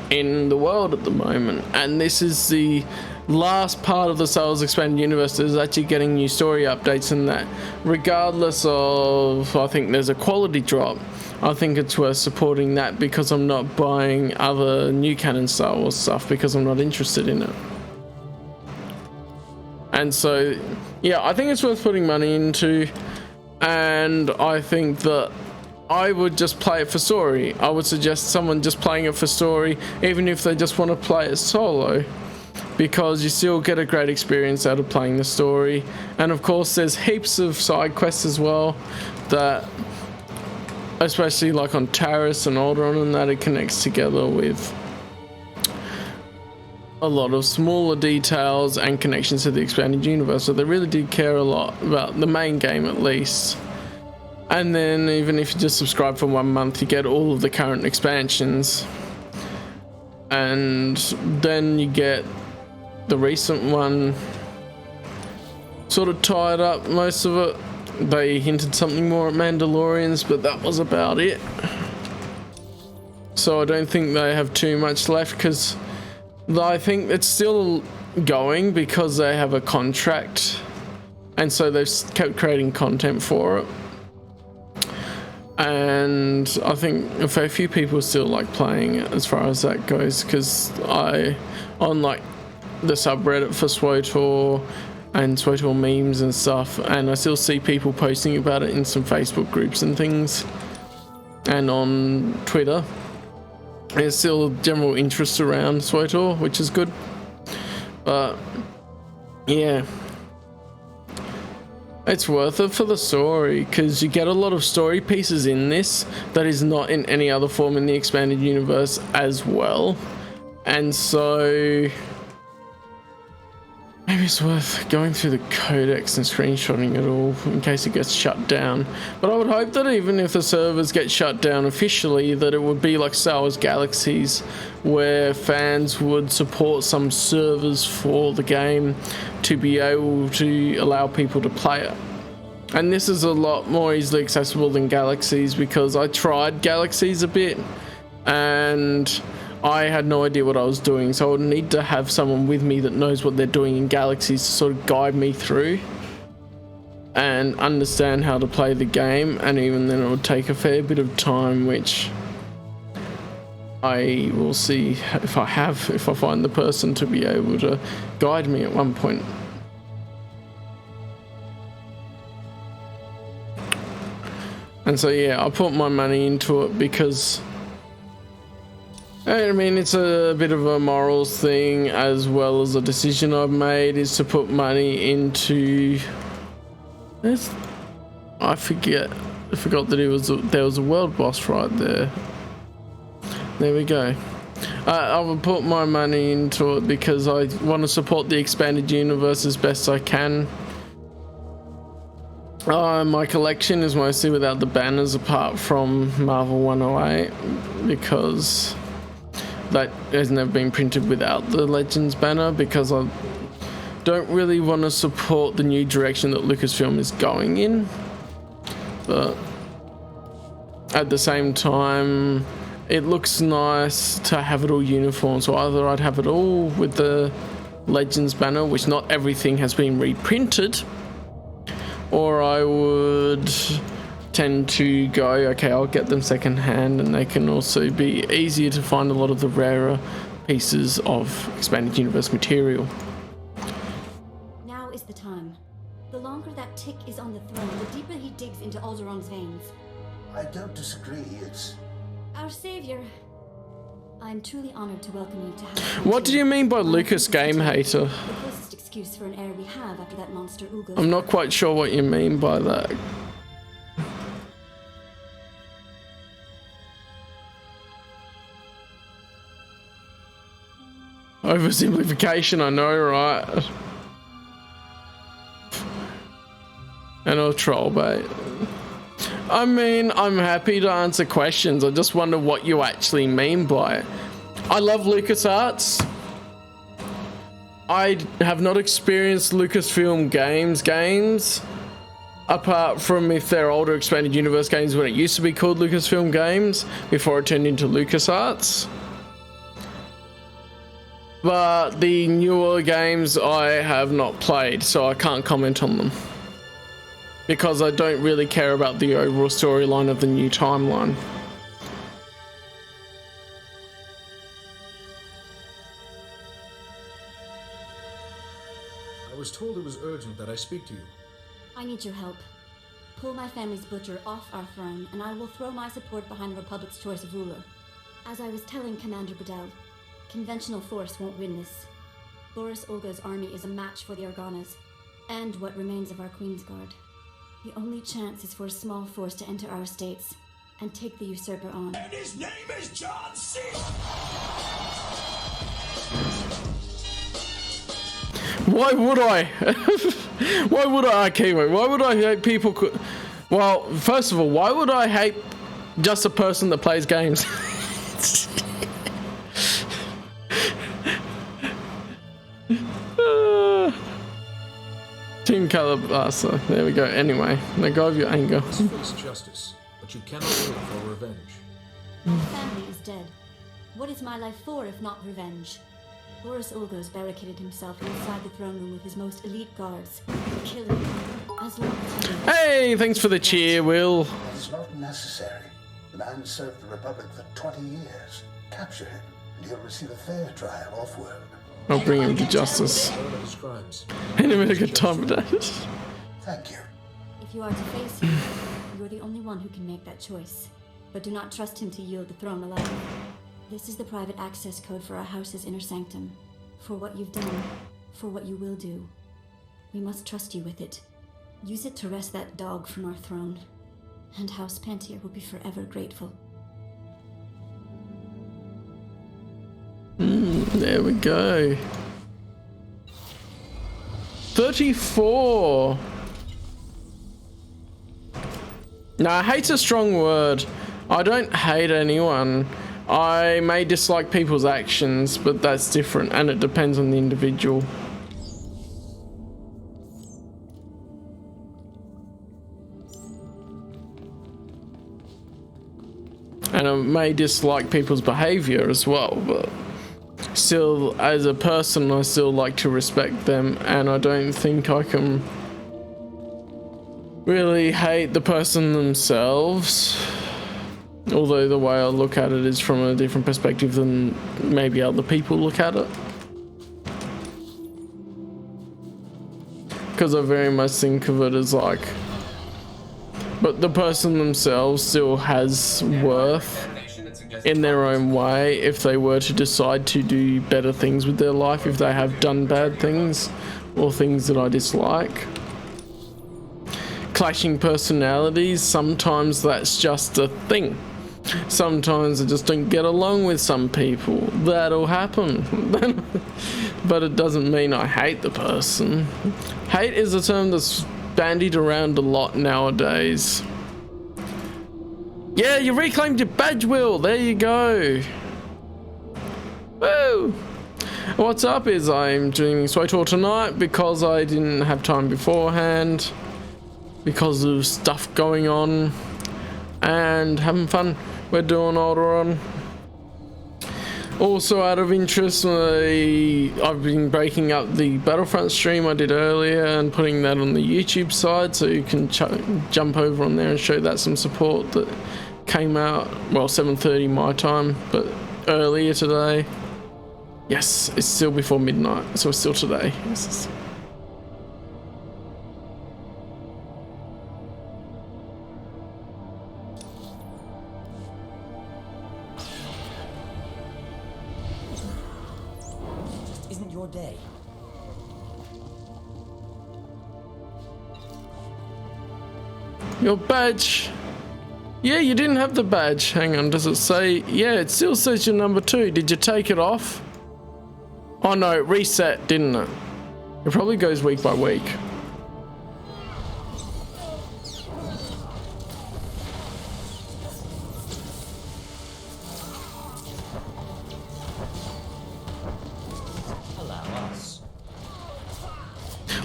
in the world at the moment. And this is the last part of the Star Wars expanded universe that is actually getting new story updates, and that regardless of, I think there's a quality drop, I think it's worth supporting that because I'm not buying other new canon Star Wars stuff because I'm not interested in it. And so, yeah, I think it's worth putting money into, and I think that I would just play it for story. I would suggest someone just playing it for story, even if they just want to play it solo, because you still get a great experience out of playing the story. And of course, there's heaps of side quests as well, that, especially like on Taris and Alderaan and that, it connects together with a lot of smaller details and connections to the expanded universe, so they really did care a lot about the main game at least. And then even if you just subscribe for 1 month, you get all of the current expansions, and then you get the recent one sort of tied up most of it. They hinted something more at Mandalorians, but that was about it. so I don't think they have too much left, because I think it's still going because they have a contract, and so they've kept creating content for it. And I think a fair few people still like playing it as far as that goes, because on like the subreddit for SWtOR and SWtOR memes and stuff, and I still see people posting about it in some Facebook groups and things, and on Twitter. There's still general interest around SWtOR, which is good. But yeah, it's worth it for the story, because you get a lot of story pieces in this that is not in any other form in the expanded universe as well. And so maybe it's worth going through the codex and screenshotting it all in case it gets shut down. But I would hope that even if the servers get shut down officially, that it would be like Star Wars Galaxies, where fans would support some servers for the game to be able to allow people to play it. And this is a lot more easily accessible than Galaxies, because I tried Galaxies a bit and I had no idea what I was doing, so I would need to have someone with me that knows what they're doing in Galaxies to sort of guide me through and understand how to play the game, and even then it would take a fair bit of time, which I will see if I find the person to be able to guide me at one point. And so yeah, I put my money into it because I mean, it's a bit of a morals thing, as well as a decision I've made is to put money into this. I forgot that there was a world boss right there. There we go. I will put my money into it because I want to support the expanded universe as best I can. My collection is mostly without the banners apart from Marvel 108, because that has never been printed without the Legends banner, because I don't really want to support the new direction that Lucasfilm is going in. But at the same time, it looks nice to have it all uniform, so either I'd have it all with the Legends banner, which not everything has been reprinted, or I would tend to go, okay, I'll get them second hand, and they can also be easier to find a lot of the rarer pieces of expanded universe material. Now is the time. The longer that tick is on the throne, the deeper he digs into Alderaan's veins. I don't disagree. It's our savior. I'm truly honored to welcome you to House. What do you mean by Lucas Game Hater? The closest excuse for an heir we have after that monster Ugo. I'm not quite sure what you mean by that. Oversimplification, I know, right? And I'll troll bait. I mean, I'm happy to answer questions. I just wonder what you actually mean by it. I love LucasArts. I have not experienced Lucasfilm games, apart from if they're older expanded universe games when it used to be called Lucasfilm Games, before it turned into LucasArts. But the newer games I have not played, so I can't comment on them, because I don't really care about the overall storyline of the new timeline. I was told it was urgent that I speak to you. I need your help. Pull my family's butcher off our throne, and I will throw my support behind the Republic's choice of ruler. As I was telling Commander Bedell, conventional force won't win this. Boris Olga's army is a match for the Organas, and what remains of our Queen's Guard. The only chance is for a small force to enter our states and take the usurper on. And his name is John C. Why would I? Why would I? Okay, wait. Why would I hate people? Well, first of all, why would I hate just a person that plays games? Team Calabasa. There we go. Anyway, let go of your anger. You must face justice, but you cannot wait for revenge. My family is dead. What is my life for if not revenge? Boris Olgos barricaded himself inside the throne room with his most elite guards, killing me. As long as he lives. Hey, thanks for the cheer, Will. It's not necessary. The man served the Republic for 20 years. Capture him, and he'll receive a fair trial off-world. I'll bring him to justice. Ain't a good time for that. Thank you. If you are to face him, you are the only one who can make that choice. But do not trust him to yield the throne alive. This is the private access code for our house's inner sanctum. For what you've done, for what you will do. We must trust you with it. Use it to wrest that dog from our throne. And House Pantier will be forever grateful. There we go. 34. No, hate's a strong word. I don't hate anyone. I may dislike people's actions, but that's different, and it depends on the individual. And I may dislike people's behavior as well, but still, as a person, I still like to respect them, and I don't think I can really hate the person themselves. Although the way I look at it is from a different perspective than maybe other people look at it. Because I very much think of it as like, but the person themselves still has worth in their own way if they were to decide to do better things with their life, if they have done bad things or things that I dislike. Clashing personalities, sometimes that's just a thing. Sometimes I just don't get along with some people. That'll happen. But it doesn't mean I hate the person. Hate is a term that's bandied around a lot nowadays. Yeah, you reclaimed your badge, Will. There you go. Woo! What's up is I'm doing SWtOR tonight because I didn't have time beforehand. Because of stuff going on. And having fun. We're doing Alderaan. Also, out of interest, I've been breaking up the Battlefront stream I did earlier and putting that on the YouTube side, so you can jump over on there and show that some support. That came out, well, 7:30 my time, but earlier today. Yes, it's still before midnight, so it's still today. Day. Your badge. Yeah, you didn't have the badge. Hang on, does it say? Yeah, it still says you're number 2. Did you take it off? Oh no, it reset, didn't it? It probably goes week by week.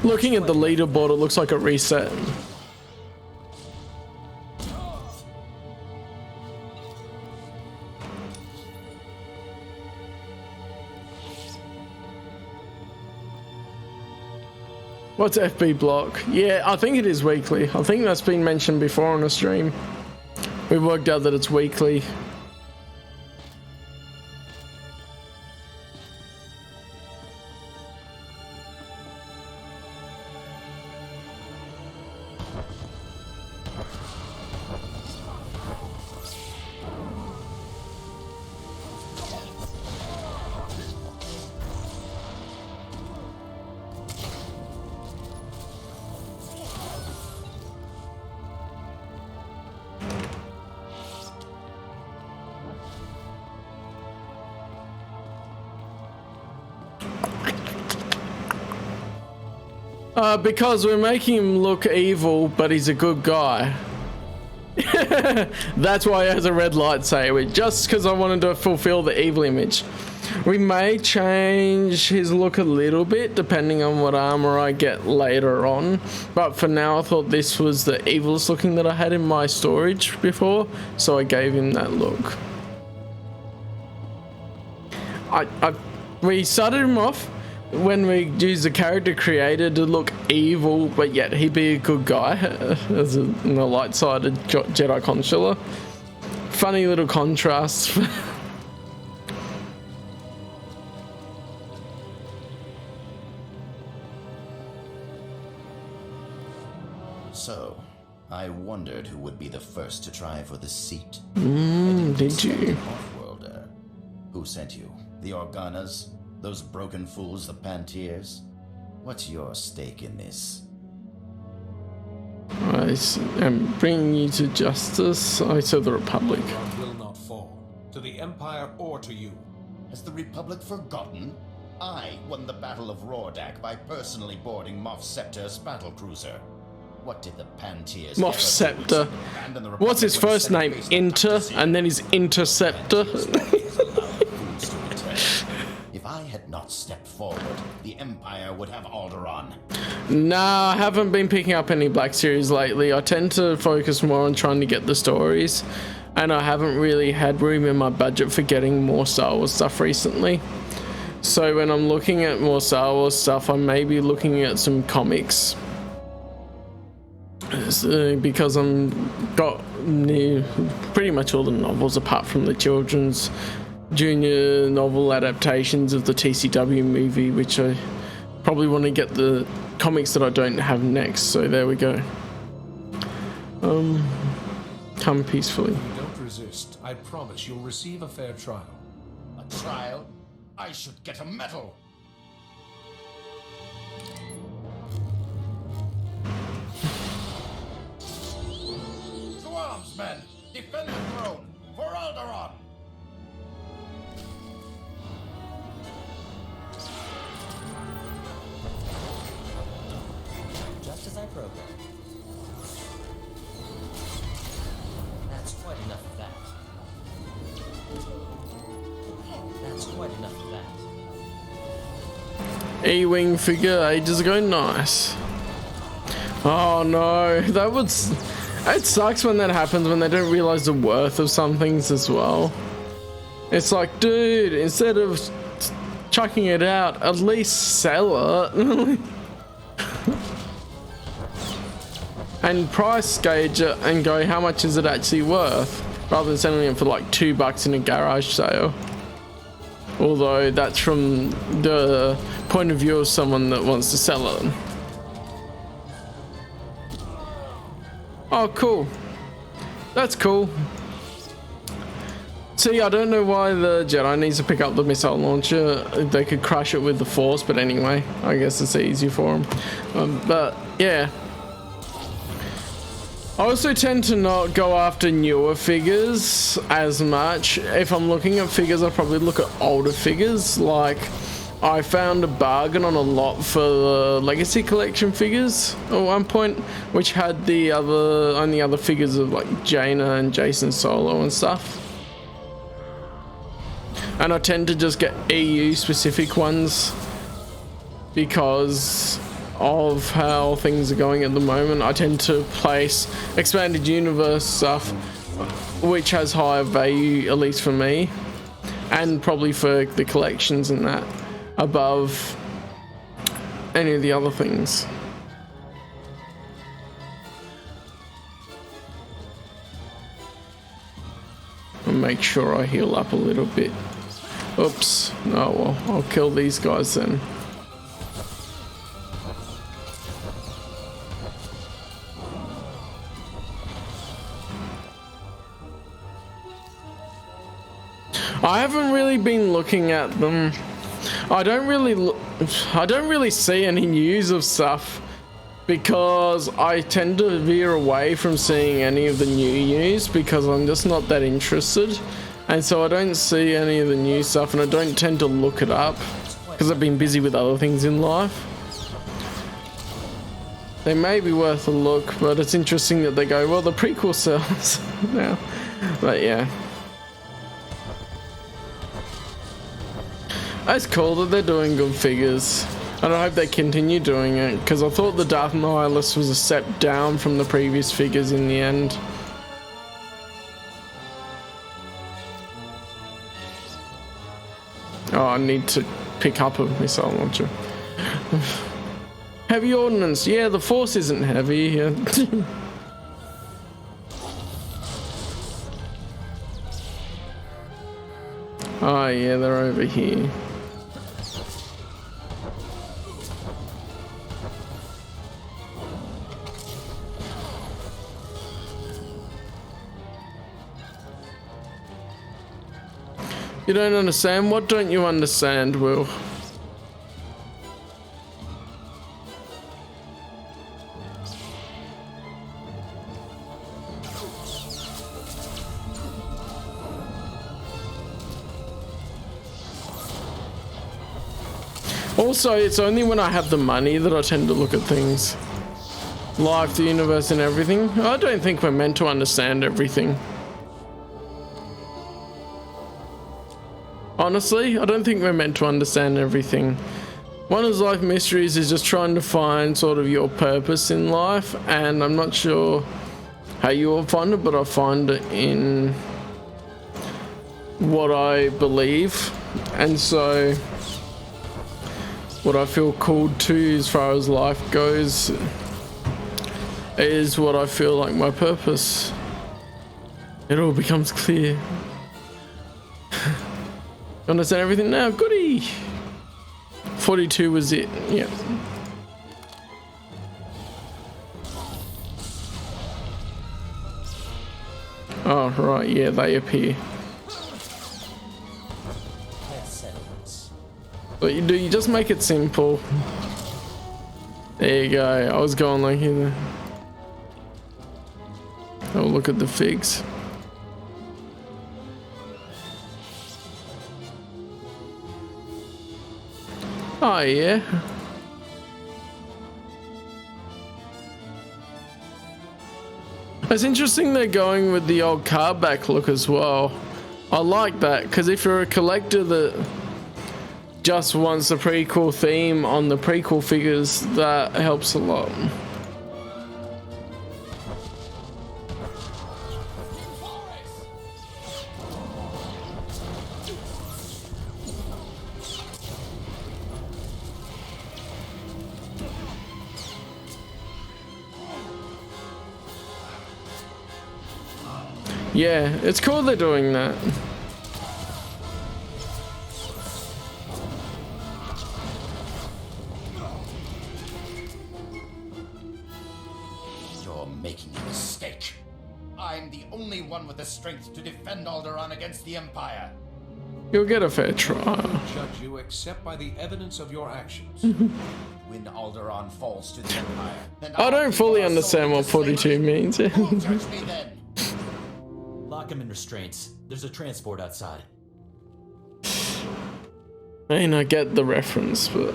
Looking at the leaderboard, it looks like it reset. What's FB block? Yeah, I think it is weekly. I think that's been mentioned before on a stream. We worked out that it's weekly. Because we're making him look evil, but he's a good guy. That's why he has a red lightsaber, just because I wanted to fulfill the evil image. We may change his look a little bit, depending on what armor I get later on. But for now, I thought this was the evilest looking that I had in my storage before, so I gave him that look. we started him off when we used the character creator to look evil, but yet he'd be a good guy as a light-sided Jedi Consular. Funny little contrast. So, I wondered who would be the first to try for the seat. Did you? Off-worlder. Who sent you? The Organas? Those broken fools, the Pantiers? What's your stake in this? I am bringing you to justice. I serve the Republic. Alderaan will not fall. To the Empire or to you. Has the Republic forgotten? I won the Battle of Rordak by personally boarding Moff Scepter's battlecruiser. What did the Pantiers Moff Scepter. What's his first name? Inter, and then his Interceptor. If I had not stepped forward, the Empire would have Alderaan. Nah, I haven't been picking up any Black Series lately. I tend to focus more on trying to get the stories, and I haven't really had room in my budget for getting more Star Wars stuff recently. So when I'm looking at more Star Wars stuff, I may be looking at some comics. Because I'm got pretty much all the novels apart from the children's junior novel adaptations of the TCW movie, which I probably want to get the comics that I don't have next. So there we go. Come peacefully. Don't resist. I promise you'll receive a fair trial. A trial? I should get a medal. To arms, men! Defend the throne for Alderaan! Just as I programmed. That's quite enough of that. That's quite enough of that. E-Wing figure ages ago, nice. Oh no, it sucks when that happens, when they don't realize the worth of some things as well. It's like, dude, instead of chucking it out, at least sell it. And price gauge it and go, how much is it actually worth, rather than selling it for like $2 in a garage sale. Although that's from the point of view of someone that wants to sell it. Oh, cool. That's cool. See, I don't know why the Jedi needs to pick up the missile launcher. They could crush it with the Force, but anyway, I guess it's easy for them. But yeah. I also tend to not go after newer figures as much. If I'm looking at figures, I probably look at older figures. Like, I found a bargain on a lot for the Legacy Collection figures at one point, which had the only other figures of like Jaina and Jason Solo and stuff. And I tend to just get EU specific ones because of how things are going at the moment. I tend to place expanded universe stuff which has higher value, at least for me, and probably for the collections and that, above any of the other things. I'll make sure I heal up a little bit. Oops. Oh well, I'll kill these guys then. I haven't really been looking at them. I don't really see any news of stuff because I tend to veer away from seeing any of the new news because I'm just not that interested, and so I don't see any of the new stuff, and I don't tend to look it up because I've been busy with other things in life. They may be worth a look, but it's interesting that they go, well, the prequel sells now. But yeah. It's cool that they're doing good figures, and I hope they continue doing it, because I thought the Darth Nihilus was a step down from the previous figures in the end. Oh, I need to pick up a missile launcher. Heavy ordnance. Yeah, the force isn't heavy here. Oh, yeah, they're over here. You don't understand? What don't you understand, Will? Also, it's only when I have the money that I tend to look at things. Life, the universe, and everything. I don't think we're meant to understand everything. Honestly, I don't think we're meant to understand everything. One of life mysteries is just trying to find sort of your purpose in life, and I'm not sure how you will find it, but I find it in what I believe, and so what I feel called to as far as life goes is what I feel like my purpose. It all becomes clear. Understand everything now? Goody! 42 was it, yeah. Oh, right, yeah, they appear. But you just make it simple. There you go. I was going like here. Oh, look at the figs. Oh, yeah. It's interesting they're going with the old card back look as well. I like that, because if you're a collector that just wants the prequel theme on the prequel figures, that helps a lot. Yeah, it's cool they're doing that. You're making a mistake. I'm the only one with the strength to defend Alderaan against the Empire. You'll get a fair try. Judge you except by the evidence of your actions. When Alderaan falls to the Empire, then I don't fully understand what 42 means. who'll judge me then? Lock him in restraints. There's a transport outside. I mean, I get the reference, but...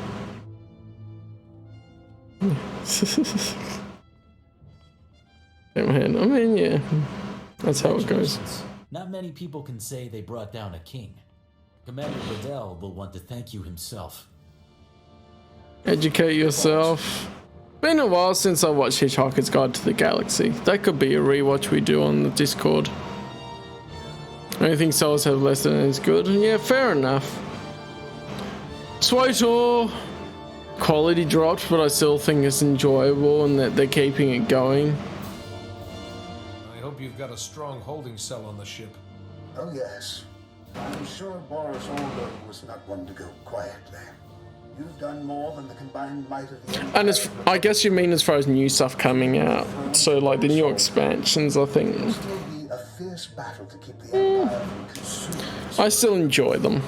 I mean, yeah. That's how it goes. Not many people can say they brought down a king. Commander Bedell will want to thank you himself. Educate yourself. Been a while since I watched Hitchhiker's Guide to the Galaxy. That could be a rewatch we do on the Discord. Anything souls have less than is good. Yeah, fair enough. SWtOR quality dropped, but I still think it's enjoyable and that they're keeping it going. I hope you've got a strong holding cell on the ship. Oh, yes. I'm sure Boris Older was not one to go quietly. You've done more than the combined might of the Empire. And as, I guess you mean as far as new stuff coming out. So, like the new expansions, I think. It'll still be a fierce battle to keep the Empire from consuming. I still enjoy them.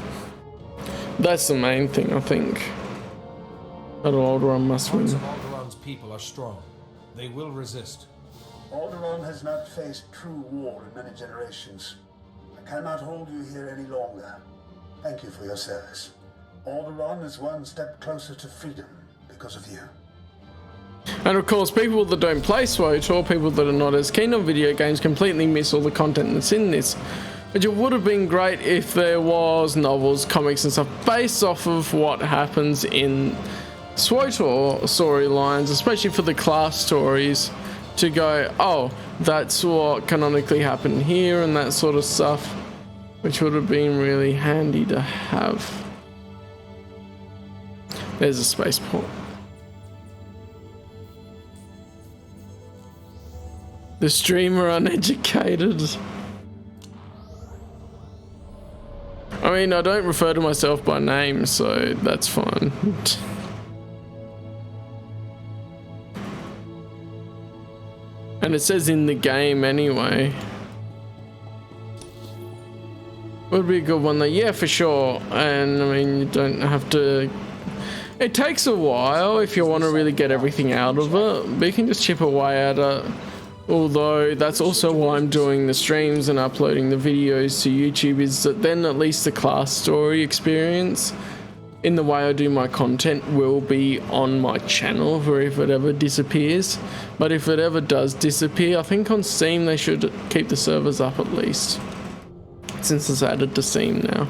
That's the main thing, I think. That Alderaan must win. Alderaan's people are strong. They will resist. Alderaan has not faced true war in many generations. I cannot hold you here any longer. Thank you for your service. Alderaan is one step closer to freedom because of you. And of course, people that don't play SWtOR, people that are not as keen on video games, completely miss all the content that's in this. But it would have been great if there was novels, comics and stuff based off of what happens in SWtOR storylines, especially for the class stories, to go, oh, that's what canonically happened here and that sort of stuff, which would have been really handy to have. There's a spaceport. The streamer uneducated. I mean, I don't refer to myself by name, so that's fine. And it says in the game anyway. Would be a good one though. Yeah, for sure. And I mean, you don't have to... It takes a while if you want to really get everything out of it, but you can just chip away at it. Although that's also why I'm doing the streams and uploading the videos to YouTube, is that then at least the class story experience in the way I do my content will be on my channel for if it ever disappears. But if it ever does disappear, I think on Steam they should keep the servers up at least, since it's added to Steam now.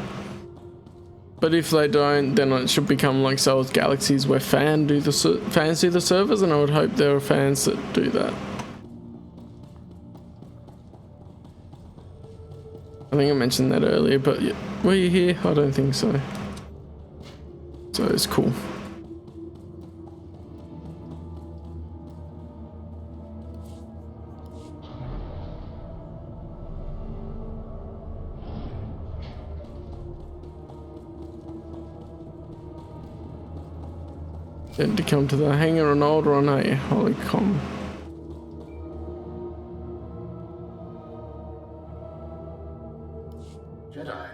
But if they don't, then it should become like Souls Galaxies, where fans do the servers, and I would hope there are fans that do that. I think I mentioned that earlier, but were you here? I don't think so. So it's cool. Then to come to the hangar on Alderaan, hey, holy cow. Jedi,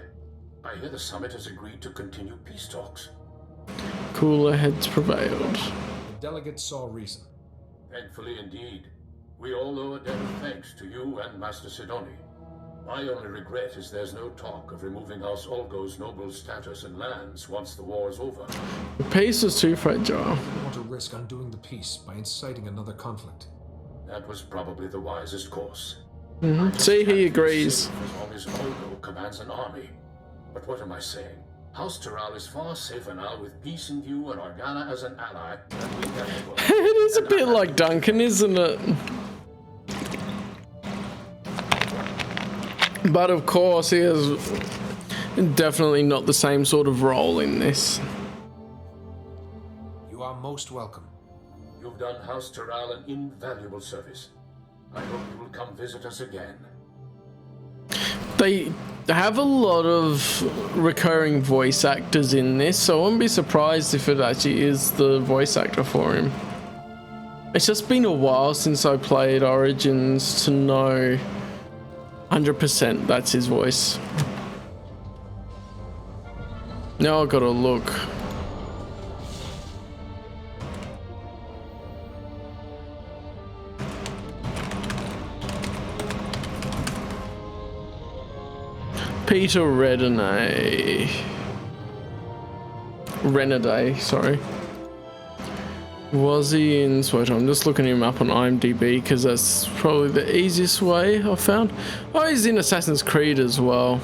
I hear the summit has agreed to continue peace talks. Cooler heads prevailed. The delegates saw reason. Thankfully indeed. We all owe a debt of thanks to you and Master Sidoni. My only regret is there's no talk of removing House Olgo's noble status and lands once the war is over. The peace is too fragile. I don't want to risk undoing the peace by inciting another conflict. That was probably the wisest course. See, he agrees. As long as Olgo commands an army. But what am I saying? House Tyral is far safer now with peace in view and Organa as an ally than we ever were. It is a bit like Duncan, isn't it? But of course, he has definitely not the same sort of role in this. You are most welcome. You've done House Tyral an invaluable service. I hope you will come visit us again. They have a lot of recurring voice actors in this, so I wouldn't be surprised if it actually is the voice actor for him. It's just been a while since I played Origins to know 100% that's his voice. Now I've got to look. Peter Renaday, sorry. Was he in SWtOR? I'm just looking him up on IMDb because that's probably the easiest way I've found. Oh, he's in Assassin's Creed as well.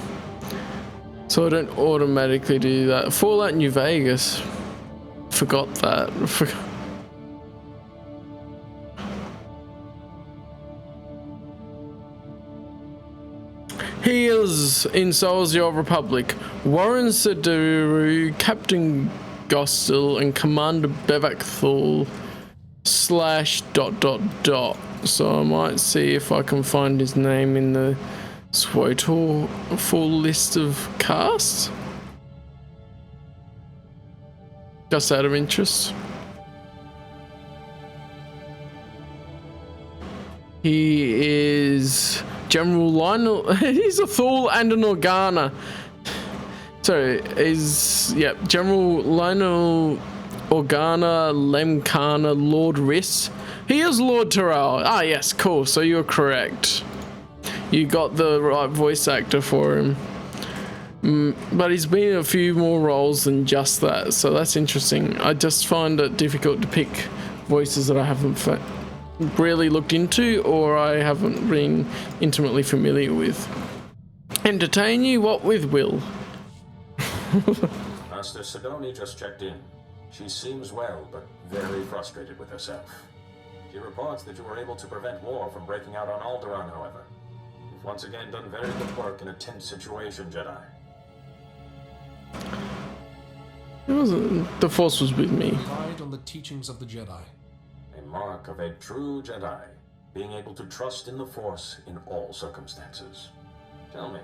So I don't automatically do that. Fallout New Vegas. Forgot that. He is in SWtOR Republic, Warren Seduru, Captain Gostil, and Commander Bevakthul / ... So I might see if I can find his name in the SWtOR full list of cast. Just out of interest. He is General Lionel. He's a Thule and an Organa. So General Lionel Organa Lemkana Lord Riss. He is Lord Tyral. Ah, yes, cool. So you're correct. You got the right voice actor for him. But he's been in a few more roles than just that, so that's interesting. I just find it difficult to pick voices that I haven't really looked into or I haven't been intimately familiar with. Entertain you? What with Will? Master Sidoni just checked in. She seems well, but very frustrated with herself. She reports that you were able to prevent war from breaking out on Alderaan, however. You've once again done very good work in a tense situation, Jedi. It wasn't. The Force was with me. Relied on the teachings of the Jedi. A mark of a true Jedi, being able to trust in the Force in all circumstances. Tell me,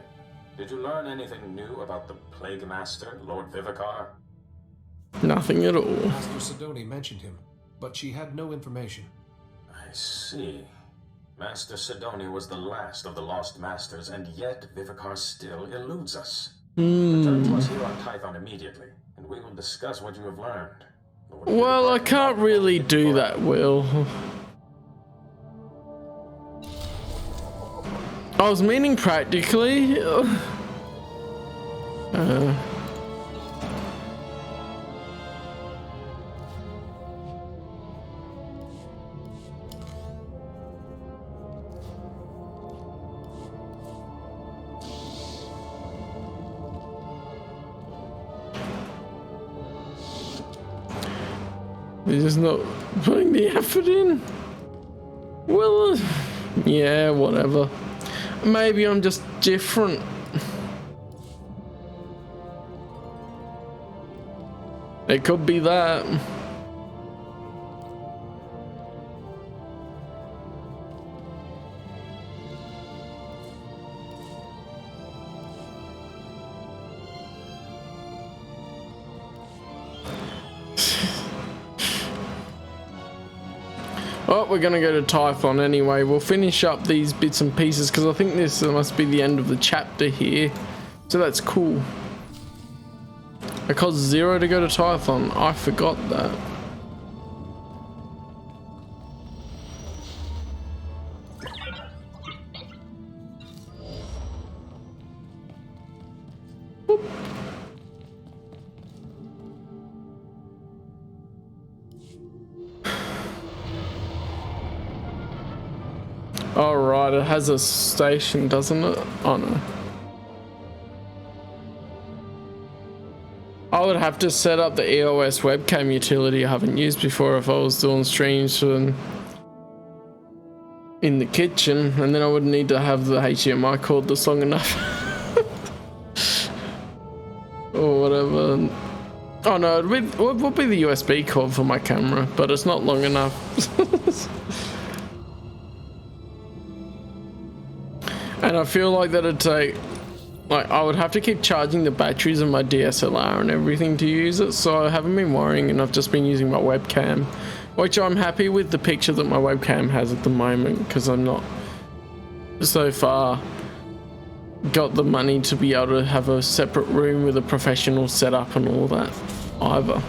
did you learn anything new about the Plague Master, Lord Vivicar? Nothing at all. Master Sidoni mentioned him, but she had no information. I see. Master Sidoni was the last of the Lost Masters, and yet Vivicar still eludes us. Return to us here on Tython immediately, and we will discuss what you have learned. Well, I can't really do that, Will. I was meaning practically. They're just not putting the effort in. Well, yeah, whatever. Maybe I'm just different. It could be that. Oh, we're gonna go to Tython anyway. We'll finish up these bits and pieces because I think this must be the end of the chapter here. So that's cool. It cost 0 to go to Tython. I forgot that. Oh right, it has a station, doesn't it? Oh no. I would have to set up the EOS webcam utility I haven't used before if I was doing streams in the kitchen, and then I would need to have the HDMI cord that's long enough. Or whatever. Oh no, it would be the USB cord for my camera, but it's not long enough. And I feel like that'd take, like, I would have to keep charging the batteries of my DSLR and everything to use it, so I haven't been worrying and I've just been using my webcam, which I'm happy with the picture that my webcam has at the moment because I'm not so far got the money to be able to have a separate room with a professional setup and all that either.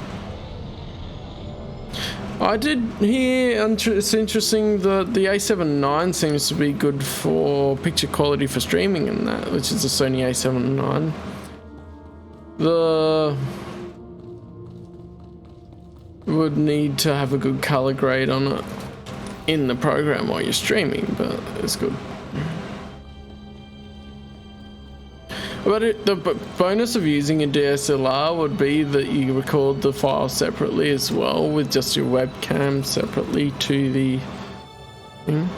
I did hear, it's interesting that the A7 IV seems to be good for picture quality for streaming and that, which is the Sony A7 IV. The would need to have a good color grade on it in the program while you're streaming, but it's good. But the bonus of using a DSLR would be that you record the file separately as well, with just your webcam separately to the thing.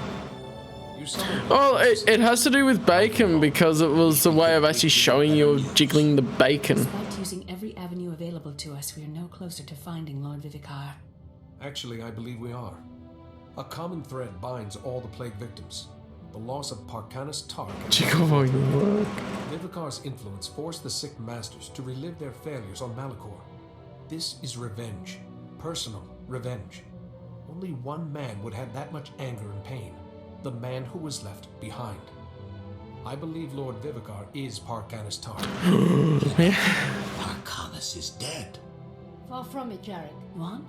Oh, it has to do with bacon because it was the way of actually showing you jiggling the bacon. Despite using every avenue available to us, we are no closer to finding Lord Vivicar. Actually, I believe we are. A common thread binds all the plague victims. The loss of Parkanis Tark and Vivicar's influence forced the sick masters to relive their failures on Malachor. This is revenge. Personal revenge. Only one man would have that much anger and pain. The man who was left behind. I believe Lord Vivicar is Parkanis Tark. Parkanis is dead. Far from it, Jarek. Yuan?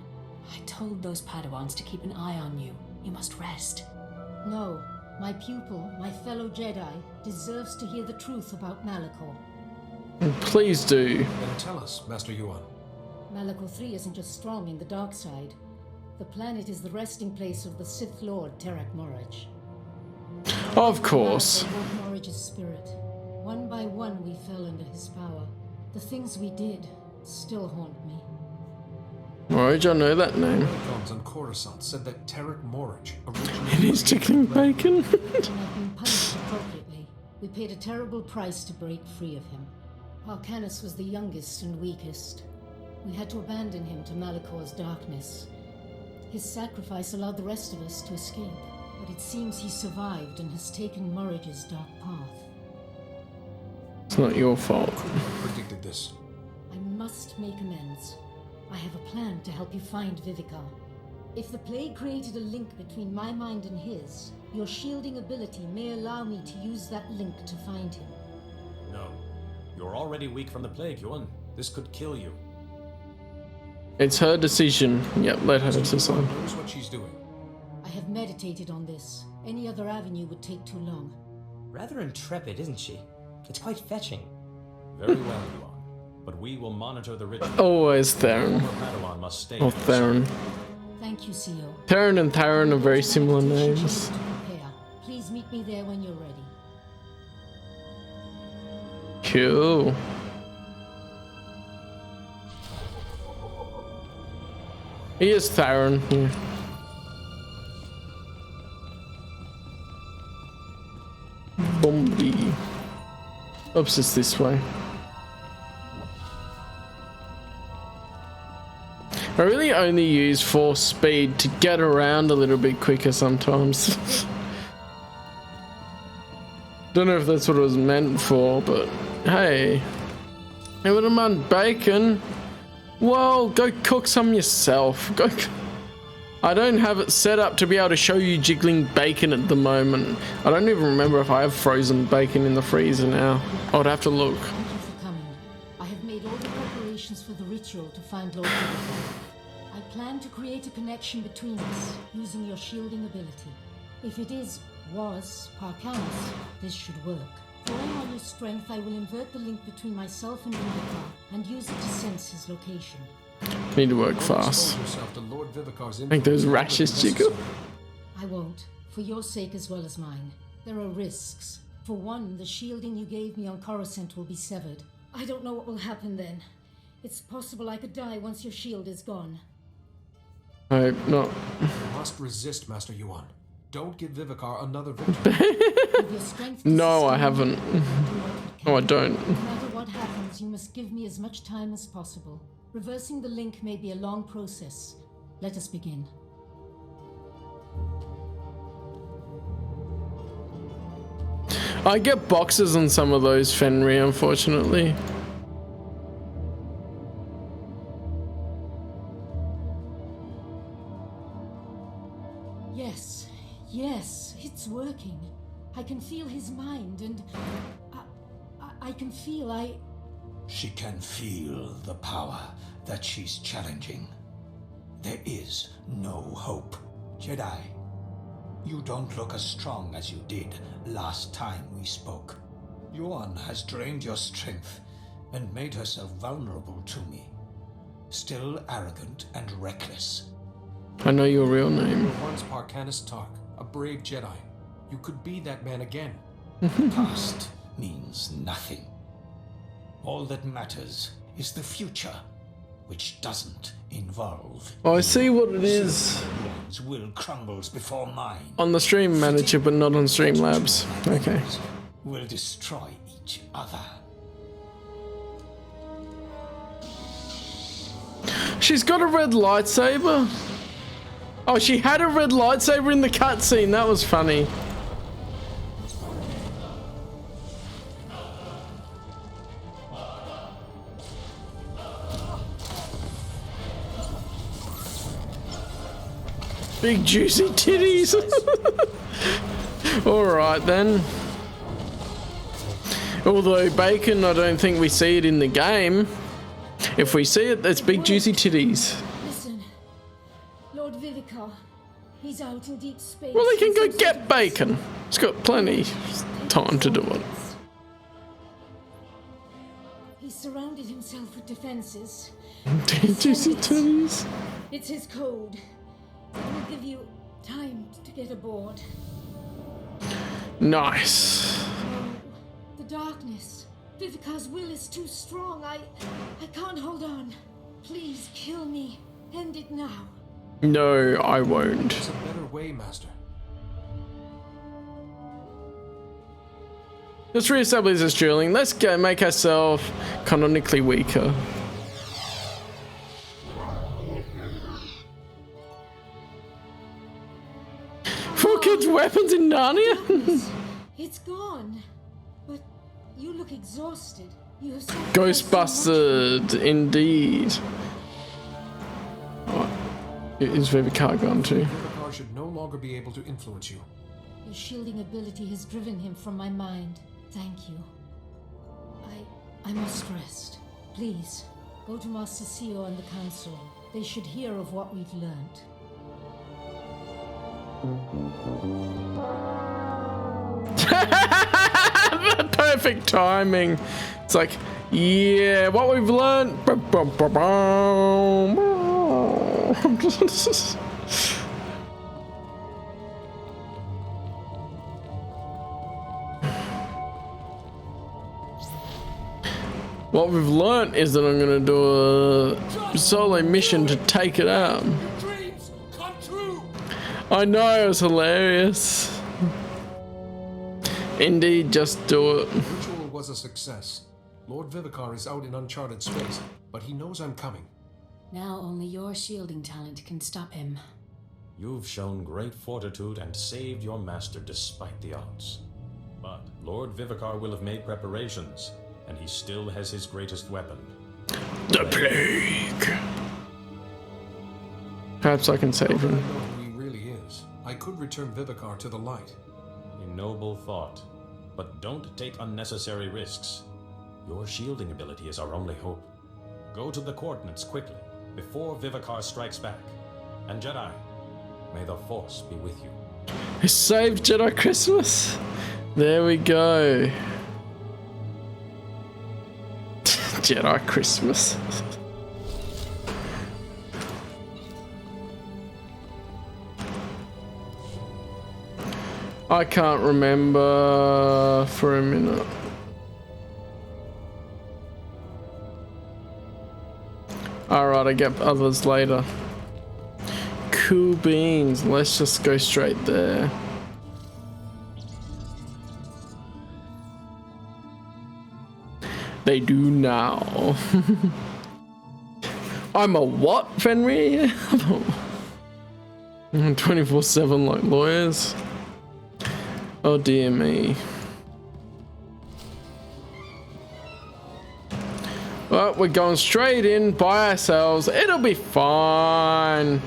I told those Padawans to keep an eye on you. You must rest. No. My pupil, my fellow Jedi, deserves to hear the truth about Malachor. Please do. Then tell us, Master Yuan. Malachor 3 isn't just strong in the dark side. The planet is the resting place of the Sith Lord, Terek Moraj. Of course. Moraj's spirit. One by one we fell under his power. The things we did still haunt me. Moraj, I know that name. Icons on Coruscant said that Terek Moraj originally... And he's tickling bacon. And I've been punished appropriately. We paid a terrible price to break free of him. Parkanis was the youngest and weakest. We had to abandon him to Malikor's darkness. His sacrifice allowed the rest of us to escape, but it seems he survived and has taken Murridge's dark path. It's not your fault. I predicted this. I must make amends. I have a plan to help you find Vivicar. If the plague created a link between my mind and his, your shielding ability may allow me to use that link to find him. No. You're already weak from the plague, Yuan. This could kill you. It's her decision. Yep, let her decide. Knows what she's doing. I have meditated on this. Any other avenue would take too long. Rather intrepid, isn't she? It's quite fetching. Very well, Yuan. But we will monitor the ritual. Always Theron. Padawan must stay. Or Theron. Thank you, CEO. Theron and Theron are very similar names. Please meet me there when you're ready. Cool. He is Theron. Yeah. Bombi. Oops, it's this way. I really only use force speed to get around a little bit quicker sometimes. Don't know if that's what it was meant for, but hey. I would have done bacon. Well, go cook some yourself. Go. I don't have it set up to be able to show you jiggling bacon at the moment. I don't even remember if I have frozen bacon in the freezer now. I would have to look. Thank you for coming. I have made all the preparations for the ritual to find Lord Vivicar. I plan to create a connection between us, using your shielding ability. If it was Parcanis, this should work. Drawing on your strength, I will invert the link between myself and Vivicar, and use it to sense his location. Need to work fast. I think those rashes jiggle. I won't, for your sake as well as mine. There are risks. For one, the shielding you gave me on Coruscant will be severed. I don't know what will happen then. It's possible I could die once your shield is gone. I hope not. You must resist, Master Yuan. Don't give Vivicar another victory. No, I haven't. No, I don't. No matter what happens, you must give me as much time as possible. Reversing the link may be a long process. Let us begin. I get boxes on some of those Fenrir, unfortunately. Yes, it's working. I can feel his mind, and I can feel She can feel the power that she's challenging. There is no hope. Jedi, you don't look as strong as you did last time we spoke. Yuan has drained your strength and made herself vulnerable to me. Still arrogant and reckless. I know your real name. You were once Parcanis Tark, a brave Jedi. You could be that man again. Past means nothing. All that matters is the future, which doesn't involve. Oh, I see what it is. Yuan's will crumbles before mine. On the Stream Manager, but not on Streamlabs. Okay. Will destroy each other. She's got a red lightsaber. Oh, she had a red lightsaber in the cutscene. That was funny. Big juicy titties. Alright then. Although bacon, I don't think we see it in the game. If we see it, it's big juicy titties. Listen, Lord Vivicar, he's out in deep space. Well, they can go get bacon. He's got plenty time to do it. He's surrounded himself with defenses. Juicy titties. It's his code. It will give you time to get aboard. Nice. No, the darkness. Vivicar's will is too strong. I can't hold on. Please kill me. End it now. No, I won't. There's a better way, Master. Let's reestablish this dueling. Let's go make ourselves canonically weaker. much weapons in Narnia? It's gone. But you look exhausted. You have Ghostbusted, indeed. Oh, is Vivicar gone too? Vivicar should no longer be able to influence you. Your shielding ability has driven him from my mind. Thank you. I must rest. Please, go to Master SWtOR and the Council. They should hear of what we've learned. The perfect timing. It's like, yeah, what we've learned. What we've learned is that I'm gonna do a solo mission to take it out. I know, it was hilarious. Indeed, just do it. The ritual was a success. Lord Vivicar is out in uncharted space, but he knows I'm coming. Now only your shielding talent can stop him. You've shown great fortitude and saved your master despite the odds. But Lord Vivicar will have made preparations, and he still has his greatest weapon. The plague. Perhaps I can save him. I know who he really is. I could return Vivicar to the light. A noble thought, but don't take unnecessary risks. Your shielding ability is our only hope. Go to the coordinates quickly, before Vivicar strikes back. And Jedi, may the Force be with you. I saved Jedi Christmas. There we go. Jedi Christmas. I can't remember for a minute. Alright, I get others later. Cool beans. Let's just go straight there. They do now. I'm a what, Fenrir? 24/7 like lawyers. Oh dear me. Well, we're going straight in by ourselves. It'll be fine.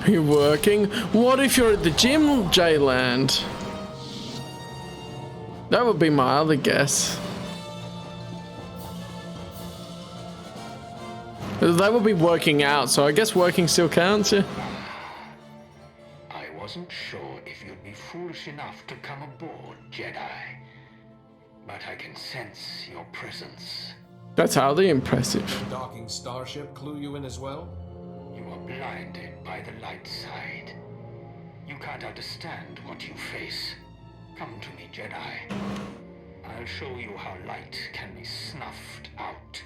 You're working? What if you're at the gym, J-Land? That would be my other guess. They would be working out, so I guess working still counts, yeah? I wasn't sure if you'd be foolish enough to come aboard, Jedi. But I can sense your presence. That's hardly impressive. The docking starship clue you in as well? You are blinded by the light side. You can't understand what you face. Come to me, Jedi. I'll show you how light can be snuffed out.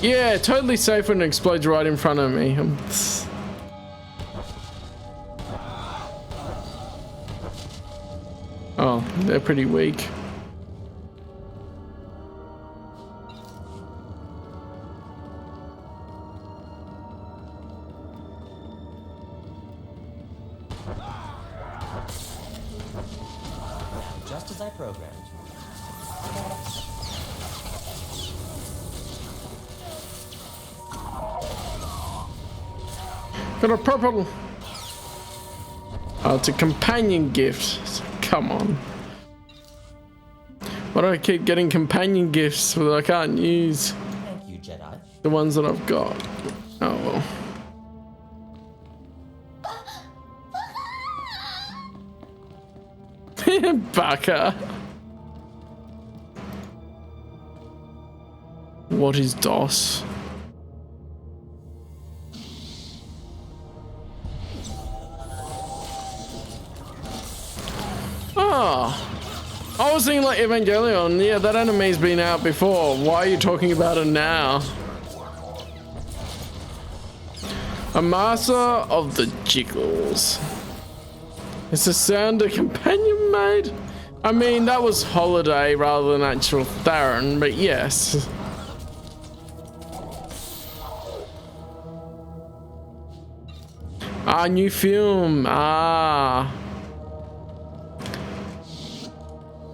Yeah, totally safe when it explodes right in front of me. Oh, they're pretty weak. Just as I programmed. Got a purple. Oh, it's a companion gift. Come on. Why do I keep getting companion gifts that I can't use? Thank you, Jedi. The ones that I've got. Oh well. Baka. What is DOS? Ah. I was thinking like Evangelion. Yeah, that anime's been out before. Why are you talking about it now? A master of the jiggles. It's the sound a companion made? I mean, that was Holiday rather than actual Theron, but yes. Ah, new film. Ah.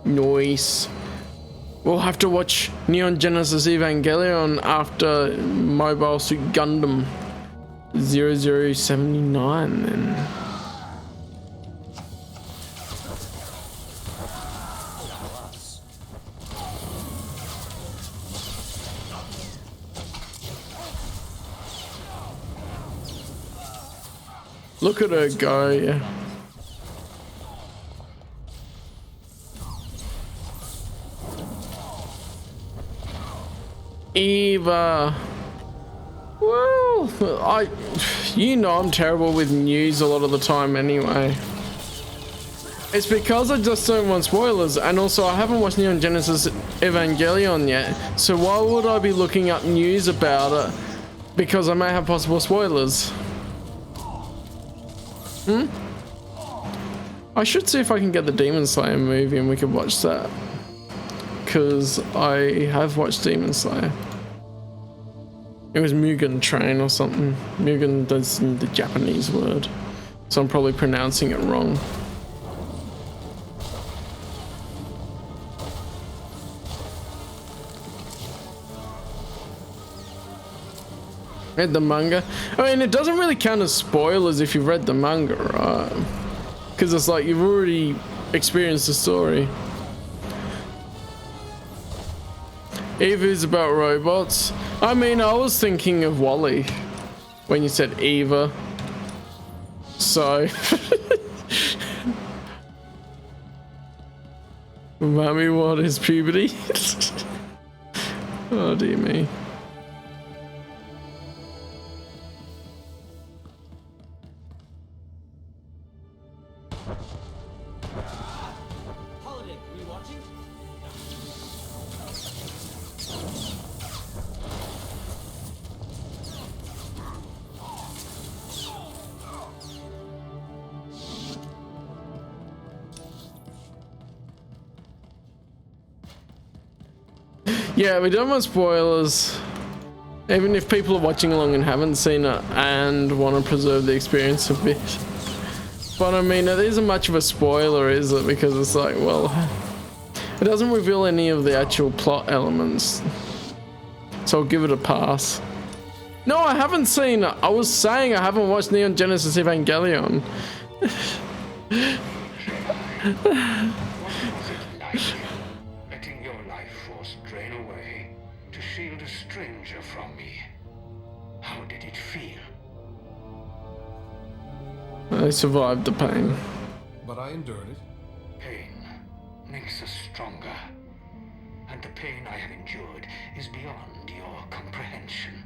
Nice. We'll have to watch Neon Genesis Evangelion after Mobile Suit Gundam 0079 then. Look at her go, yeah. Eva. Well, you know I'm terrible with news a lot of the time anyway. It's because I just don't want spoilers, and also I haven't watched Neon Genesis Evangelion yet, so why would I be looking up news about it? Because I may have possible spoilers. I should see if I can get the Demon Slayer movie and we can watch that. Because I have watched Demon Slayer. It was Mugen Train or something. Mugen does the Japanese word. So I'm probably pronouncing it wrong. Read the manga. I mean, it doesn't really count as spoilers if you've read the manga, right? Because it's like you've already experienced the story. Eva is about robots. I mean, I was thinking of Wall-E when you said Eva. So. Mommy, what is puberty? Oh dear me. Yeah, we don't want spoilers. Even if people are watching along and haven't seen it and want to preserve the experience a bit. But I mean, it isn't much of a spoiler, is it? Because it's like, well, it doesn't reveal any of the actual plot elements. So I'll give it a pass. No, I haven't seen it. I was saying I haven't watched Neon Genesis Evangelion. I survived the pain. But I endured it. Pain makes us stronger. And the pain I have endured is beyond your comprehension.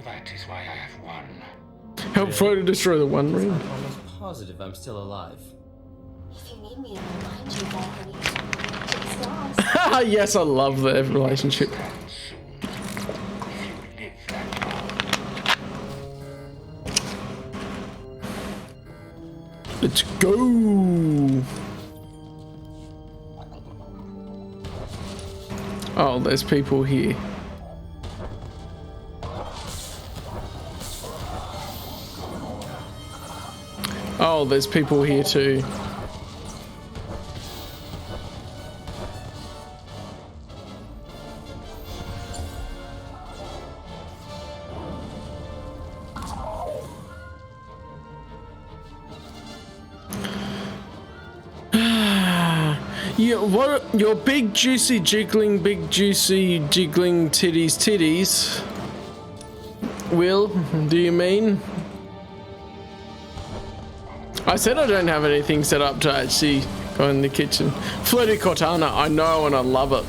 That is why I have won. Help Frodo destroy the One Ring. I'm almost positive I'm still alive. If you need me to remind you that, Yes, I love their relationship. Let's go. Oh, there's people here. Oh, there's people here too. Yeah, what your big juicy jiggling titties? Will, do you mean? I said I don't have anything set up to actually go in the kitchen. Floaty Cortana, I know and I love it.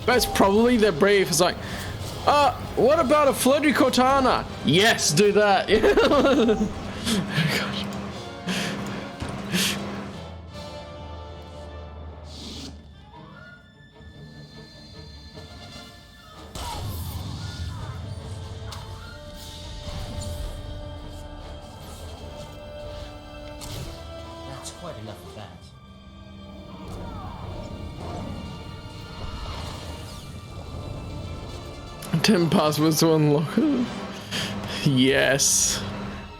That's probably their brief. It's like, what about a floaty Cortana? Yes, do that. Gosh. That's quite enough of that. 10 passwords to unlock it. Yes.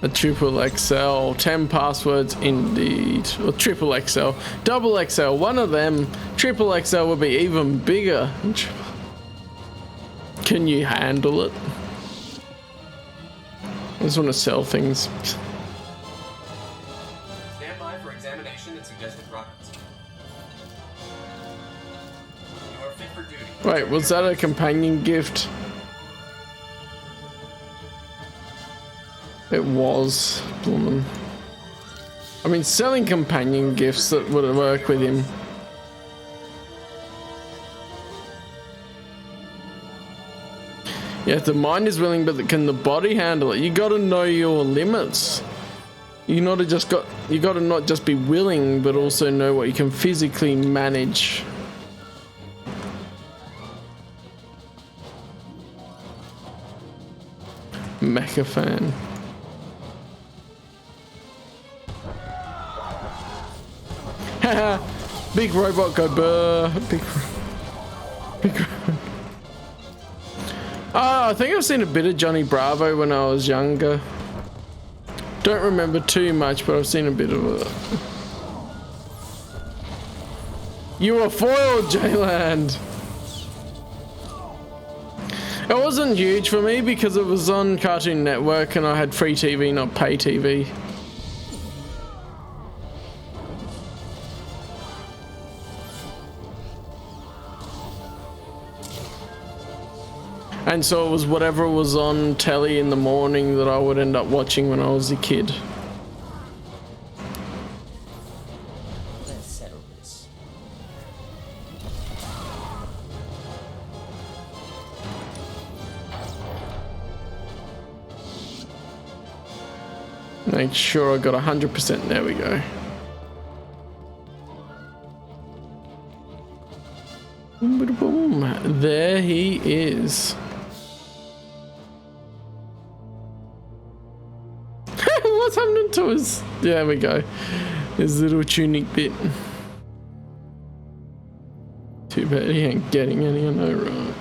A triple XL. 10 passwords indeed. Or triple XL. Double XL. One of them. Triple XL would be even bigger. Can you handle it? I just want to sell things. Stand by for examination and suggested products. You are fit for duty. Wait, was that a companion gift? It was. Woman. I mean, selling companion gifts that would work with him. Yeah, the mind is willing, but can the body handle it? You got to know your limits. You gotta not just be willing, but also know what you can physically manage. Mecha fan. Haha, big robot go burr. Big. I think I've seen a bit of Johnny Bravo when I was younger. Don't remember too much, but I've seen a bit of it. You were foiled, Jayland. It wasn't huge for me because it was on Cartoon Network and I had free TV, not pay TV. And so it was whatever was on telly in the morning that I would end up watching when I was a kid. Let's settle this. Make sure I got 100%. There we go. Boom. There he is. What's happening to his... There we go. His little tunic bit. Too bad he ain't getting any, I know, right?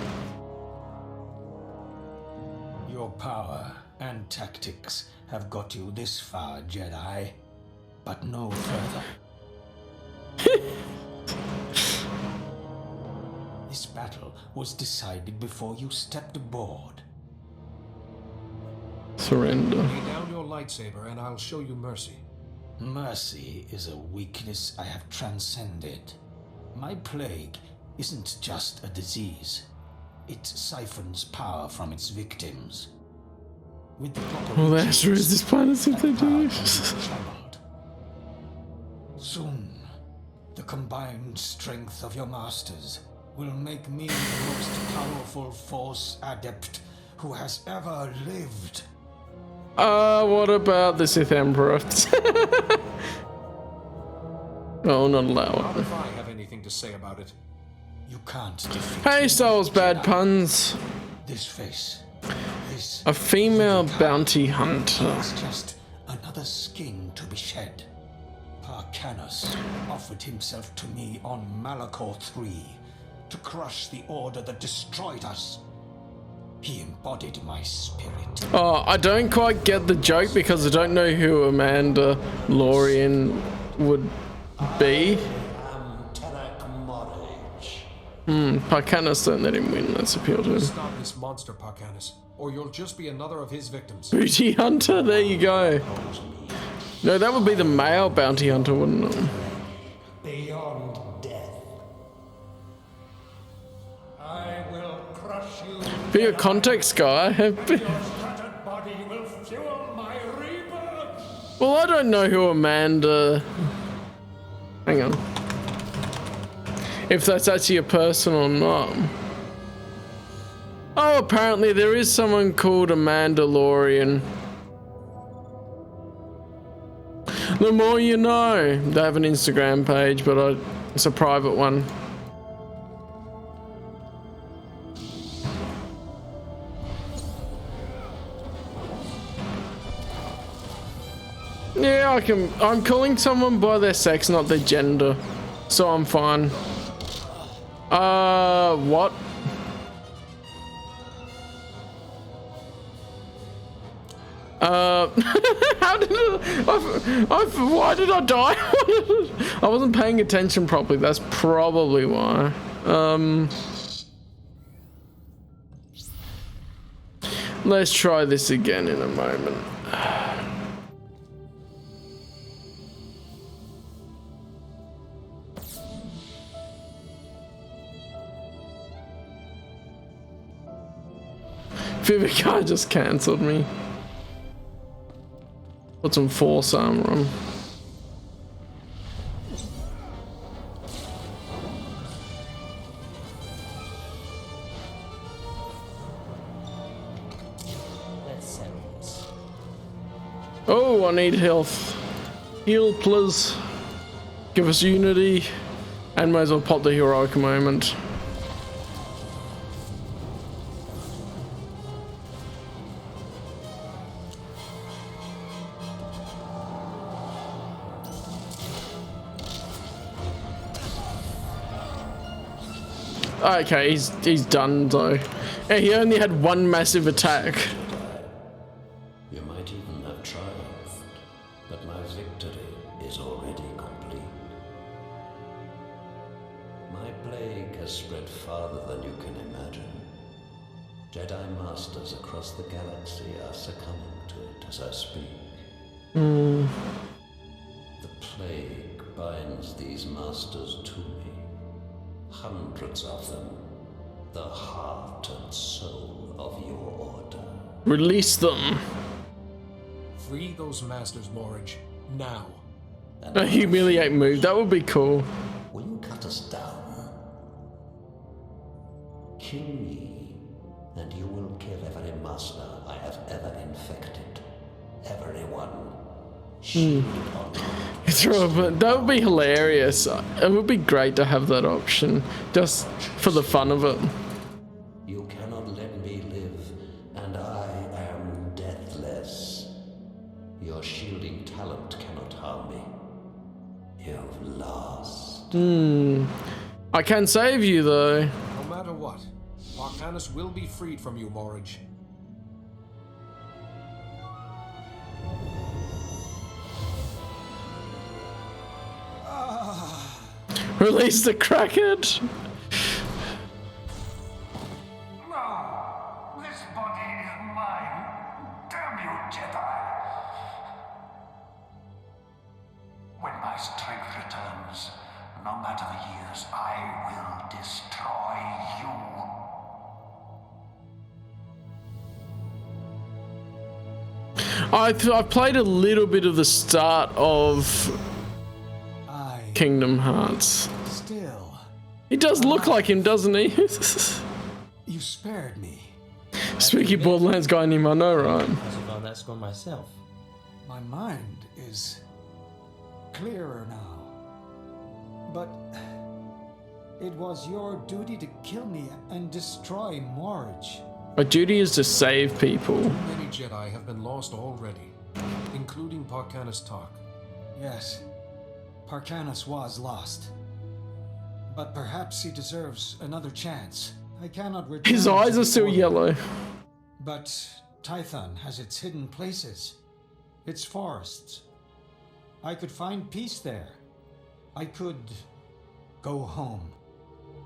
Your power and tactics have got you this far, Jedi, but no further. This battle was decided before you stepped aboard. Surrender. Lay down your lightsaber and I'll show you mercy. Mercy is a weakness I have transcended. My plague isn't just a disease. It siphons power from its victims. With the proper Well, the answer is this planet if they do. Soon, the combined strength of your masters will make me the most powerful Force adept who has ever lived. What about the Sith Emperor? Oh, not allow Not it. if I have anything to say about it. You can't defeat Hey, Styles, bad puns. this face. This A female bounty hunter. is just another skin to be shed. Parkanus offered himself to me on Malachor III to crush the order that destroyed us. He embodied my spirit. Oh, I don't quite get the joke because I don't know who Amanda Lorian would be. Parkanus don't let him win. Let's appeal to him. Stop this monster, Parkanus, or you'll just be another of his victims. Bounty hunter, there you go. No, that would be the male bounty hunter, wouldn't it? Beyond death. I will crush you. Be a context guy. Your scattered body will fuel my rebirth. Well, I don't know who Amanda... Hang on. If that's actually a person or not. Oh, apparently there is someone called a Mandalorian. The more you know. They have an Instagram page, but it's a private one. Yeah, I'm calling someone by their sex, not their gender. So I'm fine. What? How did why did I die? I wasn't paying attention properly. That's probably why. Let's try this again in a moment. Vivica just cancelled me. Put some force armor on. Let's settle this. Oh, I need health. Heal, please. Give us unity. And may as well pop the heroic moment. Okay, he's done though. Yeah, he only had one massive attack. You might even have triumphed, but my victory is already complete. My plague has spread farther than you can imagine. Jedi Masters across the galaxy are succumbing to it as I speak. The plague binds these masters to me. Hundreds of them. The heart and soul of your order. Release them. Free those masters, Morridge. Now. A humiliate move. That would be cool. Will you cut us down? Kill me, and you will kill every master I have ever infected. Everyone. It's right, but that would be hilarious. It would be great to have that option, just for the fun of it. You cannot let me live, and I am deathless. Your shielding talent cannot harm me. You've lost. I can save you though. No matter what, Parkanus will be freed from you, Morridge. Release the Kraken! No! This body is mine! Damn you, Jedi! When my strength returns, no matter the years, I will destroy you! I played a little bit of the start of Kingdom Hearts. Still. He does look like him, doesn't he? You spared me. Spooky Borderlands guy named I know, right? I found that score myself. My mind is clearer now. But it was your duty to kill me and destroy Morridge. My duty is to save people. Many Jedi have been lost already, including Parkanus Tark. Yes, Parkanus was lost. But perhaps he deserves another chance. I cannot return. His eyes are still yellow. But Tython has its hidden places, its forests. I could find peace there. I could go home.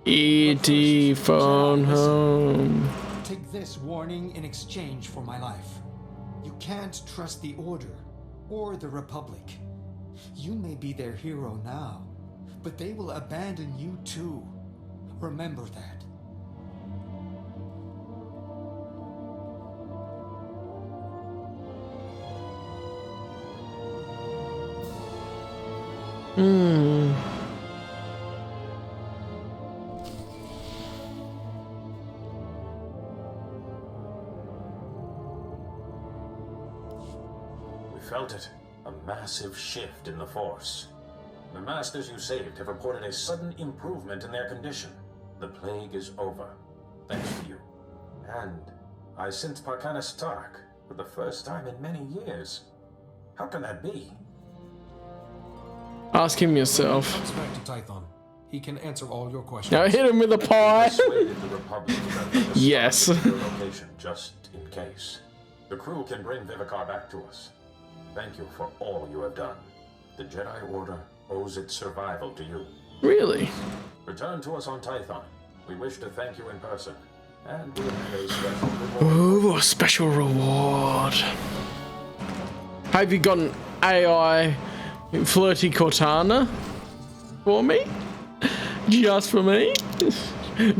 E.T. phone home. Take this warning in exchange for my life. You can't trust the Order or the Republic. You may be their hero now, but they will abandon you too. Remember that. felt it. A massive shift in the Force. The Masters you saved have reported a sudden improvement in their condition. The plague is over, thanks to you. And I sensed Parkanis Tark for the first time in many years. How can that be? Ask him yourself. When he comes back to Tython, he can answer all your questions. Now hit him with a pie. Persuaded the Republic to let us Yes. stop at your location just in case. The crew can bring Vivicar back to us. Thank you for all you have done. The Jedi Order owes its survival to you. Really? Return to us on Tython. We wish to thank you in person. And we have a special reward. Ooh, a special reward. Have you got an AI flirty Cortana for me? Just for me?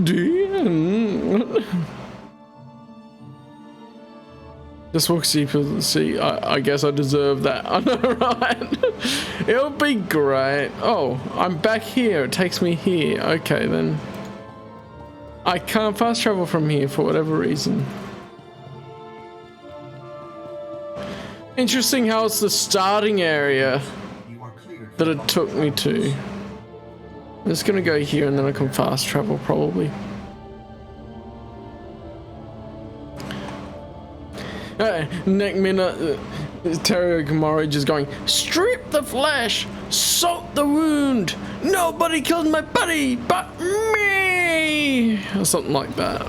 Do you? Just walk see. I guess I deserve that. I know, right? It'll be great. Oh, I'm back here. It takes me here. Okay, then. I can't fast travel from here for whatever reason. Interesting how it's the starting area that it took me to. I'm just gonna go here and then I can fast travel probably. Next minute, Terry Gamora just going, strip the flesh, salt the wound, nobody killed my buddy but me, or something like that.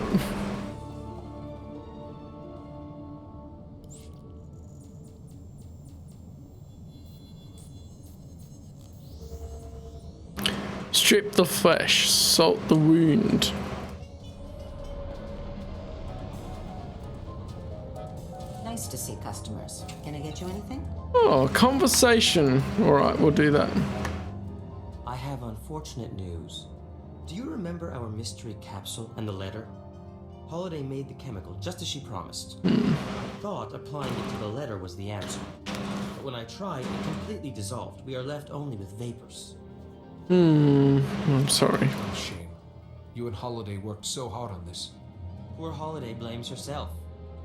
Strip the flesh, salt the wound. Nice to see customers. Can I get you anything? Oh, conversation. All right, we'll do that. I have unfortunate news. Do you remember our mystery capsule and the letter? Holiday made the chemical just as she promised. I thought applying it to the letter was the answer. But when I tried, it completely dissolved. We are left only with vapors. I'm sorry. What a shame. You and Holiday worked so hard on this. Poor Holiday blames herself.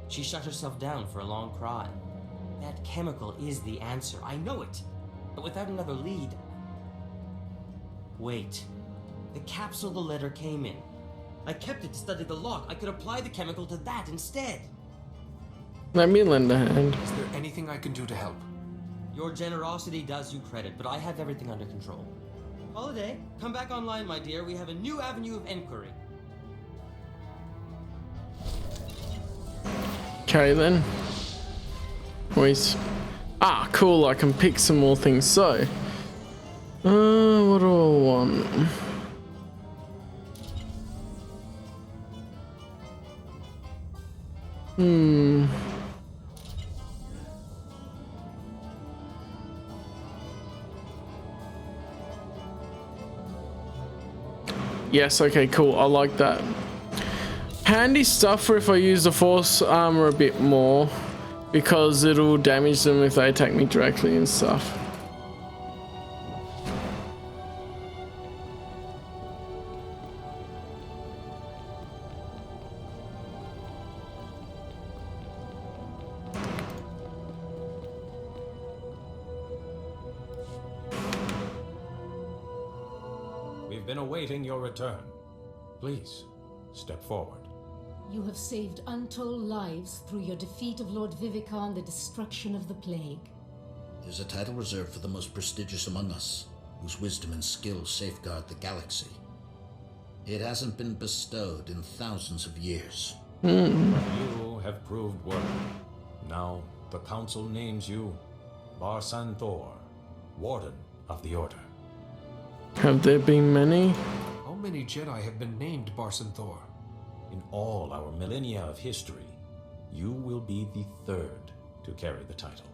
She shut herself down for a long cry. That chemical is the answer. I know it. But without another lead... Wait. The capsule the letter came in. I kept it to study the lock. I could apply the chemical to that instead. Let me lend a hand. Is there anything I can do to help? Your generosity does you credit, but I have everything under control. Holiday, come back online, my dear. We have a new avenue of inquiry. Okay then. Wait. Ah, cool. I can pick some more things. So, what do I want? Yes, okay, cool. I like that. Handy stuff for if I use the Force armor a bit more, because it'll damage them if they attack me directly and stuff. We've been awaiting your return. Please, step forward. You have saved untold lives through your defeat of Lord Vivicar and the destruction of the plague. There's a title reserved for the most prestigious among us, whose wisdom and skill safeguard the galaxy. It hasn't been bestowed in thousands of years. You have proved worthy. Now, the Council names you SWtOR, Warden of the Order. Have there been many? How many Jedi have been named SWtOR? In all our millennia of history, you will be the third to carry the title.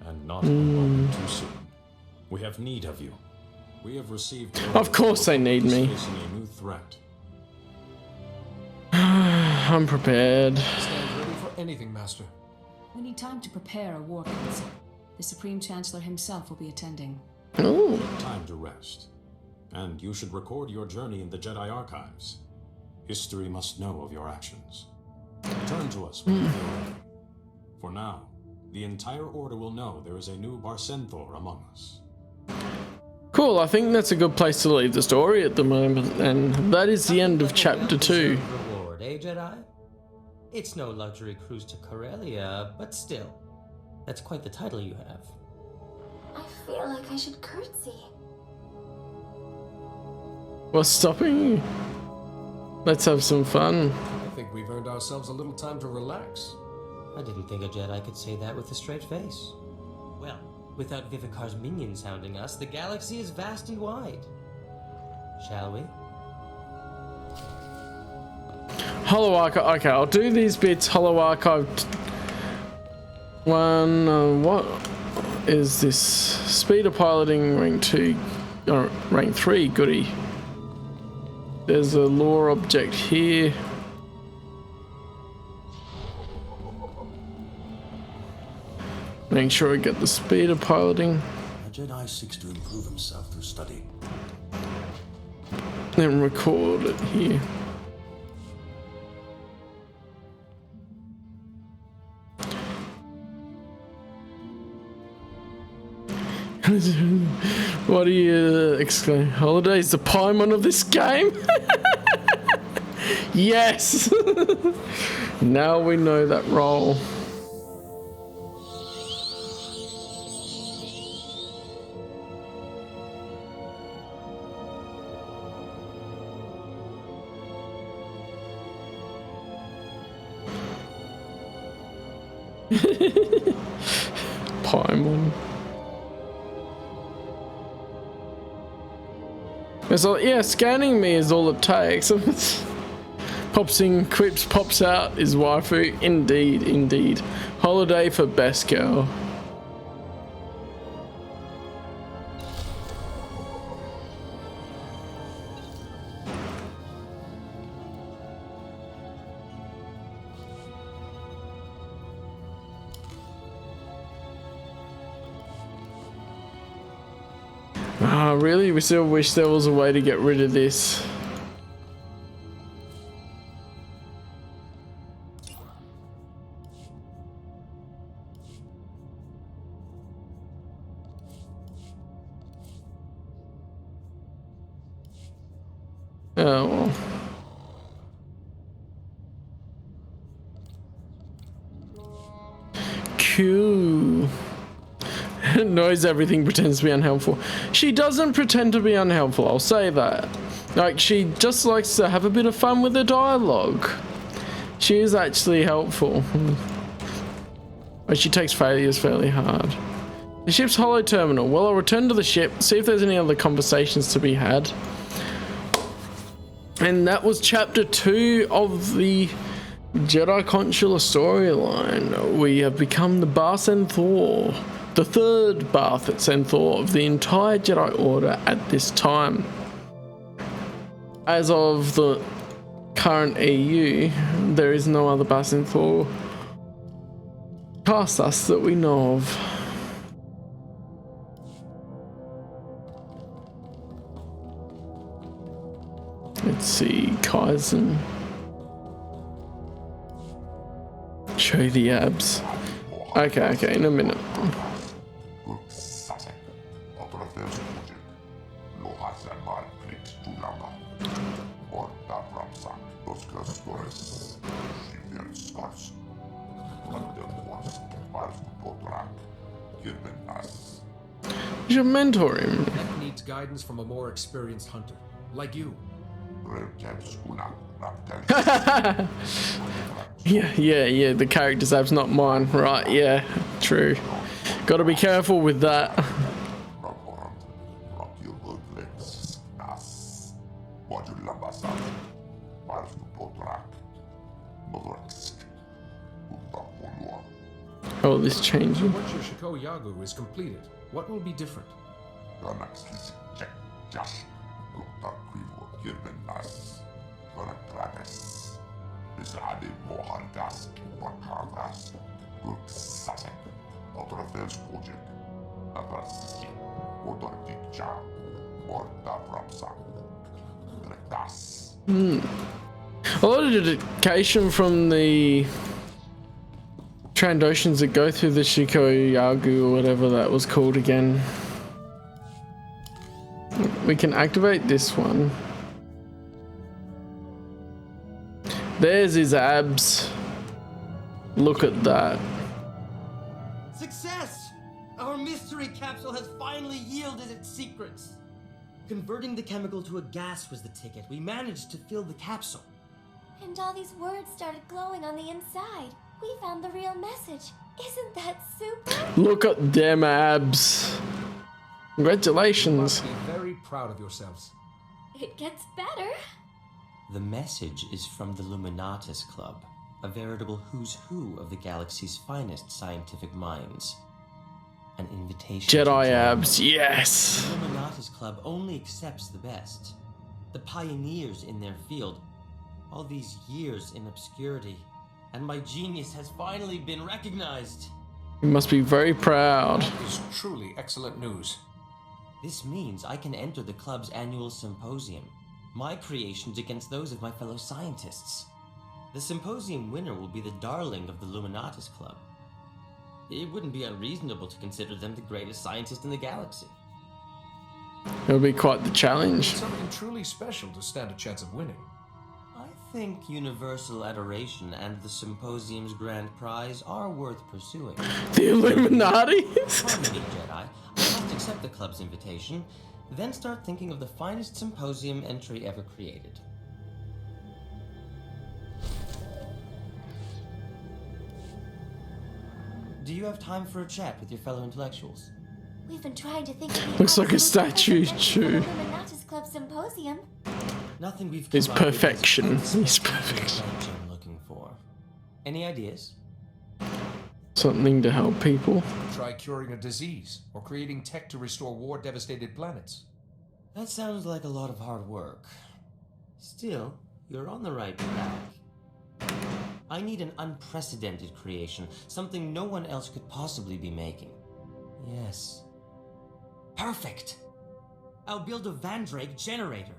And not a moment too soon. We have need of you. We have received... Of course they need me. Facing a new threat. I'm prepared. Stand ready for anything, Master. We need time to prepare a war council. The Supreme Chancellor himself will be attending. Ooh. Time to rest. And you should record your journey in the Jedi archives. History must know of your actions. Return to us when you feel ready. For now, the entire Order will know there is a new SWtOR among us. Cool, I think that's a good place to leave the story at the moment, and that is the end of chapter 2. Reward, eh, Jedi? It's no luxury cruise to Corellia, but still, that's quite the title you have. I feel like I should curtsy. What's stopping you? Let's have some fun. I think we've earned ourselves a little time to relax. I didn't think a Jedi could say that with a straight face. Well, without Vivicar's minions hounding us, the galaxy is vast and wide. Shall we? Holo Archive. Okay, I'll do these bits. Holo Archive 1. What is this? Speed of piloting rank 2, rank 3. Goody. There's a lore object here. Make sure I get the speed of piloting. A Jedi seeks to improve himself through study. Then record it here. What do you exclaim? Holiday's the Paimon of this game? Yes! Now we know that role. Paimon. It's like, yeah, scanning me is all it takes. Pops in, quips, pops out, is waifu. Indeed, indeed. Holiday for best girl. Ah, really? We still wish there was a way to get rid of this. Oh, well. Q knows everything, pretends to be unhelpful. She doesn't pretend to be unhelpful, I'll say that. Like, she just likes to have a bit of fun with the dialogue. She is actually helpful. But she takes failures fairly hard. The ship's holo terminal. Well, I'll return to the ship, see if there's any other conversations to be had. And that was chapter 2 of the Jedi Consular storyline. We have become the SWtOR, the third SWtOR of the entire Jedi Order at this time. As of the current EU, there is no other SWtOR past us that we know of. Let's see, Kaizen. Show the abs. Okay, in a minute. You should mentor him. That needs guidance from a more experienced hunter, like you. Yeah, the character's ab's not mine. Right, yeah, true. Gotta be careful with that. Oh, this changing. Once your Shiko Yagu is completed, what will be different? A lot of dedication from the Trandoshans that go through the Shikoyagu or whatever that was called again. We can activate this one. There's his abs. Look at that. Success! Our mystery capsule has finally yielded its secrets. Converting the chemical to a gas was the ticket. We managed to fill the capsule. And all these words started glowing on the inside. We found the real message. Isn't that super? Look at them abs. Congratulations. You must be very proud of yourselves. It gets better. The message is from the Luminatus Club, a veritable who's who of the galaxy's finest scientific minds. An invitation Jedi abs, yes. The Luminatus Club only accepts the best. The pioneers in their field. All these years in obscurity. And my genius has finally been recognized. You must be very proud. That is truly excellent news. This means I can enter the club's annual symposium. My creations against those of my fellow scientists. The symposium winner will be the darling of the Luminatus Club. It wouldn't be unreasonable to consider them the greatest scientist in the galaxy. It'll be quite the challenge. It's something truly special to stand a chance of winning. I think universal adoration and the symposium's grand prize are worth pursuing. The Illuminati? Pardon me, Jedi. I must accept the club's invitation, then start thinking of the finest symposium entry ever created. Do you have time for a chat with your fellow intellectuals? We've been trying to think of Looks like a statue, too. Illuminatus Club Symposium. Nothing we've His perfection. His perfection. I'm looking for. Any ideas? Something to help people. Try curing a disease or creating tech to restore war-devastated planets. That sounds like a lot of hard work. Still, you're on the right track. I need an unprecedented creation, something no one else could possibly be making. Yes. Perfect! I'll build a Vandrake generator.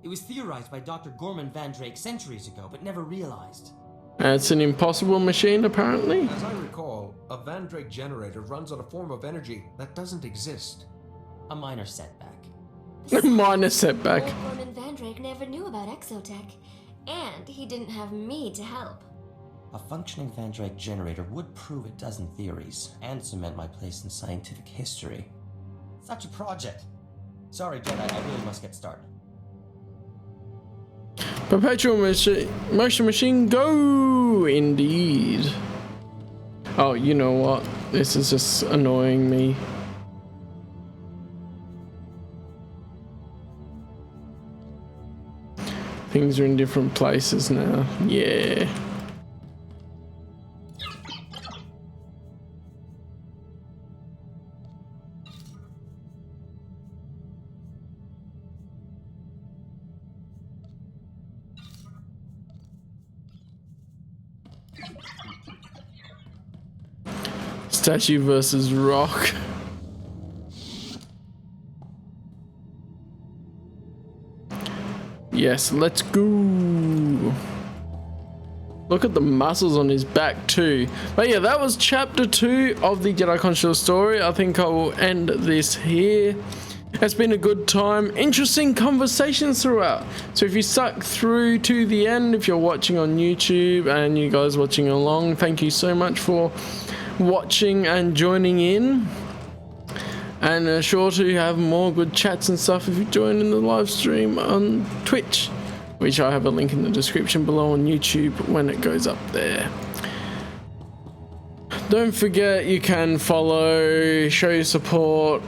It was theorized by Dr. Gorman Vandrake centuries ago, but never realized. It's an impossible machine, apparently. As I recall, a Vandrake generator runs on a form of energy that doesn't exist. A minor setback. A minor setback. Old Gorman Vandrake never knew about exotech, and he didn't have me to help. A functioning Vandrake generator would prove a dozen theories, and cement my place in scientific history. Such a project. Sorry, Jedi, I really must get started. Perpetual motion machine, go! Indeed. Oh, you know what? This is just annoying me. Things are in different places now. Yeah. Statue versus rock. Yes, let's go. Look at the muscles on his back too. But yeah, that was chapter 2 of the Jedi Consular story. I think I will end this here. It's been a good time. Interesting conversations throughout. So if you stuck through to the end, if you're watching on YouTube and you guys watching along, thank you so much for watching and joining in. And sure to have more good chats and stuff if you join in the live stream on Twitch, which I have a link in the description below on YouTube when it goes up there. Don't forget you can follow, show your support,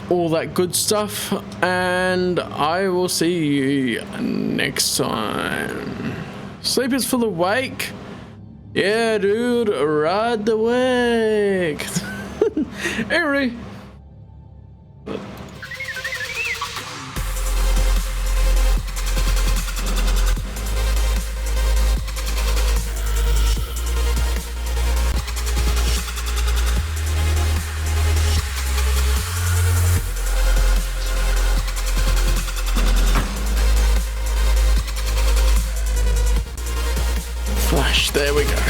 all that good stuff, and I will see you next time. Sleepers for the wake. Yeah, dude, ride the wake. Every flash, there we go.